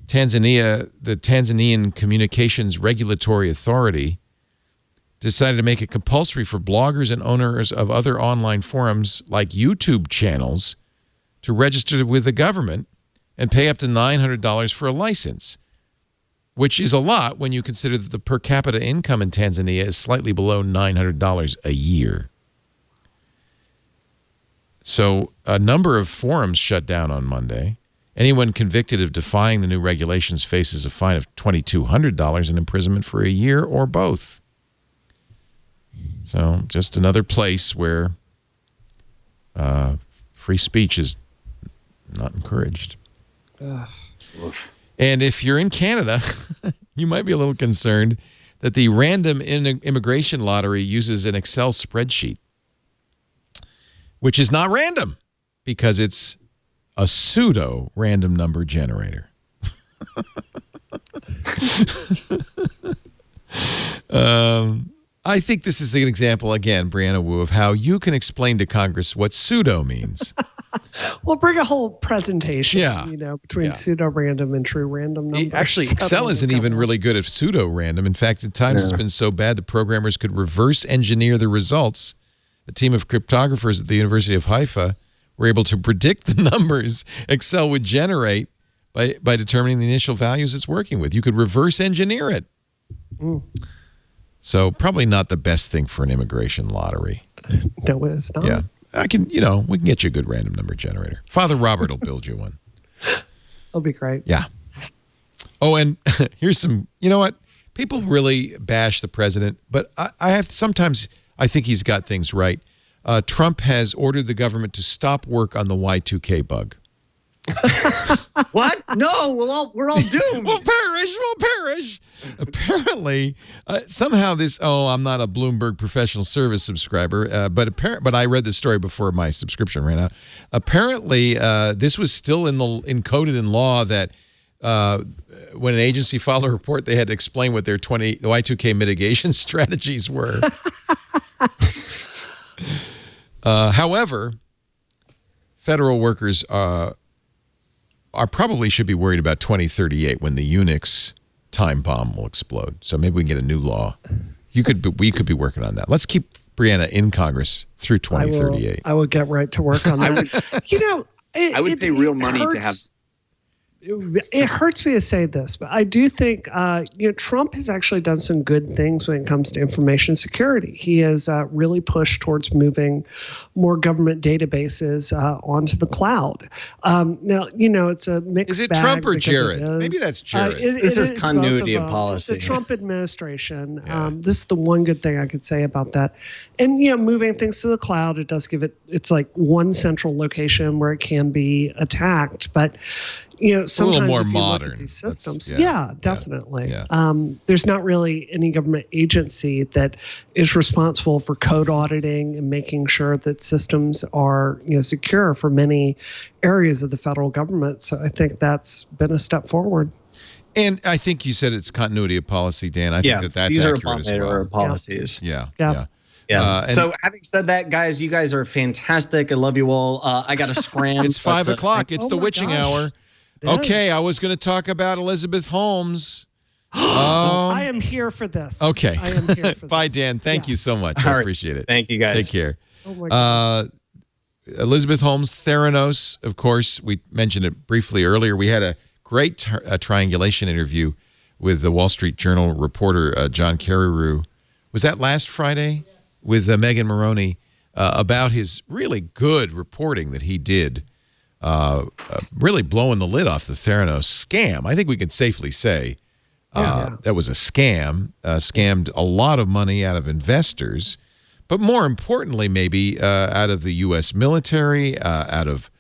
Speaker 1: the Tanzanian Communications Regulatory Authority decided to make it compulsory for bloggers and owners of other online forums like YouTube channels to register with the government and pay up to $900 for a license. which is a lot when you consider that the per capita income in Tanzania is slightly below $900 a year. So a number of forums shut down on Monday. Anyone convicted of defying the new regulations faces a fine of $2,200 and imprisonment for a year or both. So just another place where free speech is not encouraged. And if you're in Canada, you might be a little concerned that the random immigration lottery uses an Excel spreadsheet, which is not random because it's a pseudo random number generator. I think this is an example, again, Brianna Wu, of how you can explain to Congress what pseudo means.
Speaker 5: We'll bring a whole presentation,
Speaker 1: Yeah.
Speaker 5: between pseudo-random and true random numbers.
Speaker 1: Actually, Excel isn't even really good at pseudo-random. In fact, at times it's been so bad that programmers could reverse engineer the results. A team of cryptographers at the University of Haifa were able to predict the numbers Excel would generate by determining the initial values it's working with. You could reverse engineer it. So probably not the best thing for an immigration lottery.
Speaker 5: No, it's not.
Speaker 1: Yeah. We can get you a good random number generator. Father Robert will build you one.
Speaker 5: That'll be great.
Speaker 1: Yeah. Oh, and here's some, you know what? People really bash the president, but I think he's got things right. Trump has ordered the government to stop work on the Y2K bug.
Speaker 2: What? No, we're all doomed.
Speaker 1: We'll perish. Apparently, somehow this. Oh, I'm not a Bloomberg Professional Service subscriber, but I read the story before my subscription ran out. Apparently, this was still encoded in law that when an agency filed a report, they had to explain what their Y2K mitigation strategies were. However, federal workers probably should be worried about 2038 when the Unix time bomb will explode. So maybe we can get a new law. We could be working on that. Let's keep Brianna in Congress through 2038.
Speaker 5: I will get right to work on that.
Speaker 2: I would pay real money to have.
Speaker 5: It hurts me to say this, but I do think Trump has actually done some good things when it comes to information security. He has really pushed towards moving more government databases onto the cloud. Now, it's a mixed bag.
Speaker 1: Is it Trump or Jared? Maybe that's Jared.
Speaker 4: This is continuity of policy.
Speaker 5: It's the Trump administration. Yeah. This is the one good thing I could say about that. And, moving things to the cloud, it does give it's like one central location where it can be attacked. But sometimes
Speaker 1: a little more
Speaker 5: if you
Speaker 1: modern.
Speaker 5: Look at these systems,
Speaker 1: definitely.
Speaker 5: Yeah. There's not really any government agency that is responsible for code auditing and making sure that systems are secure for many areas of the federal government. So I think that's been a step forward.
Speaker 1: And I think you said it's continuity of policy, Dan. I think that's
Speaker 4: these
Speaker 1: accurate as well.
Speaker 4: Policies.
Speaker 1: Yeah.
Speaker 4: So having said that, guys, you guys are fantastic. I love you all. I got to scram.
Speaker 1: It's 5 o'clock. It's the witching hour.
Speaker 5: Yes.
Speaker 1: Okay, I was going to talk about Elizabeth Holmes.
Speaker 5: I am here for this.
Speaker 1: Okay.
Speaker 5: I am here for
Speaker 1: Bye,
Speaker 5: this.
Speaker 1: Dan. Thank you so much. I appreciate it.
Speaker 4: Thank you, guys.
Speaker 1: Take care.
Speaker 5: Oh my goodness.
Speaker 1: Elizabeth Holmes, Theranos, of course, we mentioned it briefly earlier. We had a great triangulation interview with the Wall Street Journal reporter John Carreyrou. Was that last Friday? Yes. With Megan Maroney about his really good reporting that he did. Really blowing the lid off the Theranos scam. I think we can safely say that was a scam, scammed a lot of money out of investors, but more importantly, maybe out of the U.S. military, out of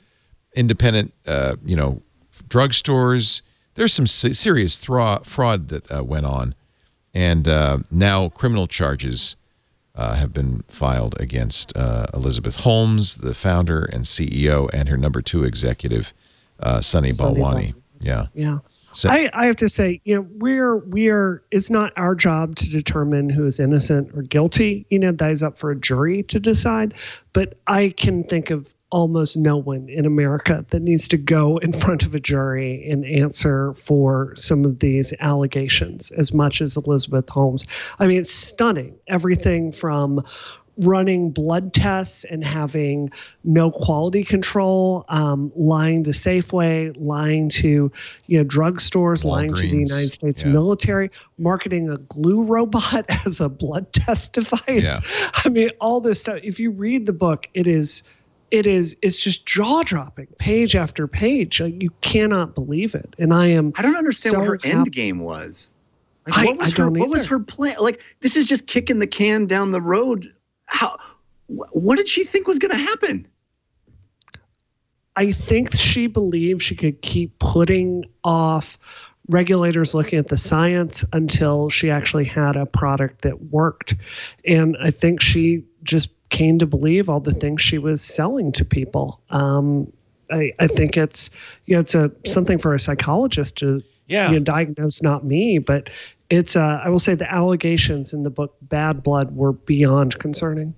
Speaker 1: independent, drugstores. There's some serious fraud that went on, and now criminal charges have been filed against Elizabeth Holmes, the founder and CEO, and her number 2 executive, Sunny Balwani. Yeah. So,
Speaker 5: I have to say, it's not our job to determine who is innocent or guilty. That is up for a jury to decide. But I can think of almost no one in America that needs to go in front of a jury and answer for some of these allegations as much as Elizabeth Holmes. I mean, it's stunning. Everything from running blood tests and having no quality control, lying to Safeway, lying to drugstores, lying to the United States military, marketing a glue robot as a blood test device.
Speaker 1: Yeah.
Speaker 5: I mean, all this stuff. If you read the book, it's just jaw-dropping, page after page. Like, you cannot believe it. And I don't
Speaker 2: understand what her end game was. Like, what was her plan? Like, this is just kicking the can down the road. What did she think was going to happen?
Speaker 5: I think she believed she could keep putting off regulators looking at the science until she actually had a product that worked. And I think she just came to believe all the things she was selling to people. I think it's something for a psychologist to diagnose, not me, but it's I will say the allegations in the book Bad Blood were beyond concerning.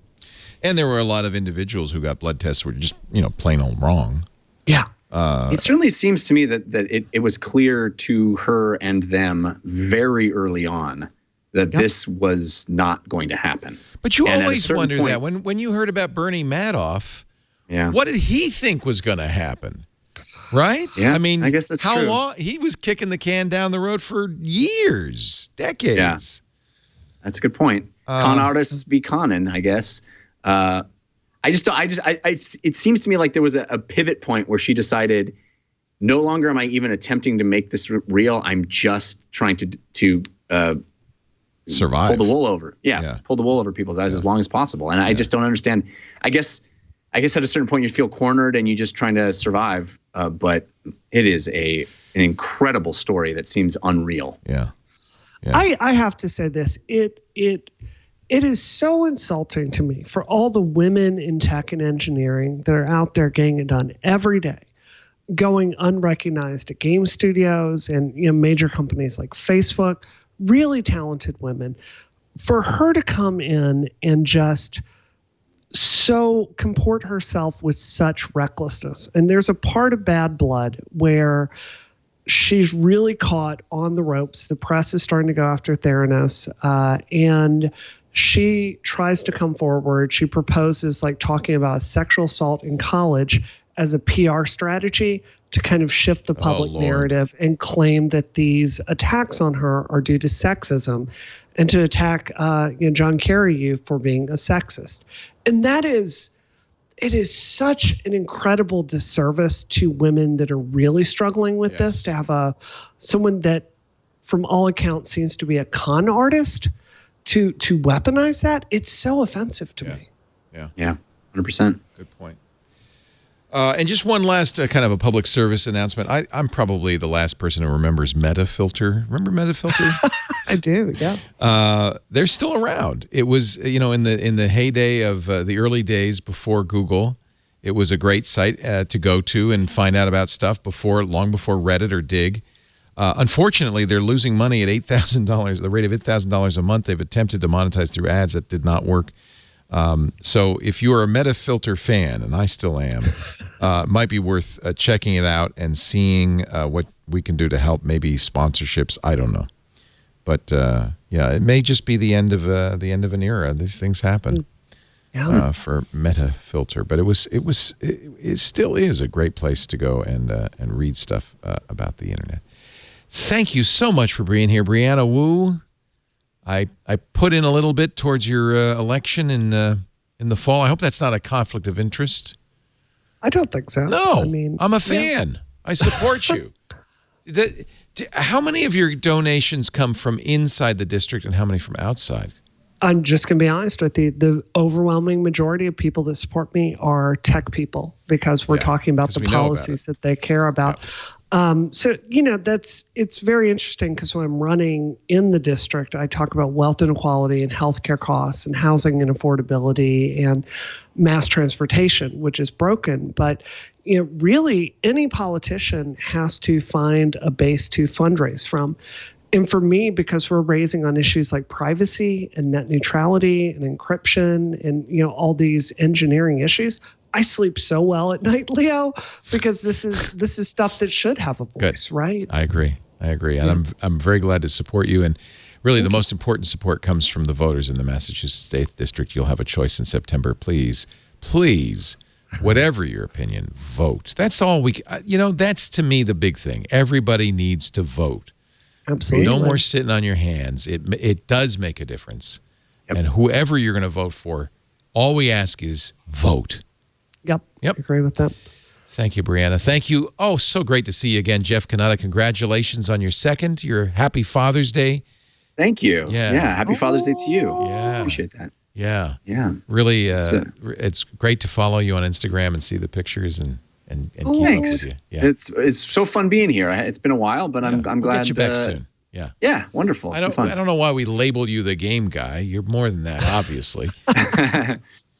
Speaker 1: And there were a lot of individuals who got blood tests were just, plain old wrong.
Speaker 5: Yeah.
Speaker 2: It certainly seems to me that it was clear to her and them very early on that this was not going to happen.
Speaker 1: But you always wonder that when you heard about Bernie Madoff, what did he think was going to happen? Right?
Speaker 2: Yeah,
Speaker 1: I mean,
Speaker 2: I guess that's
Speaker 1: how
Speaker 2: true.
Speaker 1: long he was kicking the can down the road for years, decades.
Speaker 2: Yeah. That's a good point. Con artists be conning, I guess. It seems to me like there was a pivot point where she decided, no longer am I even attempting to make this real. I'm just trying to
Speaker 1: survive,
Speaker 2: pull the wool over. Pull the wool over people's eyes as long as possible. And I just don't understand. I guess at a certain point you feel cornered and you're just trying to survive. But it is an incredible story that seems unreal.
Speaker 1: Yeah.
Speaker 5: I have to say this. It is so insulting to me for all the women in tech and engineering that are out there getting it done every day, going unrecognized at game studios and major companies like Facebook, really talented women. For her to come in and just so comport herself with such recklessness. And there's a part of Bad Blood where she's really caught on the ropes. The press is starting to go after Theranos, and she tries to come forward. She proposes talking about sexual assault in college as a PR strategy to kind of shift the public narrative and claim that these attacks on her are due to sexism and to attack John Kerry for being a sexist. And it is such an incredible disservice to women that are really struggling with this, to have someone that from all accounts seems to be a con artist to weaponize that. It's so offensive to me.
Speaker 2: Yeah, 100%.
Speaker 1: Good point. And just one last kind of a public service announcement. I'm probably the last person who remembers Metafilter. Remember Metafilter?
Speaker 5: I do, yeah.
Speaker 1: They're still around. It was, in the heyday of the early days before Google. It was a great site to go to and find out about stuff long before Reddit or Dig. Unfortunately, they're losing money at $8,000, the rate of $8,000 a month. They've attempted to monetize through ads. That did not work. So if you are a Metafilter fan, and I still am, it might be worth checking it out and seeing what we can do to help, maybe sponsorships. I don't know. But it may just be the end of an era. These things happen for Metafilter. But it still is a great place to go and read stuff about the internet. Thank you so much for being here, Brianna Wu. I put in a little bit towards your election in the fall. I hope that's not a conflict of interest.
Speaker 5: I don't think so.
Speaker 1: No, I'm a fan. I support you. How many of your donations come from inside the district and how many from outside?
Speaker 5: I'm just going to be honest with you. The overwhelming majority of people that support me are tech people because we're talking about the policies that they care about. Yeah. So, it's very interesting because when I'm running in the district, I talk about wealth inequality and healthcare costs and housing and affordability and mass transportation, which is broken. But, really any politician has to find a base to fundraise from. And for me, because we're raising on issues like privacy and net neutrality and encryption and, all these engineering issues, I sleep so well at night, Leo, because this is stuff that should have a voice, right?
Speaker 1: I agree. And I'm very glad to support you. And Really, the most important support comes from the voters in the Massachusetts 8th District. You'll have a choice in September. Please, whatever your opinion, vote. That's all that's to me the big thing. Everybody needs to vote.
Speaker 5: Absolutely.
Speaker 1: No more sitting on your hands. It does make a difference. Yep. And whoever you're going to vote for, all we ask is vote.
Speaker 5: Yep. Agree with that.
Speaker 1: Thank you, Brianna. Thank you. Oh, so great to see you again, Jeff Cannata. Congratulations on your happy Father's Day.
Speaker 2: Thank you.
Speaker 1: Yeah.
Speaker 2: Happy Father's Day to you.
Speaker 1: Yeah.
Speaker 2: Appreciate that.
Speaker 1: Yeah.
Speaker 2: Yeah.
Speaker 1: Really, it's great to follow you on Instagram and see the pictures and keep up with you. Yeah.
Speaker 2: It's so fun being here. It's been a while, but I'm glad.
Speaker 1: We'll get you back soon. Yeah.
Speaker 2: Yeah. Wonderful.
Speaker 1: I don't know why we label you the game guy. You're more than that, obviously.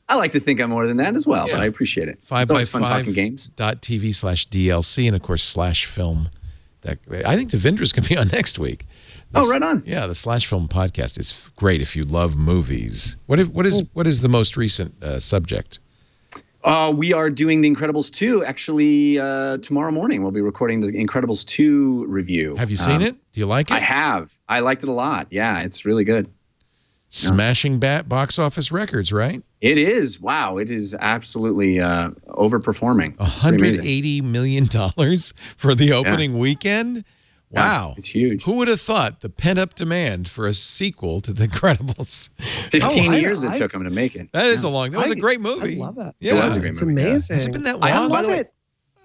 Speaker 2: I like to think I'm more than that as well, but I appreciate it.
Speaker 1: 5
Speaker 2: it's always fun talking games.
Speaker 1: .tv/DLC and of course /film. I think Devindra's going to be on next week.
Speaker 2: Right on.
Speaker 1: Yeah, the /film podcast is great if you love movies. What is the most recent subject?
Speaker 2: We are doing The Incredibles 2 actually tomorrow morning. We'll be recording the Incredibles 2 review.
Speaker 1: Have you seen it? Do you like it?
Speaker 2: I have. I liked it a lot. Yeah, it's really good.
Speaker 1: Smashing box office records, right?
Speaker 2: It is. Wow, it is absolutely overperforming.
Speaker 1: $180 million for the opening weekend? Wow.
Speaker 2: Yeah, it's huge.
Speaker 1: Who would have thought the pent-up demand for a sequel to The Incredibles?
Speaker 2: 15 years it took them to make it.
Speaker 1: That was a great movie.
Speaker 5: I love that.
Speaker 1: Yeah.
Speaker 2: It was a great movie.
Speaker 5: It's amazing.
Speaker 1: Has it been that long?
Speaker 5: I love it.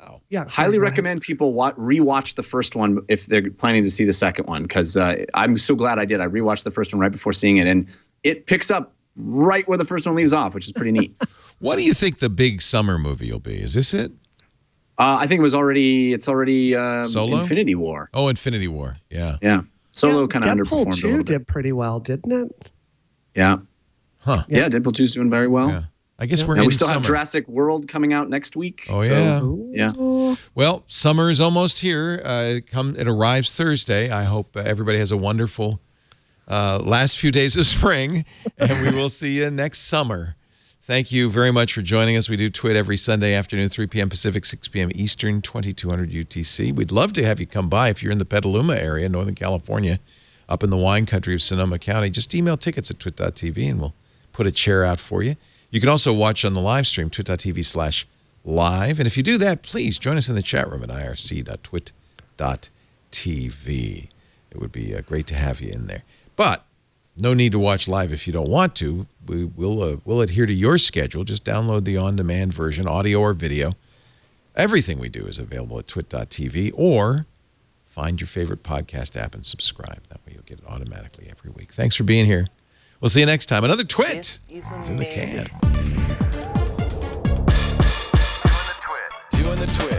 Speaker 1: Wow.
Speaker 5: Yeah.
Speaker 2: Highly recommend people rewatch the first one if they're planning to see the second one, because I'm so glad I did. I rewatched the first one right before seeing it, and it picks up right where the first one leaves off, which is pretty neat.
Speaker 1: What do you think the big summer movie will be? Is this it?
Speaker 2: I think it's already
Speaker 1: Solo?
Speaker 2: Infinity War.
Speaker 1: Oh, Infinity War. Yeah.
Speaker 2: Yeah. Solo kind of underperformed
Speaker 5: Deadpool 2 did pretty well, didn't it?
Speaker 2: Yeah.
Speaker 1: Huh.
Speaker 2: Yeah, Deadpool 2 is doing very well.
Speaker 1: Yeah. I guess
Speaker 2: we still have Jurassic World coming out next week.
Speaker 1: Oh,
Speaker 2: yeah.
Speaker 1: Well, summer is almost here. It arrives Thursday. I hope everybody has a wonderful last few days of spring, and we will see you next summer. Thank you very much for joining us. We do Twit every Sunday afternoon, 3 p.m. Pacific, 6 p.m. Eastern, 2200 UTC. We'd love to have you come by if you're in the Petaluma area, Northern California, up in the wine country of Sonoma County. Just email tickets at twit.tv, and we'll put a chair out for you. You can also watch on the live stream, twit.tv/live. And if you do that, please join us in the chat room at irc.twit.tv. It would be great to have you in there. But no need to watch live if you don't want to. We'll adhere to your schedule. Just download the on-demand version, audio or video. Everything we do is available at twit.tv, or find your favorite podcast app and subscribe. That way you'll get it automatically every week. Thanks for being here. We'll see you next time. Another Twit is in the can. Doing the Twit.